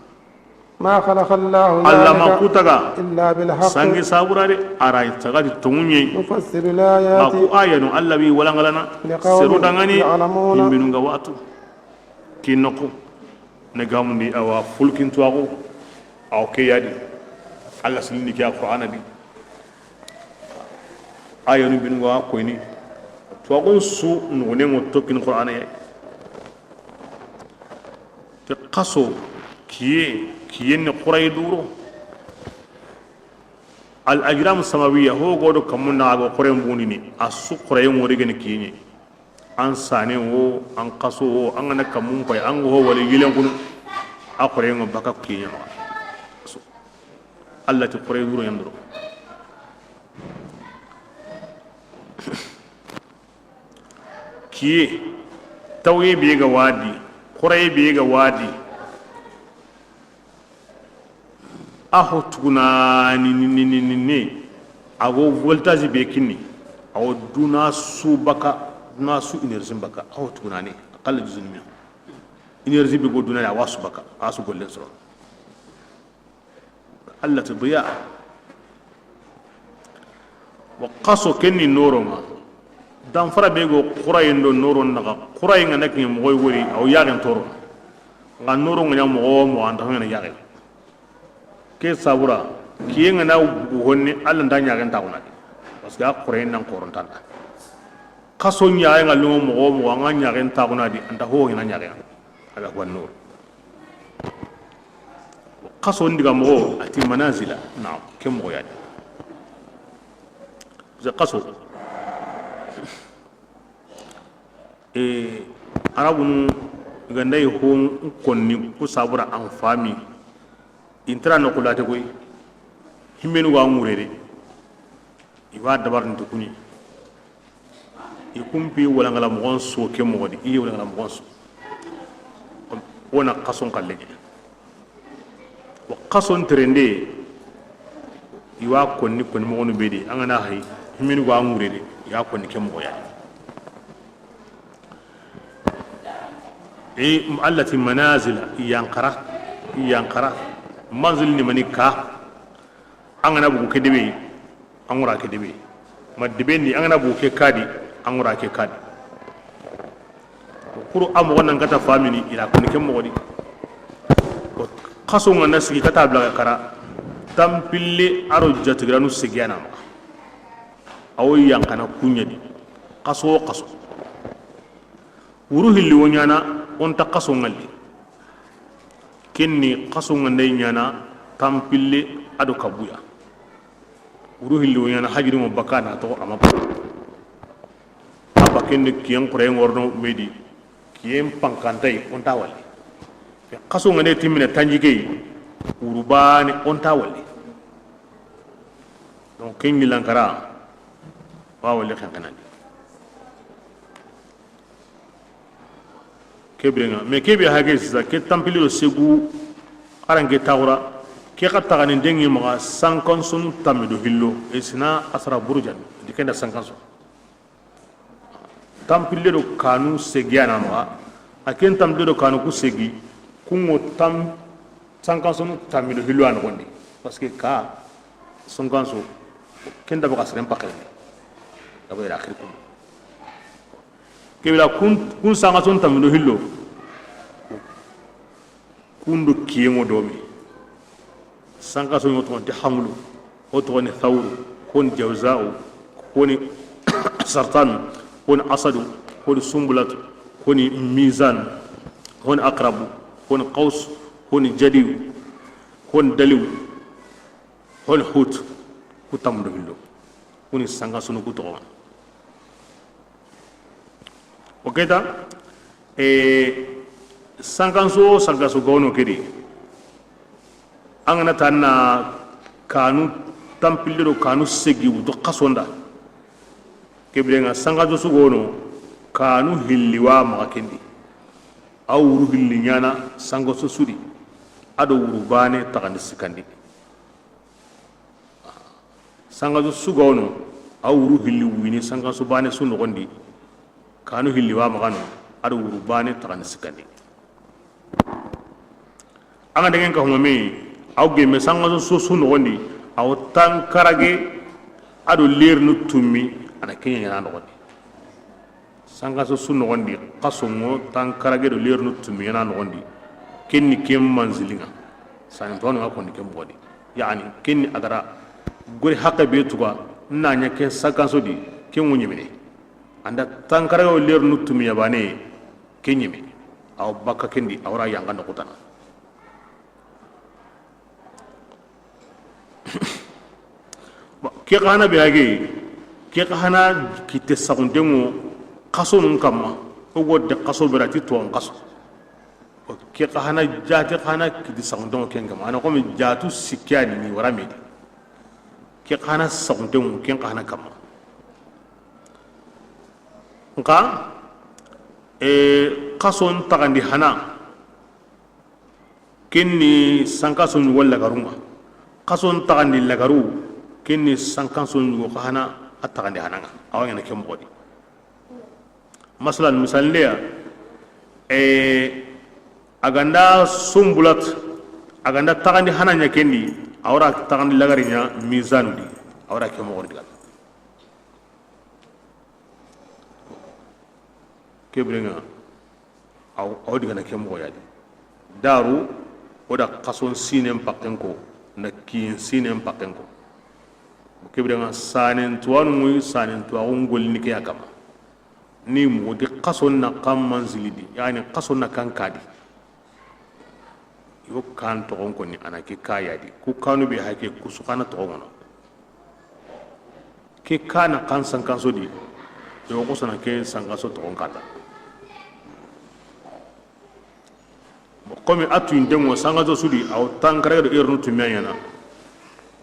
ما خلق الله Allah ذلك makutaga إلا بالحق sangi sabura de aray tagadi tungunye نفسر الآيات aku ayanu Allah bi walangalana seru dangani yimbinunga watu kinoko negamundi awa fulkin tuago aw ke yadi Allah silini ki alquran bi ayanu binunga ko ni tuago su ngone mo tokin qur'an ya te qaso kiyen quray duro al ajram samawiyya ho godo kamunna go quray mbunini asu quray ngori gene kiyenye an sane wo an qaso wo an na kamun pay an go wali yilen kunu a quray ngo baka kiyenye ma Allah ti quray duro yandro kiye tawye be ga wadi quray be ga wadi aho tuguna ni ago voltage be kinni awo duna su energy baka aho tuguna ni akalla juzun mi energy be go duna ya wasu baka asu golle so Allah tadiya wa qaso kenni noro ma dan fara be go qurayin do noro naga qurayin ngana kin mo wori aw yagen toro nga noro ngana mo anda ngana yagen ke sabura kiyenga na honni Allah ndanya ga tauna parce que akure nan korontan kaso nyaa nga lumo mo nga nya ga tauna di anta ho ina nya ga ala wanno kaso ndiga mo ati manazila na ke mo ya za kaso arabunu gandai ho konni ku sabura an fami intara no kulate koy himmenu wa ngurere iwa dabar ndu kuni ikumpi wala ngala mo so ke mo di wala ngala mo so wona qason kalleje wa qason trende iwa konni mo no bedi angana hay himmenu wa ngurere ya konni ke mo ya allati manazila yankara manzil ni manika angana bugu ke debe angura ke debe ma debe ni angana bugu ke kadi angura ke kadi kuru am wannan kata family ila kun ke mogodi qaso ngana sigi kata bla kara tampille aro jatigranu sigiana ma aw yankana kunyadi qaso wuru hilli wonyana on ta qaso ngalli kenni qaso ngandai nyana tampille ado kabuya uru hillo nyana hajiri mo bakana to amaba aba kenni kiyen qure ngorno medi kiyen pankantai on tawali qaso ngane timina tanjike urubani on tawali donc kenni lankara wawali khankanani kebrenga me kebe hage sisa ke tampili do segu arange tawra ke khatta ganin dengi ma 50 sun tamido hillo esna asra burjan dikenda 50 tampili do kanu segiana ma aken tampili do kanu ku segi kungo tam 50 sun tamido hillo an gondi parce que ka 50 sun kenda ba kasren pakale abo ira akhir kebila kun sanga son tamido hillo kundu kiyengo domi sanga so yoto te hamlu وتغني ثور هون جوزاء هون سرطان هون أسد هون سنبلة هون ميزان هون أقرب هون قوس هون جديو هون دليو هون حوت كتام دهلو هون سانغا سنو كتوان وكذا سانغاسو غونو كدي أنا تانا كانو tampiliro kanu segi wuto kasonda kebrenga sangajo sugono kanu hilliwa makakendi aw wuru hilli nyana sangaso sudi ado wuru bane tagandi sikandi sangajo sugono aw wuru hilli wini sangaso bane sunu gondi kanu hilliwa makano ado wuru bane tagandi sikandi anga dengen ka homi aw gemme sangajo sunu gondi aw tankarage ado ler nu tummi ana kenya yana nogondi sangaso su nogondi qasongo tankarage do ler nu tummi yana nogondi kenni kem manzilinga sanin tono ga kondi kem bodi yani kenni agara gori haqqe be tuga nanya ken sangaso di ken wonyi mine anda tankarage do ler nu tummi yabane kenyi mi aw bakka kendi awra yanga nokutana ke kana be age ke kana kite sagundemo kaso nun kama o godde kaso berati to on kaso ke kana jati kana kite sagundemo kenga mana ko mi jatu sikyani ni warame ke kana sagundemo ken kana kama nka kaso tagandi hana kenni sankaso ni walla garuma kaso tagandi lagaru kenni sankanso nyugo khana atagande hananga awanga ke mbodi masalan misal leya aganda sumbulat aganda tagandi hananya kendi awra tagandi lagarinya mizanu di awra ke mbodi gal kebrenga aw diga na ke mboya di daru oda qason sinem pakenko na kin sinem pakenko kebrenga sanen tuwanu muy sanen tuwa ngol ni ke akama ni mo di qason na qam manzilidi yani qason na kankadi yo kan to ko ni anake kaya di ku kanu be hake ku sukana to ngono ke kana kan sankanso di yo ko sana ke sankanso to ngata komi atu indemo sangazo sudi aw tankare do ernu tumyana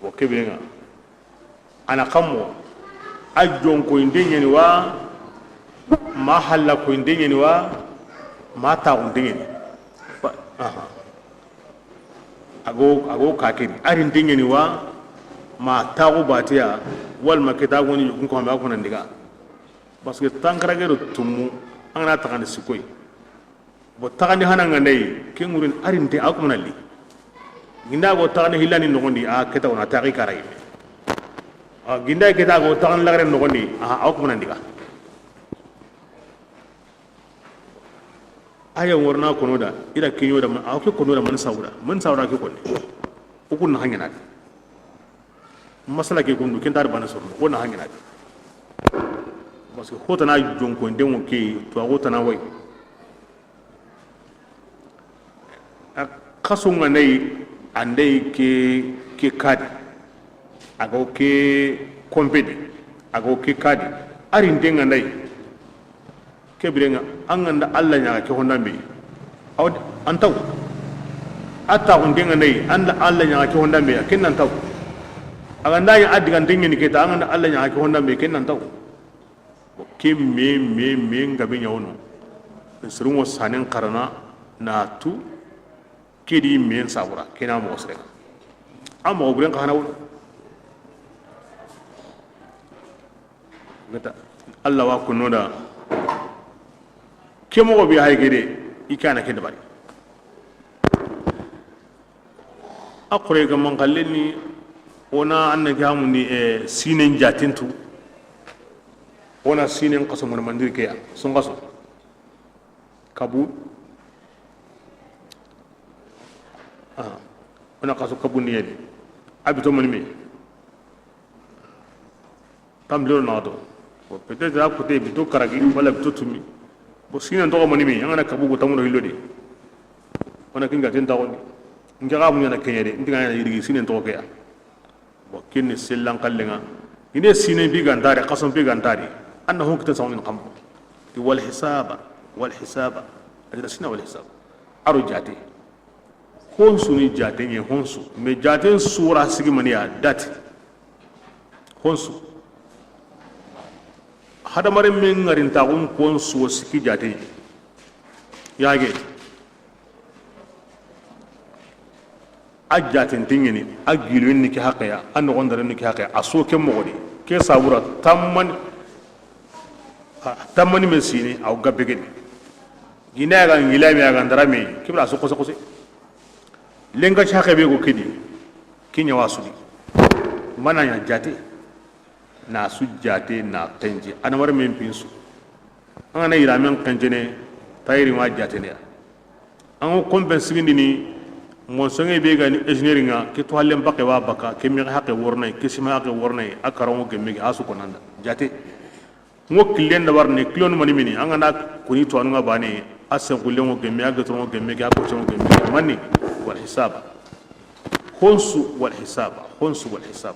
wo kebrenga ana kammo ajjon ko indeni wa ma halla ko indeni wa ma ta indeni ago kakiri ari indeni wa ma ta go batia wal makita goni ko ma ko nan diga parce que tankara gero tumu angana takande sikoy bo takande hananga ndey ke ngurin ari nte akumna li ginda go takande hilani nogondi a keta ona taqi karay ginda kita go tagan lagare no gondi aw ko nandiga aya worna ko noda ida kinyo da aw ke ko noda man sawra ke ko ko kun hanya na masala ke ko ndu ken dar bana soro ko na hanya na parce que hota na jon ko ndemo ke to hota na way kasunga nei andei ke kadi ago ke kompedi ago ke kadi ari ndenga ndai kebrenga anganda alla nya ke hondambe aw antaw atta ndenga ndai anda alla nya ke hondambe ken nantaw aganda ya adiga ndenga ni ke ta anganda alla nya ke hondambe ken nantaw ke me ngabe nyawono sirungo sanen karana na tu kedi men sabura kena mo sere amo obren kana won gata Allah wa kunoda kemo go bi hay gede ikana ke dabari akure ga man kalleni ona anna gamu ni sinen jatintu ona sinen qaso mon mandir ke ya sun qaso kabu ona qaso kabu ni yedi abito mon mi tamlero na do peut-être à côté bito karagi wala bito tumi bo sina ndo mo nimi ngana kabugo tamuno hilodi wana kinga tenta woni ngaga mu na kenyede ndiga na yiri sina ndo ke ya bo kinne sellan kallenga ine sine bi gandare qasam bi gandare annahu kitasawun qam wal hisaba ajda sina wal hisab aru jati honsu ni jate nye honsu me jate sura sigi mani ya dati honsu hada mare men ngarin ta gun honsu sigi jate yage ajjatin tingini agilu ni ki haqya an gondare ni ki haqya aso ke mogodi ke sabura tammani mesini aw gabbegeni gina ga ngila mi ga ndarame kibra so kose lenga chake be go kidi kinya wasudi mana ya jate na su jate na tenje ana war men pinsu ana ira men kanjene tayri ma jate ne an ko compensing ni mo songe be ga ni engineering ke to halle mbake wa baka ke mi haqe wornay ke sima haqe wornay akara mo gemme asu ko nanda jate mo kilen da warne klon mani mini an ana kuni to anu bane asen kulen mo gemme aga to mo gemme ga ko to mo gemme manni wal hisab khonsu wal hisab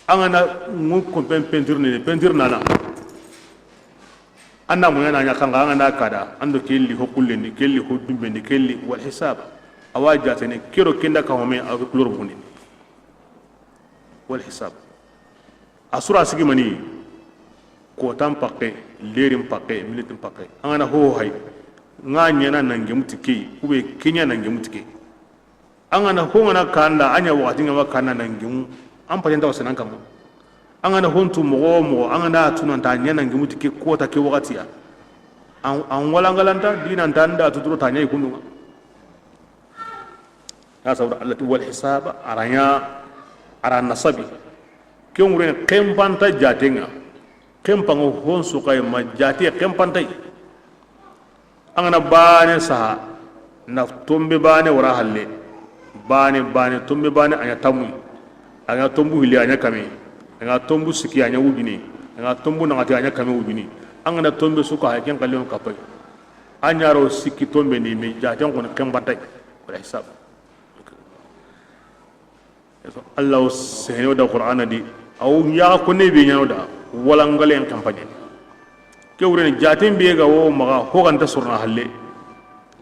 angana ngu ko pentir nana anna mo yana nya kanga angana kada ando kelli hokullendi kelli hodumbendi kelli wal hisab awaja tane kero kenda ka home ak klor bundi wal hisab asura sigi mani ko tam pakke lerim pakke militim pakke angana ho hay nganya na nangemutike ube kenya nangemutike angana hongana kanda anya wakati ngama kana nangimu ampatenda wasanan kama angana hontu mo angana tunanta nyana ngimutike kota ke wakati ya an walangalanta dinan tanda tuturo tanya ikununga asa allati wal hisaba ara nasabi ke ngure kempanta jatenga kempango honsu kay majati kempanta angana bane sa na tombe bane wara halle bane tombe bane anya tamu anya tombu hili anya kame anya tombu siki anya wubini anya tombu nangati anya kame wubini angana tombe suka haken kalon kapai anya ro siki tombe ni me jaten ko kembata wala hisab Allah sehno da Qur'ana di aw ya ko ne be nyano da wala ngalen kampanye ke wure jaten be ga wo maga ho kan ta surna halle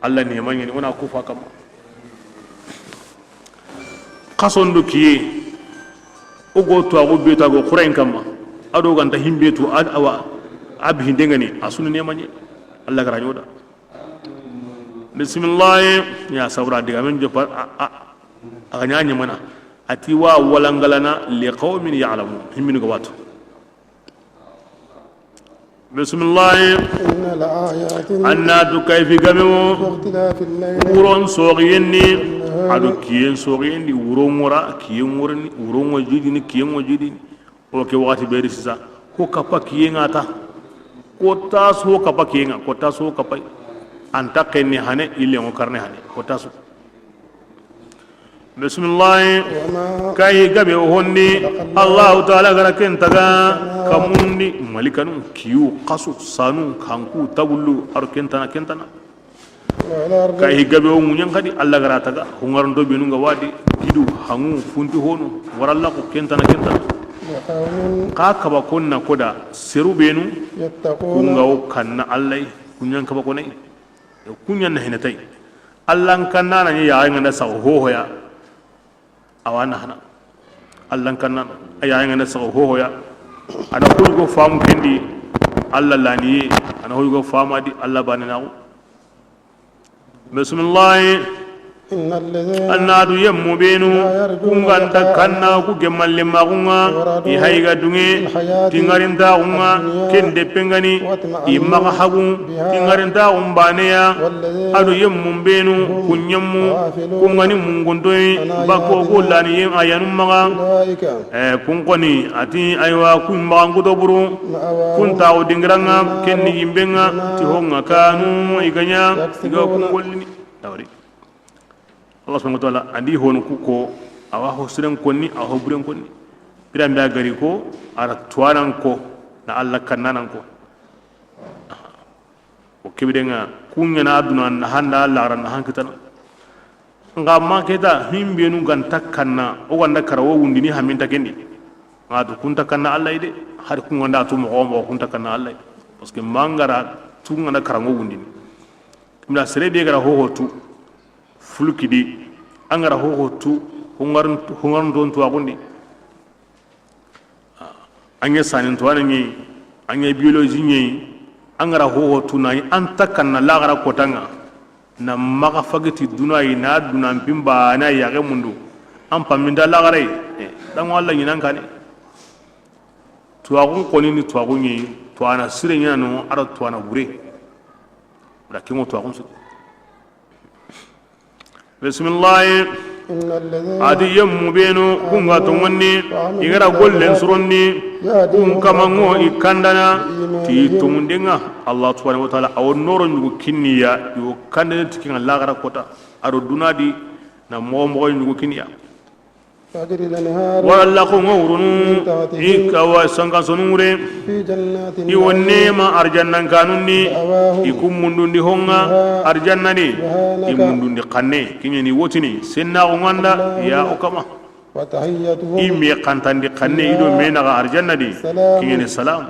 Allah ne manyani wana kufa kam kasondo kiye ogo to ago beta go qurain kama ado ganta himbetu ad awa ab hindengani asunu ne manye Allah gara nyoda bismillah ya sabra diga men jo par aganya mana ati wa walangalana liqaumin ya'lamun himmin go watu bismillah anna du kayfi gamu uron sogiyni ado kiyen sogiyni uron wora kiyen worni uron wajidini kiyen wajidini o ke wati beri sisa ko kapa kiyen ata ko taso kapa kiyen ko taso kapa anta kenni hane ile ngo karne hane ko taso bismillah kay gabe honni Allah ta'ala gara ken taga kamundi malikanu kiyu qasu sanu kanku tabullu ar kentana kay gabe o munyan kadi Allah gara taga hungarndo benu nga wadi gidu hangu funti honu waralla ko kentana ka kaba konna koda seru benu kunga o kanna Allah kunyan kaba konai kunyan na hinatai Allah kanna na ya ngana sa hohoya awana hana Allah kanna aya ngana sa hohoya ana ko famu kendi Allah lani ana ko famu di Allah banana bismillah annadu yammu benu kunganta kanna ku gemalle magunga I hayga dunge tingarinta unga kende pengani imma hagu tingarinta umbaneya adu yammu benu kunyammu kungani mungondoi bako golani yem ayanum maga kunkoni ati aywa kumba ngudo buru kunta odingranga kenni yimbenga ti honga kanu iganya tiga kungolni tawri Allah subhanahu wa ta'ala andi hon kuko awa hosren konni awa buren konni irambe gari ko ara tuanan ko na Allah kannanan ko o kibidenga kunya na aduna na handa Allah ran hankitana nga ma keta himbe nu ganta kanna o wanda karawo wundini haminta kendi ngadu kunta kanna Allah ide har kun wanda to mo kunta kanna Allah parce que mangara tunga na karango wundini mla sere be gara hohotu fulukidi angara hohotu hungaron don to agundi anya sanin to anani anya biology ni angara hohotu na anta kanna lagara kotanga na maga fagati dunai na dunan bimba na yage mundu am paminda lagare dan walla nyinan kane to agun koni ni to agun ni to ana sire nyana no ara to ana bure da kimo to agun su bismillah adi yammu benu kunga to wonni igara gollen suronni kun kamango ikandana ti tumundenga Allah subhanahu wa ta'ala awon noro nyugo kinniya yo kandana tikin Allah gara kota aro dunadi na mo nyugo kinniya wala ko ngurunu ikawa sanga sonure iwonema arjannan kanunni ikum mundundi honga arjannani imundundi qanne kinyeni wotini senna nganda ya okama imi qantandi qanne ido mena ga arjannadi kinyeni salam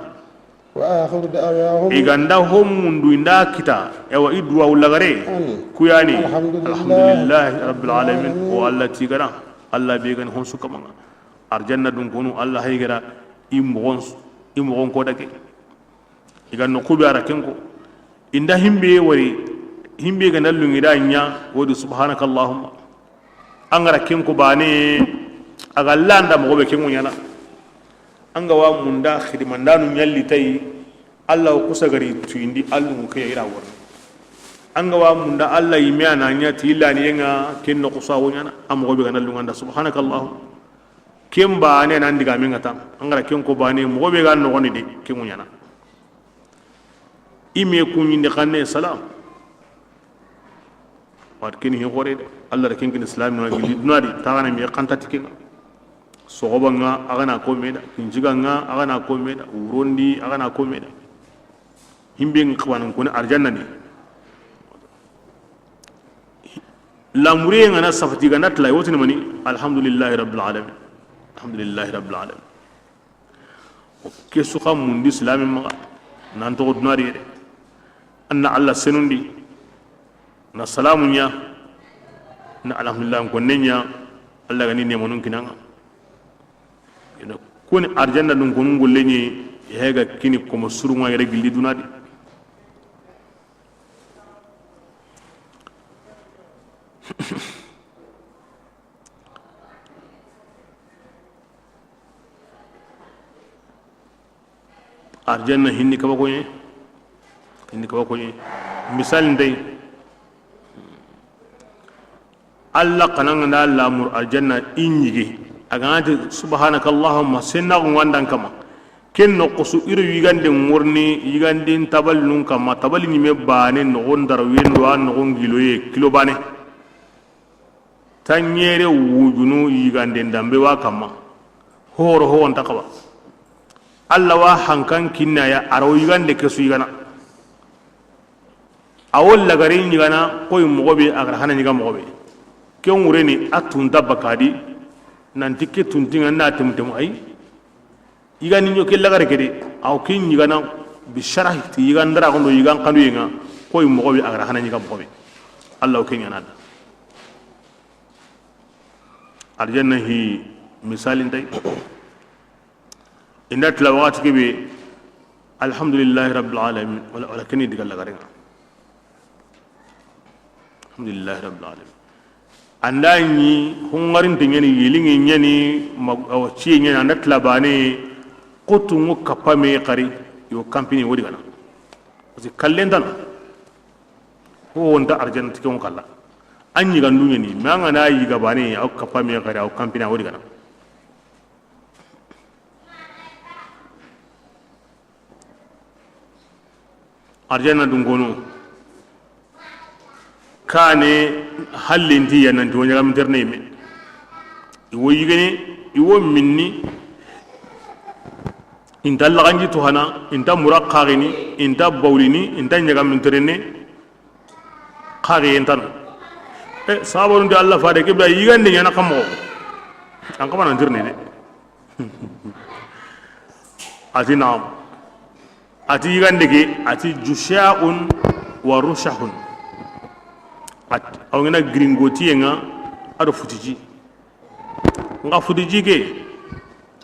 iganda hom mundu inda kita ewa idwa ulagare kuyani alhamdulillah rabbil alamin wa allati gara Allah began hon suka manga arjanna dun kunu Allah haygara imogon ko dake igan no kubi ara kenko inda himbe wari himbe ga nallungira nya wodi subhanaka allahumma angara kenko bane aga landa mo be kengo nyana anga wa munda khidmandanu nyalli tay Allah kusa gari tuindi allu ko yira wor anga wa munda Allah yimiana nya tilla ni nga kenno kusa wonyana am go be ga nallunganda subhanaka allahumma kemba ne nan diga min ngata angara kenko bane mo be ga no goni di kengo nyana ime kunyinde kanne salam wat kini hore Allah da kenkin islam no gi dunadi taana mi qantati kenga sogoba nga agana ko meda kinjiga nga agana ko meda urondi agana ko meda himbe ngkwanan ko arjanna ni lamure nga na safati ga natla yotini mani alhamdulillah rabbil alamin alhamdulillah rabbil alamin ke suqa mundi islam ma nan to dunadi anna Allah senundi na salamunya na alhamdulillah ko nenya Allah gani ne monun kinanga ina kuni arjanna dun kun gollenyi hega kini ko musuruma yare gilli dunadi arjanna hinni kaba ko misal ndey Allah kananga da lamur aljanna inyige agante subhanaka allahumma senna wandan kama ken no qusu iru yigande murni yigande tabal nun kama tabal ni me bane no gondar wendo an no giloye kilo bane tanyere wujunu yigande ndambe wa kama horo ho on takaba Allah wa hankan kinna ya aro yigande kesu yigana awol lagarin yigana koy mogobe agar hana yiga mogobe ken wureni atunda bakadi nanti ke tuntinga na temtemu ay igani nyoke lagare kede aw kin yigana bi sharah ti yigandara gondo yigan kanu yinga koy mogobe agar hana yiga mogobe Allah ken yanada arjanna hi misalin tay inda tilawati ke be alhamdulillah rabbil alamin wala keni digal lagare alhamdulillah rabbil alamin andani hungarin tingeni yilingi nyani mawachi nyani andat labane kotungu kapame qari yo company wodi kana parce kallendan ho wonta arjan tikon kala anyi gandu nyani manga na yi gabane au kapame qari au company wodi kana arjanna dungono kane hallinti yanan to nyagam terne me iwo yigene iwo minni inta laganji to hana inta muraqaqini inta bawlini inta nyagam mintrene khari entan sabarun de Allah faade ke ba yigande nyana kamo an kama nan dirne de atina ati yigande ke ati jusha'un wa rushahun at awngena gringoti nga ado futiji nga futiji ke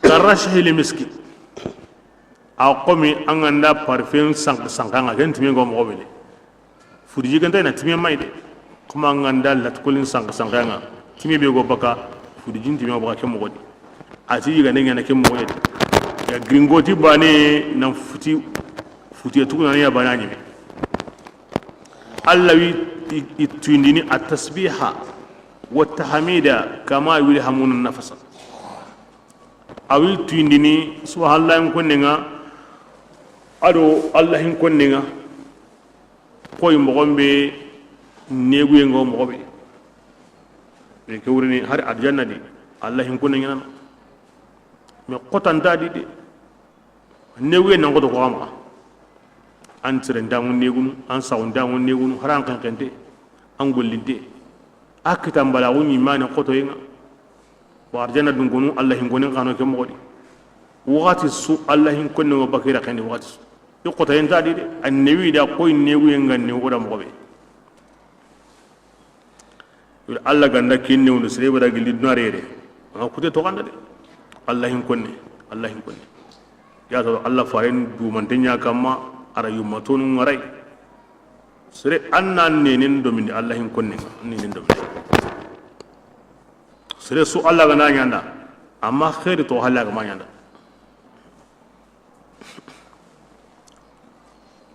karashhi miski aqomi anganda parfum sankanga ken timi go mo bele futiji kan tayna timi mayde kuma anganda latkulin sankanga timi be go baka futiji timi go baka ke mo godi ati yigande ngena ke mo godi ya gringoti bane nan futi tukuna ya banani me allawi itundini at-tasbiha wa tahmida kama yulhamun an-nafs awi tundini subhanallahi kunninga ado allahin kunninga koy mogombe negu yengo mogobe be kewrini har aljanna di allahin kunninga me qotanta di de negu yengo to ko ama an tsiren damun negunu an sawun damun negunu haran kankante an gollinte akita mbalagu nyimane qoto yenga wa arjana dungunu allah hingonin kano ke mogodi wati su allah hinkonne wa bakira kandi wati su yo qoto yenta di de annabi da koy negu yenga ne woda mogobe yo allah ganda kinne wono sere bada gilli dunarede ma kute to ganda de allah hinkonne ya to allah faren du mantenya kamma ara yumatun ngarai sere annan nenin domini allah hin konne nenin domini sere su allah ga nanyanda amma khair to halaga manyanda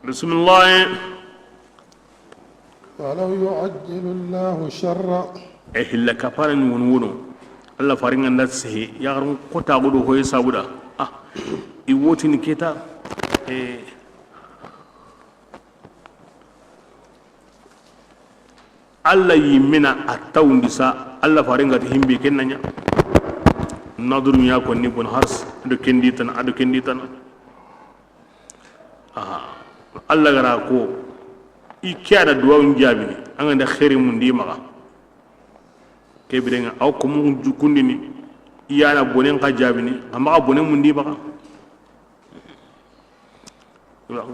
bismillah ولو يعجل الله الشر إلا كفارن ونونو الله فارين الناس هي يارون قطع غدو هو يسابودا يوتين كيتا Allah yimina attawndi sa Allah faringa himbe kennanya nadru ya ko ni bon hars do kendi tan Allah gara ko ikiyada duwa njabini anga khairi mun di maga kebirenga aw ko mun jukundini iyana bonen ka jabini amma bonen mun di maga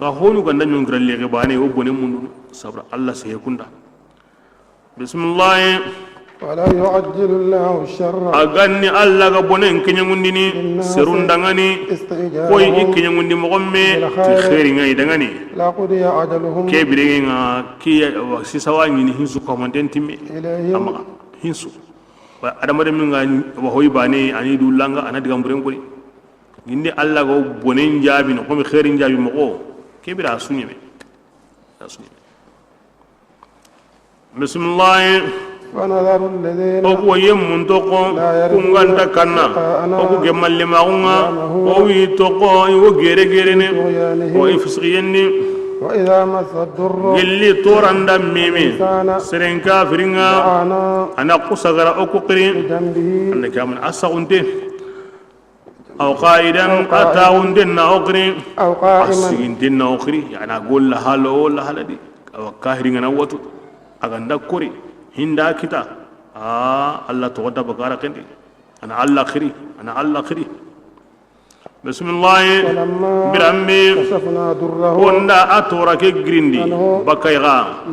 ga honu ganda nyon gralle ke bane o bonen mun sabra Allah sai kunda بسم الله ولا يعجل الله الشر أغني الله غبونن كنيغونديني سرون دغاني كوي كنيغوندي مغمي خير غاي دغاني لا قضي عجلهم كبرينا كي سيسواني هنسو كوماندين تيمي اما هنسو adama dem nga wahoy bane ani du langa ana digam buren ko gindi Allah go bonen jabi no ko mi khairin jabi mo ko kebira sunyeme بسم الله ونذر الذين أو يمن تقو كونغان تكنا أو جمال لماغنا أو يتقو أو غيرني أو يفسقيني وإذا مس الضر اللي توران دميمي سرين كافرين أنا قصغر أو كقري أنا كامل أساونتي أو قائدا أتاوندنا أقري أو قائما أسينتنا أقري يعني أقول لها لو لها لدي أو كاهرين أنا واتو aganda kori hinda kita Allah tawada bagara kendi ana Allah khiri bismillah birammi كشفنا ضره wanda atora ke grindi bakayga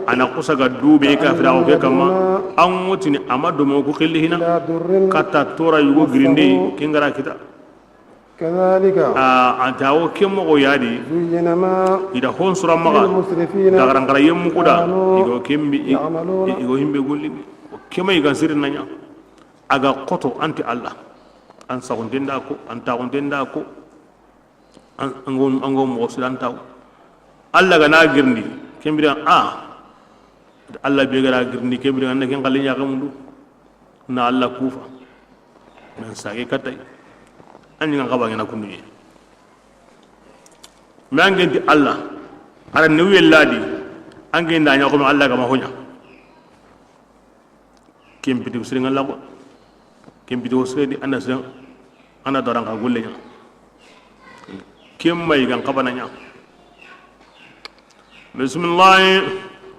ana kusaga dube ka fira o ke kama an wotini amado mo ko khilli hina لا ضر kata tora yugo grindi kingara kita كذلك antawo kemo go yadi زين ما ida hon sura maga للمسرفين dagarang kara yemu kuda igo kembi يعملون igo himbe golli kema iga sirin nanya aga koto anti Allah an sawndenda ko an tawndenda ko an mo sudan taw Allah ga na girndi kembi Allah be gara girndi kembi an ken kalin ya kamundu na Allah kufa nan sage katay anyi nga kaba ngena kunduye mangenti Allah ara newe ladi angenda nya ko Allah ga ma honya kempiti usrenga lago kempiti usredi anda sren ana doranga gulle nya kem mai gan kabananya bismillah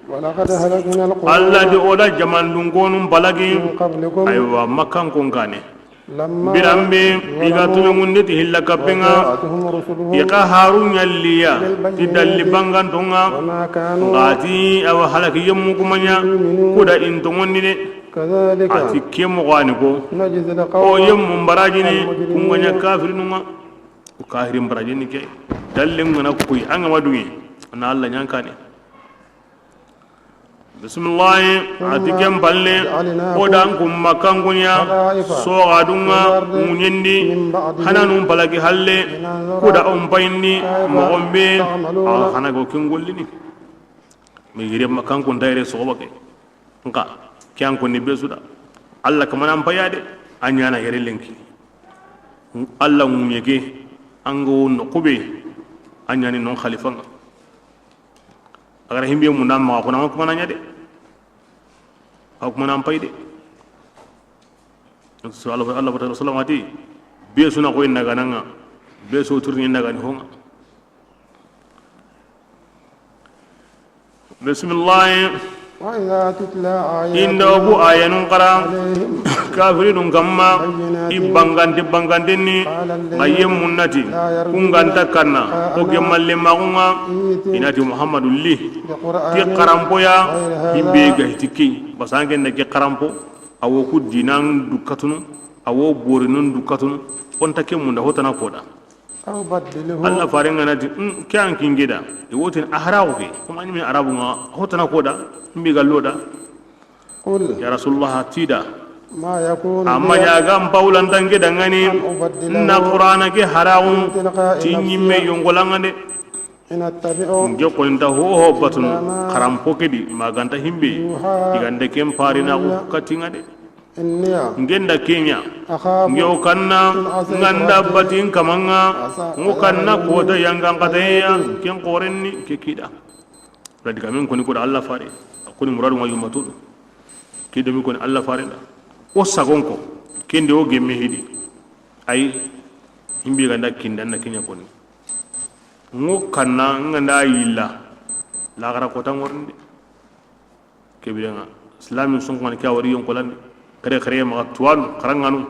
ولقد هلكنا القرون Allah di oda jaman dungonum balagi من قبلكم aywa makan kon gane لما birambe iga tulungunde ti hilla kapenga جاءتهم رسلهم ika harun yalliya ti dalli bangan tonga وما كانوا ngati awa halaki yemmu kumanya kuda intongonni de كذلك ati kemo gani ko نجزي o القوم yemmu barajini kunganya kafirinunga o kafirin barajini ke dalle ngana kuy anga madungi na Allah nyankane bismillah ati kem balle o dan kum makangunya so adunga munyendi hananum balagi halle kuda on bayni mo ombe hana go kingollini mi yire makangun dayre so wake nka kyan ko ni besuda Allah kamana ampayade anyana yere lenki Allah munyege ango no kube anyani non khalifa agar himbe mun nam ma ko na ko mananya de ak manam payde sallallahu alaihi wasallam ati be suna ko inna gananga be so turni inna gani honga bismillah وإذا تتلى إن آياتنا أبو آيان قرأ عليهم كافرين كما إبانغانتي غيم منتي كونغانتا كنا وكمال لما كنا إناتي محمد الله تي قرامبويا يبيغا تكي بسانكي نكي قرامبو أو كو دينان دكاتونو أو بورنون دكاتونو وانتكي من دهوتنا كودا أو بدله Allah farin ngana di kyan kin gida e wotin ahrawo ke kuma ni min arabu nga hotana koda mbi galloda قل ya rasulullah tida ما يكون amma لي ya gam paulan tan gida ngani na qur'ana ke harawu tinyimme yongolanga de إن أتبع nge ko nda ho batun karam pokedi maganta himbe digande kem parina ko katinga de إني ngenda kenya أخاف ngeo kanna nganda batin kamanga ngukanna kota yanga qadaya ken qorenni ke kida radika min koni ko Allah fare koni muradu ma yumatun kida mi koni Allah fare da o sagonko kende o gemme hidi ay himbi ganda kindan na kenya koni ngukanna nganda yilla la gara kota ngorndi ke bianga islamin son ko ka wari yon kolande kare kare ma tuwan karanganu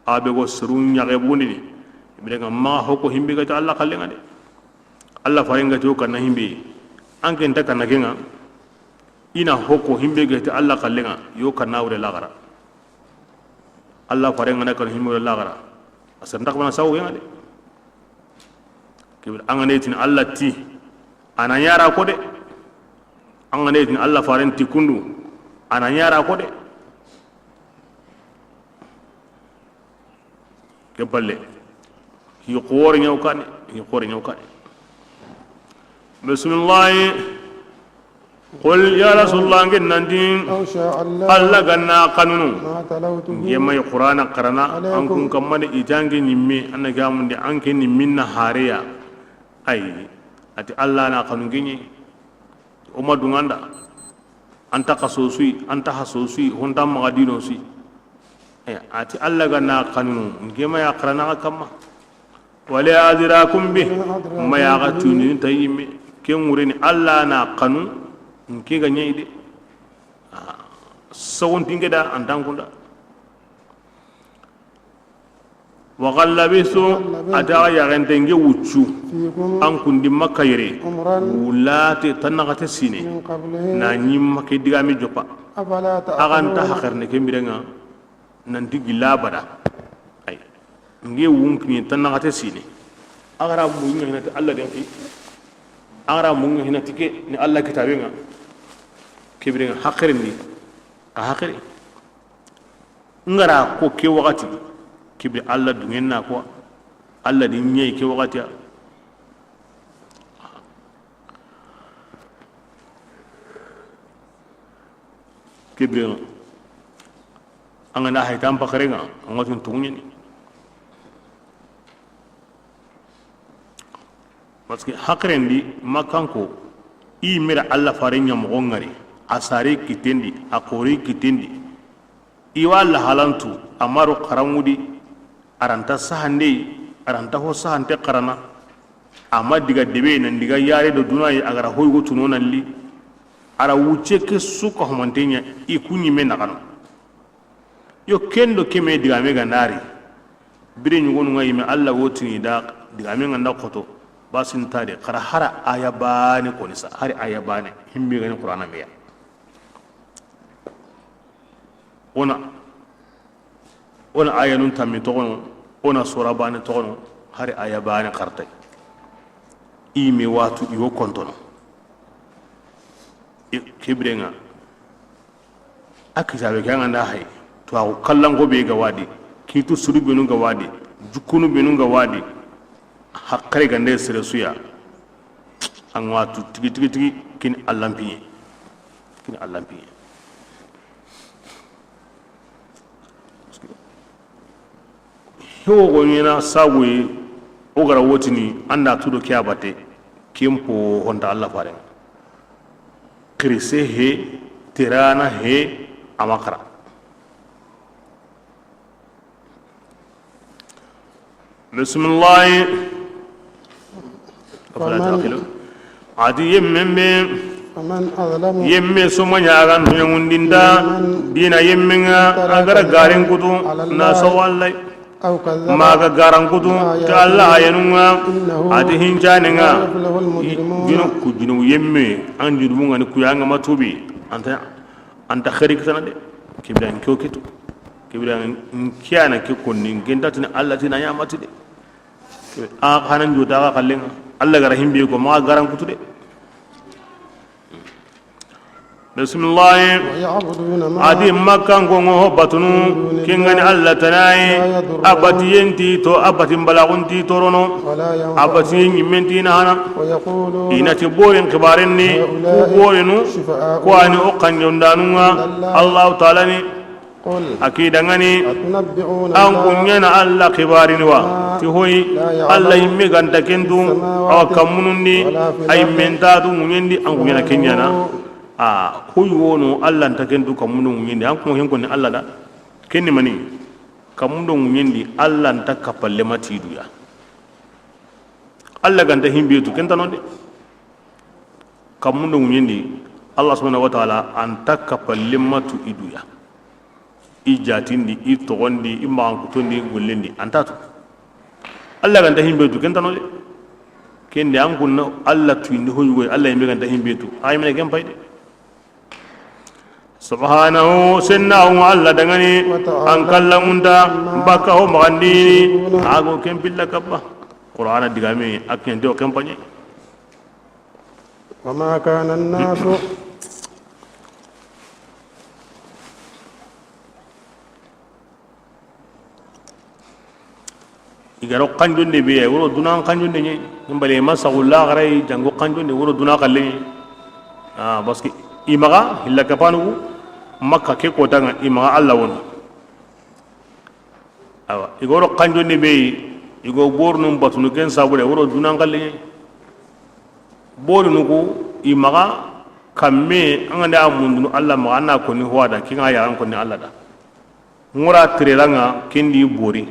abe go surun nyage bunini bidenga ma hoko himbe ga Allah kallenga de Allah faringa to kana himbe an ken ta kana genga ina hoko himbe ga Allah kallenga yo kana wure lagara Allah faringa na kana himbe lagara asan tak bana sawu genga de kibir an ne tin Allah ti ana yara ko de an ne tin Allah farin ti kundu ana yara ko de keballe hi qor nyawkane bismillah qul ya rasulullah ngendin أو شاء الله alla ganna kanunu ما تلوته yemay qur'ana qarana an kun kamade itange nimme annaga munde anke nimminna hariya ay ati alla na kanun ginyi o madunganda anta kasosui anta hasosui honda magadino si ati Allah ganna kanunu ngema ya qarana kama wala adirakum bi ma ya gatuni tayimi ken wurini Allah na kanu nke ganye ide sawon tingeda andankunda wa ghallabisu ata ya gantenge wuchu فيكم an kundi makayre عمرا wulate tanagate sine من قبله na nyimma ke digami jopa أفلا aganta تعقلون hakerne ke mirenga nanti gila bada ay nge wunki tan na gata sine agara mu ngi hinati Allah den fi agara mu ngi hinati ke ni Allah kitabenga kibrenga hakirni ka hakiri ngara ko ke wakati kibre Allah dungen na ko Allah din nyai ke wakati kibrenga angana haytam pakarenga angatun tungni parce que hakrendi makanko i mira alla farenya mo ngari asare kitendi akori kitendi i wala halantu amaru qaramudi aranta sahande aranta ho sahante qarana amma diga debe nan diga yare do dunai agara hoygo tunonan li ara wuce ke suka homantenya i kunyi me nakano yo kendo keme diga me ganari bire nyugonu ngai me alla wotini da diga me nganda koto basin tare qara hara aya bane ko nisa hari aya bane himbe gani qur'ana me ya ona aya nun tammi to ona sura bane to hari aya bane qartay imi watu iwo kontono kibrenga akisabe kanga nda hay to aw kallan go be ga wadi kitu suru benu ga wadi jukunu benu ga wadi hakkare gande sere suya an watu tigi kin allampiye hogo nyina sagwe ogara wotini anda tudo kya bate kimpo honda Allah fare krise he tirana he amakara bismillah afala taqilu adi yemme sumanya gan nyundinda dina yemmenga agara garen kutu na sawallai maga garankutu ta Allah ayanunga ati hinjaninga jino yemme an judumunga ni kuyanga matubi anta kharik sanade kibran kyokitu kibran kiyana ke konni genda tin Allah tin aya matide a hanan juda ga kallenga Allah gara himbe ko ma garankutu de bismillah adi makkan ko ngo batunu kingani Allah tanai abati yenti to abati balagunti torono abati nyimenti na hana ina tiboyen kibarenni ko boyenu ko ani o kanjondanunga Allah taala ni akidangani an kunyana Allah kibarini wa ti hoyi Allah yimme ganta kendu aw kamunundi ay mentatu munyendi an kunyana kenyana huyu wono Allah ta kendu kamundo ngindi an ko hen ko ni Allah da kenni mani kamundo ngindi Allah ta kapalle matidu ya Allah ganta himbe tu kenta non de kamundo ngindi Allah subhanahu wa ta'ala an ta kapalle matu idu ya ijatindi i togondi i mankutondi gollendi antatu Allah ganta himbe tu kenta non de kende an kunna Allah tu indi hoyu Allah yimbe ganta himbe tu ay mene gem payde subhanahu sinnahu alla dangani an kallamunda bakaho magandi ago kempilla kabba qur'ana digame akken do kampanye wama kana an-nasu igaro kanjonde be woro dunan kanjonde ni mbale masagulla garay jango kanjonde woro duna kalle baski imaga hilla kapanu makka ke ko tanga imaga Allah won awa igoro kanjonde be igo bornum batunu ken sabure woro dunan kalle bornu ko imaga kamme anganda amundu Allah ma anna ko ni hoada kinga ya an ko ni Allah da ngura tirelanga kendi bori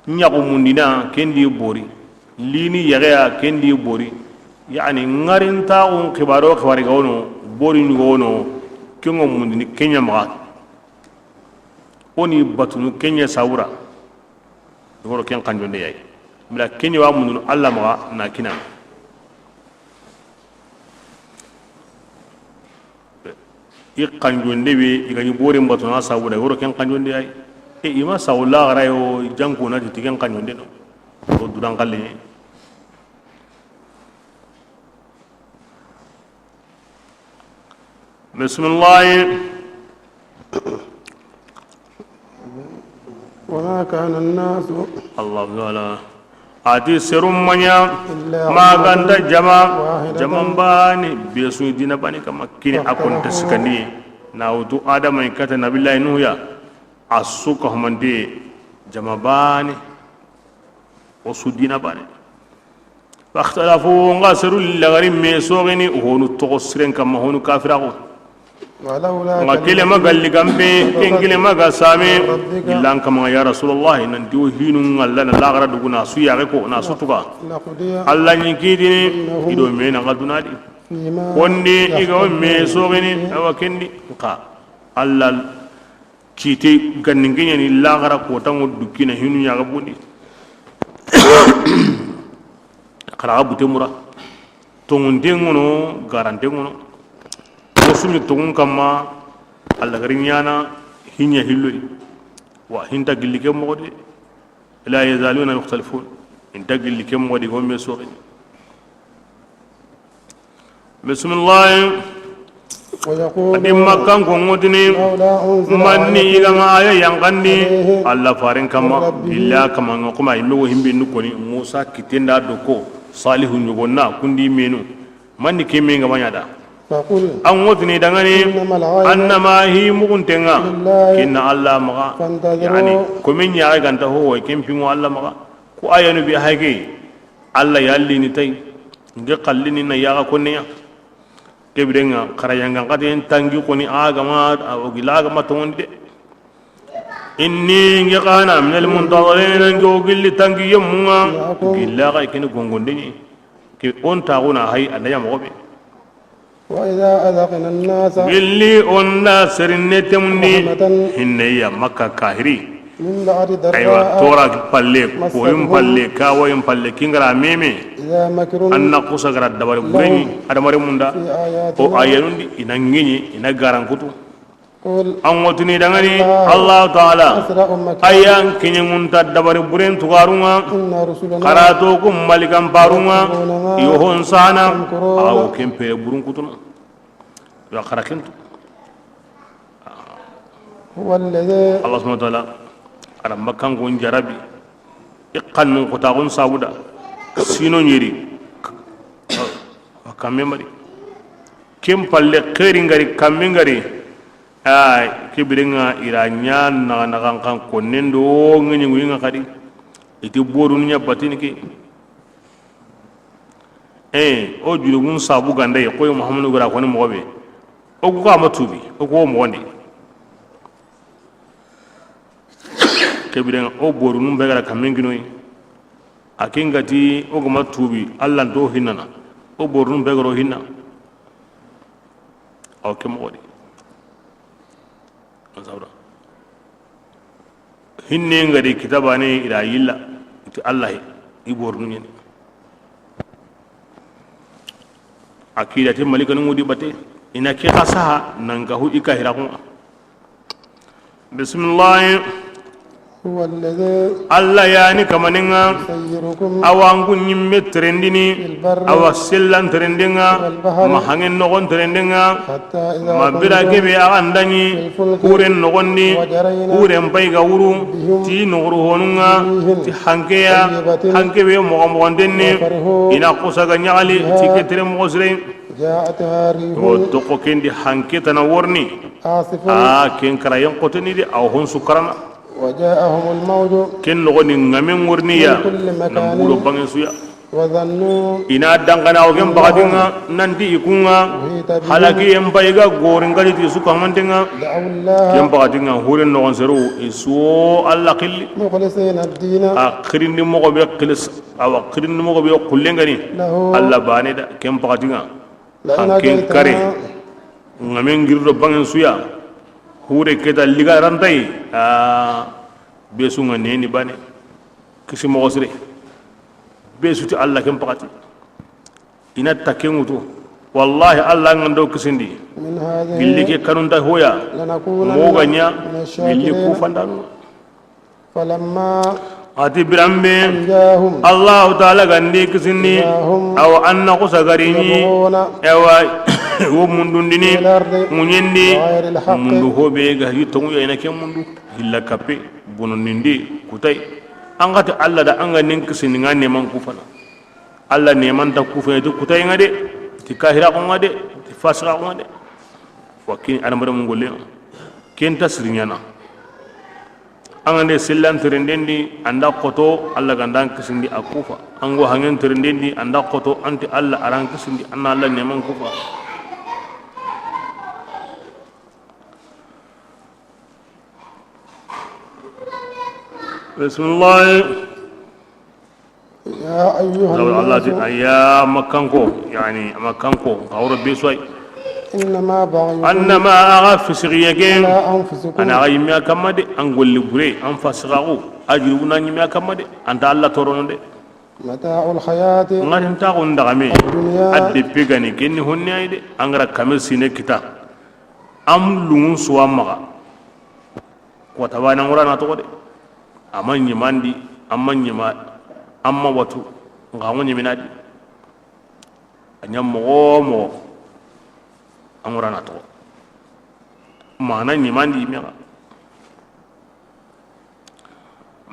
nyago mundina kendi bori lini yagaya kendi bori yani ngarinta on khibaro khibari gono bori ni gono kengo mundini kenya ma oni batunu kenya sawura ngoro ken kanjonde yai bila kenya wa mundu Allah ma na kina kanjonde be igani bori batunu sawura ngoro ken kanjonde yai ima sawla garayo janko na tigen kanjonde no o duran kalle bismillah wama kana an-nasu Allah wala ati serum manya maganda jama bani besu dina bani kama kini akon taskani na wutu adama ikata nabillahi nuya asuka humande jama bani osudina bani واختلفوا غسروا لغريم ميسوغني وهونو تغسرين كما هونو كافراغو ولولا nga kele magalli gambe ken kele maga same illan kama ya rasulullah nan diwo hinu ngalla na lagara duguna su ya ko na su tuka لقضي allah ni kidi ido me na gaduna di فيما wonde iga me so gani awa kendi ka allah kiti ganninginya ni lagara ko tango dukina hinu ya gabundi kara bute mura tongunde ngono garante ngono sumi tungun kama alla garinyana hinya hilloi wa hinta gillike modi la yazaluna mukhtalifun hinta gillike modi gomme soxi bismillah ويقول adi makkan ko ngodini manni igama aya yangandi alla farin kama illa kama ngokuma imewo himbe nukoni musa kitenda doko salihu nyugonna kundi menu manni keme ngama nyada فقل an wotini dangani annama hi muguntenga kinna allah maga yani komin ya ganta ho kin pingo allah maga ko ayanu bi hage allah yalli ni tay nge qallini na yaga konnya kebirenga karayanga qaden tangi koni agama o gilaga matonde inni nge qana min al muntadirin nge gilli tangi yemunga gilaga kin gongondini ke on tauna hay anaya mobe وإذا أذقنا الناس اللي قلنا سرنتمني هنيا مكة كاهري من بعد ضراء أيوة تورا بالك ويم بالك ويم بالك كينغرا ميمي إذا مكروا أن نقص غرا دبر بني هذا مرة مندا أو آيانوندي إنغيني إنغاران كتو قل أنغوتني دعاني الله تعالى أيان كينيمونتا دبر برين تغارونga إن رسلنا karatokum malikam parunga yohon sana aw kempe burun kutuna ya kharakentu هو الذي Allah subhanahu wa ta'ala ara makkan gon jarabi iqannu qutagun sabuda sino nyeri kamme mari kem palle khairin gari kamme gari ay kibiringa iranya na kan konendo ngini winga kadi iti borun nya batini ki o julugun sabu gande ko muhammadu gara ko ni mobe o ko ma tubi o ko mo wonde kebirenga o borun be gara kamen ginoy akingati o ko ma tubi allah do hinana o borun be garo hinna o ke mo wodi azawra hinne ngadi kitabane ila yilla ti allah ibornu ni akidati malikanu mudi bate ina ke qasaha nanga hu ikahira ko bismillah هو الذي allah yani kamaninga يسيركم awangu nyimme trendini awa sellan trendinga mahangen nogon trendinga حتى إذا mabira gebe agandani kuren nogondi kuren paiga wuru ti nogru honunga ti hankebe mogondenne ina kusaga nyaali ti ketere mogosre جاءتها ريح o toko kendi hanketa na worni عاصف ken karayen qotoni de aw hon sukarana وجاءهم الموج ken nogoni ngamen worniya كل مكان nambulo bangen suya وظنوا ina dangana o gem bagadinga nanti ikunga halaki em paiga gorin gali ti suka mantenga دعوا الله gem bagadinga huren nogon seru isu alla qilli مخلصين الدين akhirin ni mogo be qilis aw akhirin ni mogo be kullengani له alla banida gem bagadinga لئن hanken kare أجيتنا ngamen girdo bangen suya hure keta liga rantai besu nga neni bane kisi mogo sire besu ti alla kem pakati ina takengutu wallahi alla ngando kisindi من هذه gilli ke kanunta hoya لنكونن moganya من gilli ku الشاكرين fandanu فلما ati birambe جاءهم allah taala gandi kisindi جاءهم aw anna kusagarini يبغون ewa wo mundundini في الأرض munyendi بغير الحق mundu hobe ga hitongu ya ina ke mundu hilla kape bononindi kutai angati alla da anga nin kisini nga neman kufana alla neman ta kufana to kutai ngade ti kahira ko ngade ti fasra ko ngade wakini ana mara mun golle ken tasrinyana anga ne sillan terendendi anda koto alla gandan kisindi akufa ango hangen terendendi anda koto anti alla aran kisindi anna alla neman kufa bismillah يا أيها Allah الناس ya makanko yani makanko awro besway إنما بغيكم annama aga fisiriyake على أنفسكم ana aga yimya kamade an golli gure an fasirago ajiruna yimya kamade anta Allah torono de متاع الحياة ngatin ta on daga me الدنيا adde pegani kenni honni ayde angara kamel sine kita am lungun suwa maga ko tabana ngurana to de amanyi mandi amanyi ma amma watu ngawo nyiminadi anyam mo amurana to mana nyimandi mega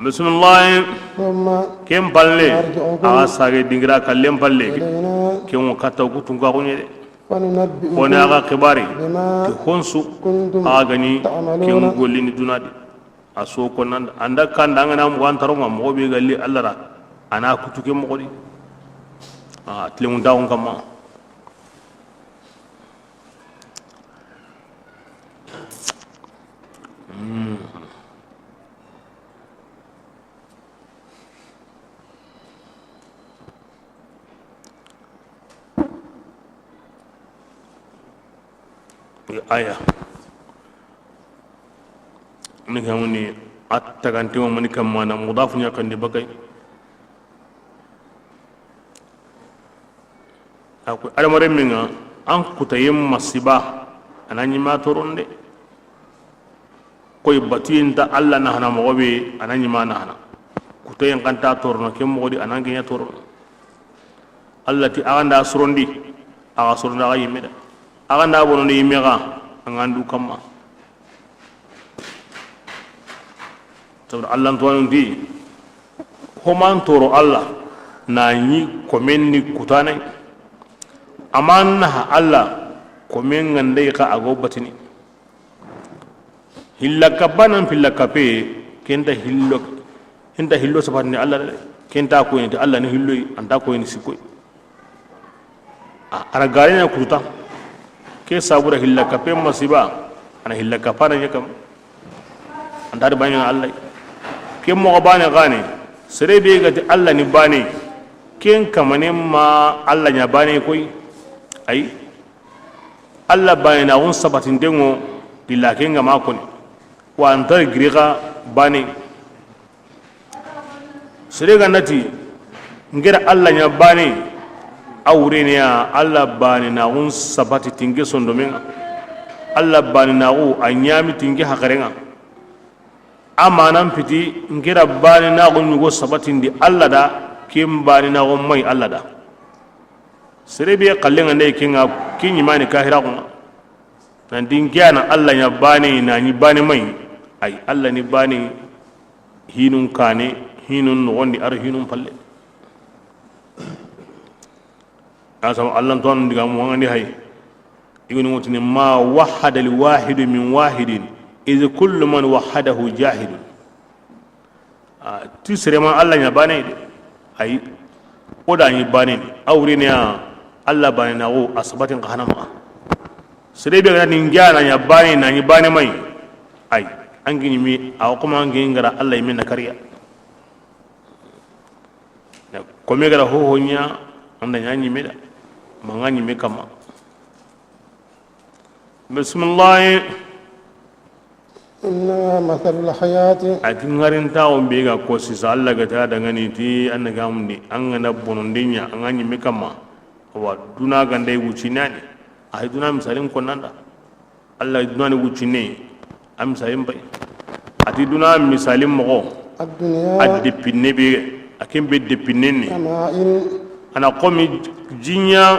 bismillah ثم kem palle أرجعكم aga sage dingira kallem palle إلينا kem kata ku tunga ko nyede فننبئكم woni aga khibari بما ke honsu كنتم aga ni تعملون kem golini dunadi aso ko nan anda kanda ngana mo antaro mo be galli Allah ra ana kutuke mo godi tlemun dawon kama aya ni kamuni attaganti mo mani kamana mudaf nya kan di bagay ako adamare minga an kutayim masiba anani ma toronde koy batinta alla na hana mo be anani ma na hana kutayen kanta torno kem mo di anangi nya torno allati aganda surondi aga suronda ga yimeda aganda bonondi yimega angandu kamma tabar allah to ndi homan toro allah na yi komenni kutanai amanna allah komen ngande ka agobatini hillaka banan fillaka pe kenta hillo sabatni allah kenta ko ni allah ni hillo anda ko ni sikoy ara garina kuta ke sabura hillaka pe masiba ana hillaka pana yakam anda banyo allah ke mo bane gane serebe gati allah ni bane ken kamane ma allah nya bane koy ay allah bane na on sabatin dengo dilla kenga ma koni wa antar griga bane serega nati ngera allah nya bane awre ne ya allah bane na on sabati tinge sondo men allah bane na o anyami tinge hakarenga amanan piti ngera bane na go nyugo sabatin di allah da kim bane na go mai allah da serebe kallenga ne kinga kinyi mani kahira ko nan dingiana allah nya bane na ni bane mai ay allah ni bane hinun kane hinun wondi ar hinun palle asam allah ton diga mo ngani hay igoni wotini ma wahada li wahid min wahidin iz kullu man wahadahu jahid ti serema allah nya bane ay oda ni bane awri ne allah bane na o asbatin qahanama serebe ga ni ngana nya bane na ni bane mai ay angini mi aw kuma angini ngara allah yimin na kariya ko me gara ho nya anda nya ni meda mangani me kama bismillah inna mathalul hayati atin ngarin tawo be ga ko si Allah ga ta daga ni ti an ga mun ni an na bonondinya an anyi me kama wa duna ga ndai wuci nani ai duna misalin ko nanda Allah duna ni wuci ne am sayin bai ati duna misalin mo ad-dunya adde pinne be akin be de pinne ni kama in ana komi jinya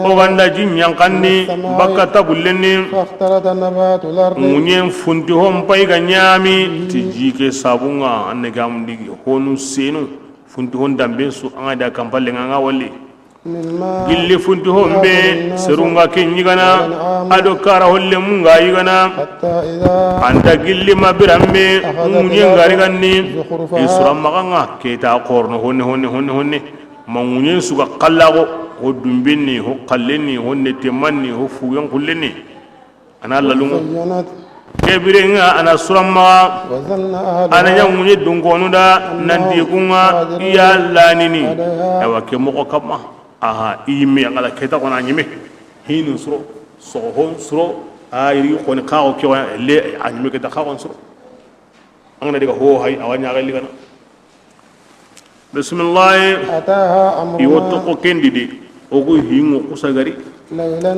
o ganda jinya kanni bakka tagullenni فاختلط نبات الأرض munyen funti hon pay ga nyami ti jike sabunga anne gam digi honu senu funti hon dambe su anga da kampalle nga walli مما gilli funti hon be serunga kenyi gana ado kara holle munga yigana حتى إذا anda gilli mabirambe munyen gari ganni isra maganga keta qorno honne mangunyen suga qallago ho dumbinni ho qallenni honne temanni ho fuyan kullenni ana lalungu زينت kebirenga ana surama وظن أهلها ana nyangunye dunkonuda nandi kunga iya lanini ewa ke moko kama aha ime ngala keta kona nyime hinu suro sohon suro ayri koni kawo ke wa le anyime keta kawo suro angana diga ho hay awanya gali kana bismillah أتاها أمرنا iwoto ko kendidi ogo hingo kusagari ليلا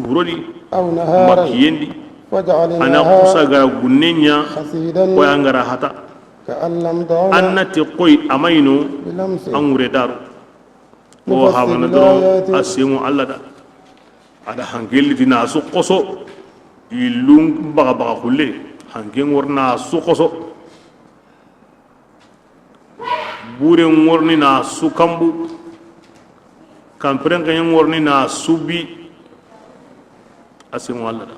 urodi أو نهارا makiyendi ana وجعلناها kusagara gunnenya حسيدا ko angara hata كأن لم تغن annati koy amaino بلمس angure daru o habana doro asimu alla da ada hangeli dina su qoso ilung baga baga khulle hangen warna su qoso bure ngorni na su kambu kampren kan ngorni na subi asimu alla da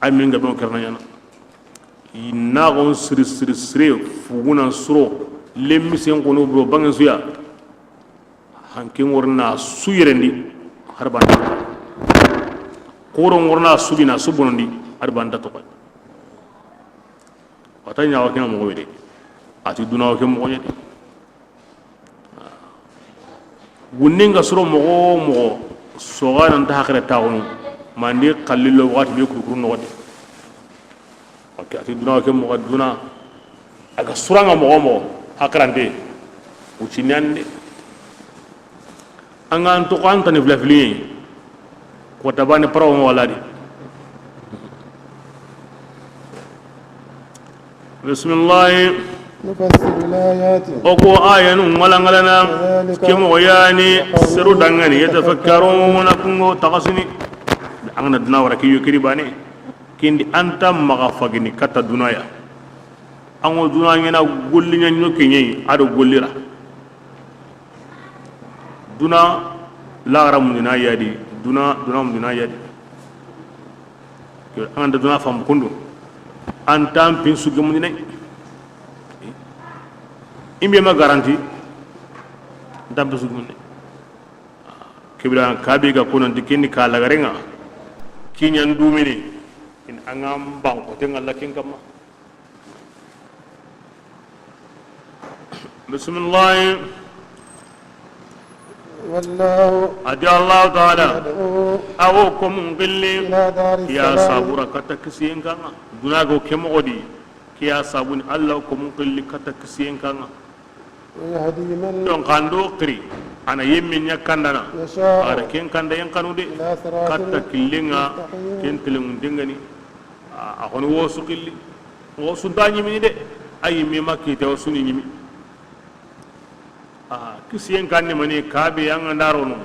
amin ga bon karna yana ina gon siri fuguna suro lemmi sen kono bro bangen suya hankin warna su yerendi har banda koron warna subi na subunondi har banda to kai wata nyawa kina mo wede ati dunawo ke mo yede gunninga suro mo soga nan ta hakere taawon mandi qallilo wati be kurkuru no wade ok ati dunawo ke mo duna aga suranga mo hakrande ucinande angan to kan tan flafli ko tabane pro mo waladi bismillah نفسر الآيات oko ayanu walangalana kemo yani siru dangani yatafakkaruna kungo tagasini angna duna wara kiyo kiribane kindi anta maga fagini kata dunaya ango duna ngena gollinya nyoke nyi ado gollira duna lagara mundina yadi duna mundina yadi ke anda duna fam kundu antam pin sugi mundina imbe ma garanti ndam sugi mundina kibra kabi ga konon dikini ka lagarenga kinyan dumini in angam bang ko tengal lakin kama bismillah والله adi allah taala يدعو awo ko mun gilli إلى دار ya السلام sabura kata kisiyen kanga dunago kemo odi kiya sabuni allah ko mun gilli kata kisiyen kanga ويهدي من don kando kri ana yemmin yakandana يشاء ara ken kanda yan kanude إلى صراط kata killinga مستقيم ken tilengun dengani a hono wosu killi wosu danyi mini de ayi mi makki te wosu ni nyimi kisiyen kanne mani kabe yang ndaro no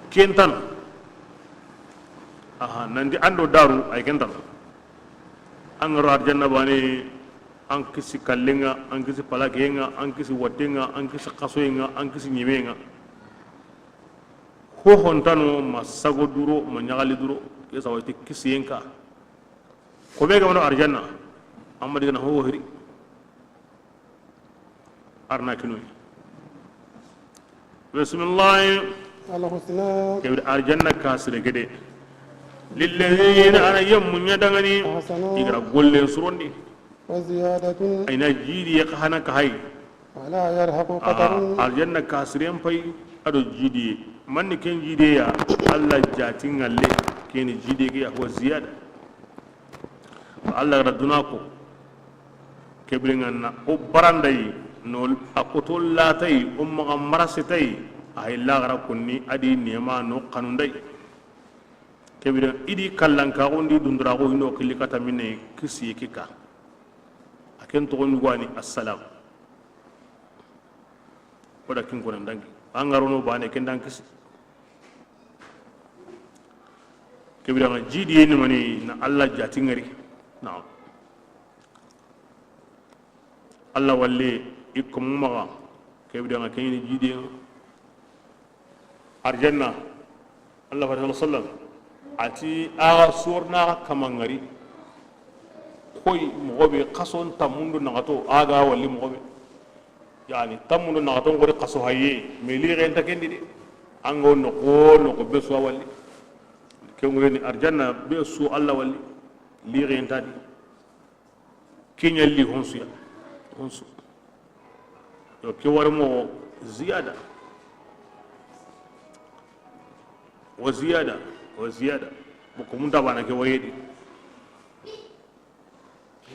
kentan nandi ando daru ay kentan an rar janna bani an kisi kallenga an kisi palagenga an kisi watenga an kisi qasoyenga an kisi nyimenga ho hontano masago duro manyagali duro kesa wati kisiyenka ko be gamano arjanna amma digana ho hiri arna kinoy bismillah الحسنى كبر الجنة كاسر كده للذين أنا يوم من يدغني أحسنوا يقرأ قول سروني وزيادة أين جيدي يقهنا كهي ولا يرهق قدر الجنة كاسر ينبي أدو جيدي من كان جيدي يا الله جاتين اللي كان جيدي كي هو زيادة الله ردناكو كبرنا أبراندي نول أقتل لا تي مرستي ay lagara kunni adi nema no kanundai kebira idi kallanka gondi dundura go hino kilikata minne kisi kika aken to gonu wani assalam oda kin ko ndangi angaro no bane ken dan kisi kebira ma jidi ni mani na Allah jati ngari na Allah walle ikum maga kebira ma ken jidi arjanna allah wa sallam ati aga surna kamangari koy mogobe qason tamundu nagato aga walli mogobe yani tamundu nagato ngori qaso haye me li renta kendi de ango no ko beso walli ke ngoni arjanna beso allah walli lirin tadi kinya li honsu ya honsu yo ke war mo ziyada wa ziyada ko mun tabana ke wayedi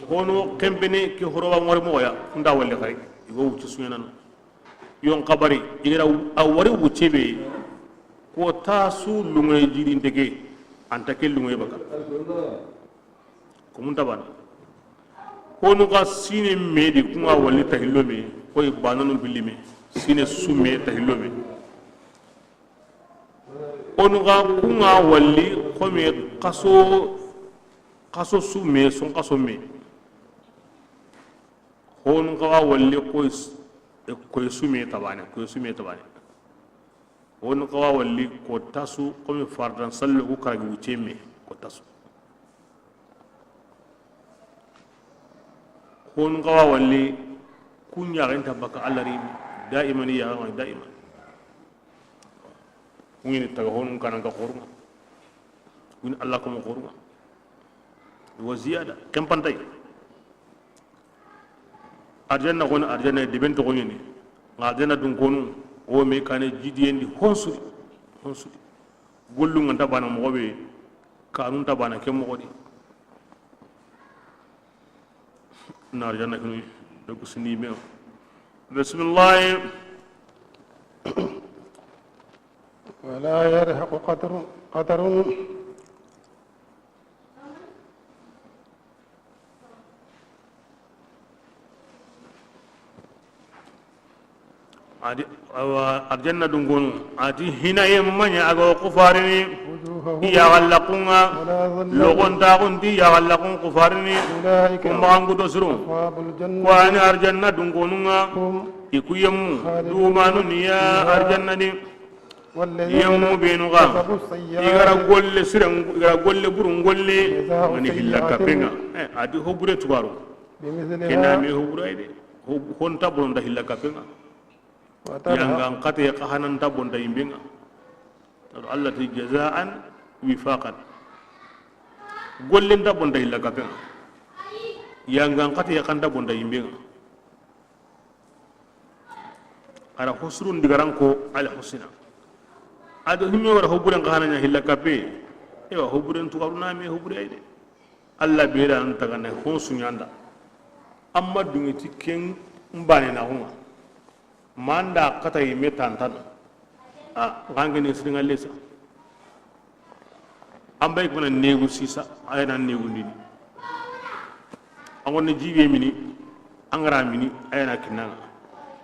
hono kembene ke horoba war mo ya nda walle xari igo wuci sunan yon kabari igira awari wucebe ko tasu lungoy jiri ndege anta ke lungoy baka ko mun tabana hono ka sine medi kuma walli tahillo me koy bananu bilime sine sume tahillo me hono ka kuma walli komi kaso sume son kaso me hono ka walli koy sume tabane hono ka walli ko tasu komi fardan sallu ko karagi wuceme ko tasu hono ka walli kunya renta baka allari daiman ya ma daiman ngini taga hono kana ka khorma min allah ko khorma wa ziyada kam pantay arjanna kono arjanna de bento ko ni ngadena dun kono o me kane jidiendi honsudi gollu nganta bana mo be kanun tabana kem mo di nar janna kunu do sini me bismillah ولا يرهق قدر adi arjanna dungonu ati hina yemmanya ago kufarini ya gallaqunga logon taqundi ya gallaqun kufarini kumbangu dosru wa ani arjanna dungonunga ikuyemu dumanu niya arjanna ni yemu benuga igara golle siran igara golle burun golle wani hillaka penga adi hobure tugaru kenami hobure ide honta bonda hillaka penga yang angkat ya kahanan tabon da imbinga Allah ti jazaan wifaqan gollin tabon da illa kapen yang angkat ya kan tabon da imbinga ara husrun digaran ko al husna ado himmi wara hoburen kahanan ya illa kape ewa hoburen tu aruna me hobure ayde Allah beera an tagana honsu nyanda amma dungiti ken mbane na huma manda kata yime tantan gangene sringa lesa ambay ko na negu sisa ayana negu ndini angone jibe mini angara mini ayana kinanga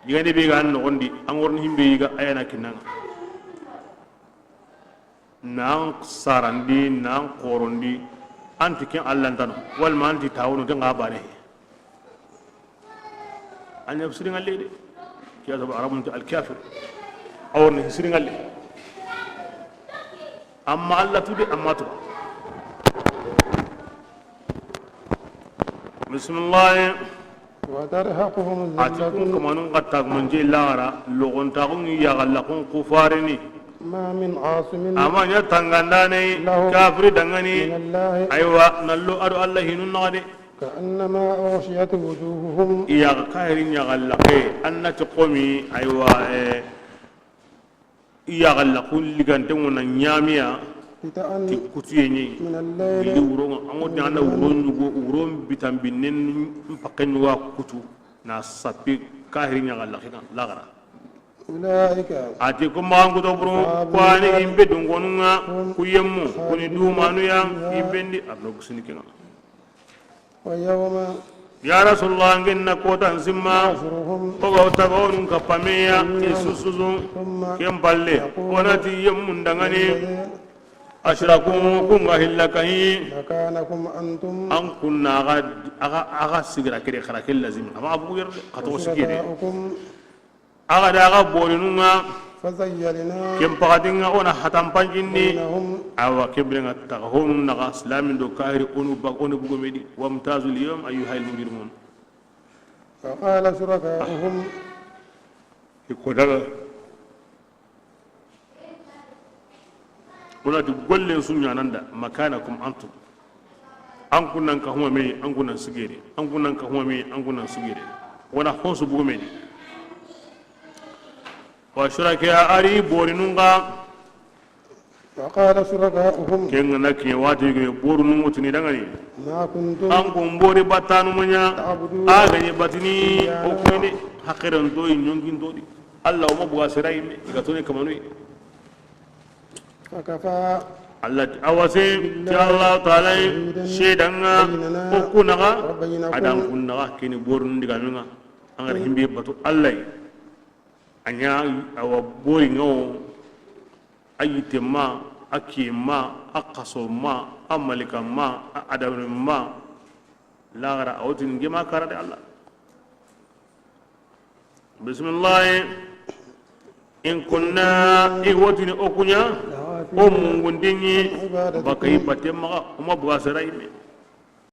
yigande be ga no gondi angorni himbe yiga ayana kinanga nan sarandi nan qorondi anti ken allantano wal man anti tawno de ngabane anya sringa lede كذا بعربون الكافر أو نهسرين اللي أما الله تودي أما تبا بسم الله وترهقهم ذلة أتكون كمانون قد تغمن جي لغرا لغن تغن يغلقون كفارني ما من عاصم أما يتنغنداني كافر دنغني أيوة نلو أدو الله هنون كأنما أغشيت وجوههم يا كايرين يا غلقي أن تقومي أيوة يا غلقون لغانتون نياميا تكتيني من الليل ورون أمود أنا ورون بتنبنين بقين وكتو ناسبي كايرين يا غلقي لا غرا أولئك أتيكم ما أنكو تبرو كواني إمبدون كونونا كيمو كوني دومانو يا إمبندي أبلغ سنكنا ويوم يا رسول الله إننا كوتا سما فقو تقون كفاميا يسوسوزو كم بالي وناتي يمون دغني أشركوا كونغا هلكاي مكانكم أنتم أن كنا أغا سيغرا كري خراك لازم أما أبو ير قطو سكيري أغا داغا بولنونا فزيلنا كم بغادينا أنا حتام بانجيني بينهم أوا كبرنا تغهون نغا سلام دو كايري أونو بغوميدي وامتازوا اليوم أيها المجرمون فقال شركاؤهم يقول ولا تقول سنيا نندا مكانكم أنتم an kunnan ka huma me an kunnan sigere an kunnan ka huma me an kunnan sigere wana honsu bugu me wa shuraka ari borinunga وقال شركاؤهم kenga nakki wati ge borunu mutuni dangani ما كنتم an ko mbori batanu munya aga ni batini o kene hakiran do nyongin do di Allah o mabuga sirai me gatone kamanu فكفى Allah awase ta Allah taala shedanga o kunaga adan kunaga kini borun diga nunga angar himbe batu Allah anya awa bori ngo ayite ma akima akaso ma amalika ma adamu ma lagara awtin gema karade Allah bismillah in kunna iwotini okunya o mungundinyi bakai batemma o mabuga sarai me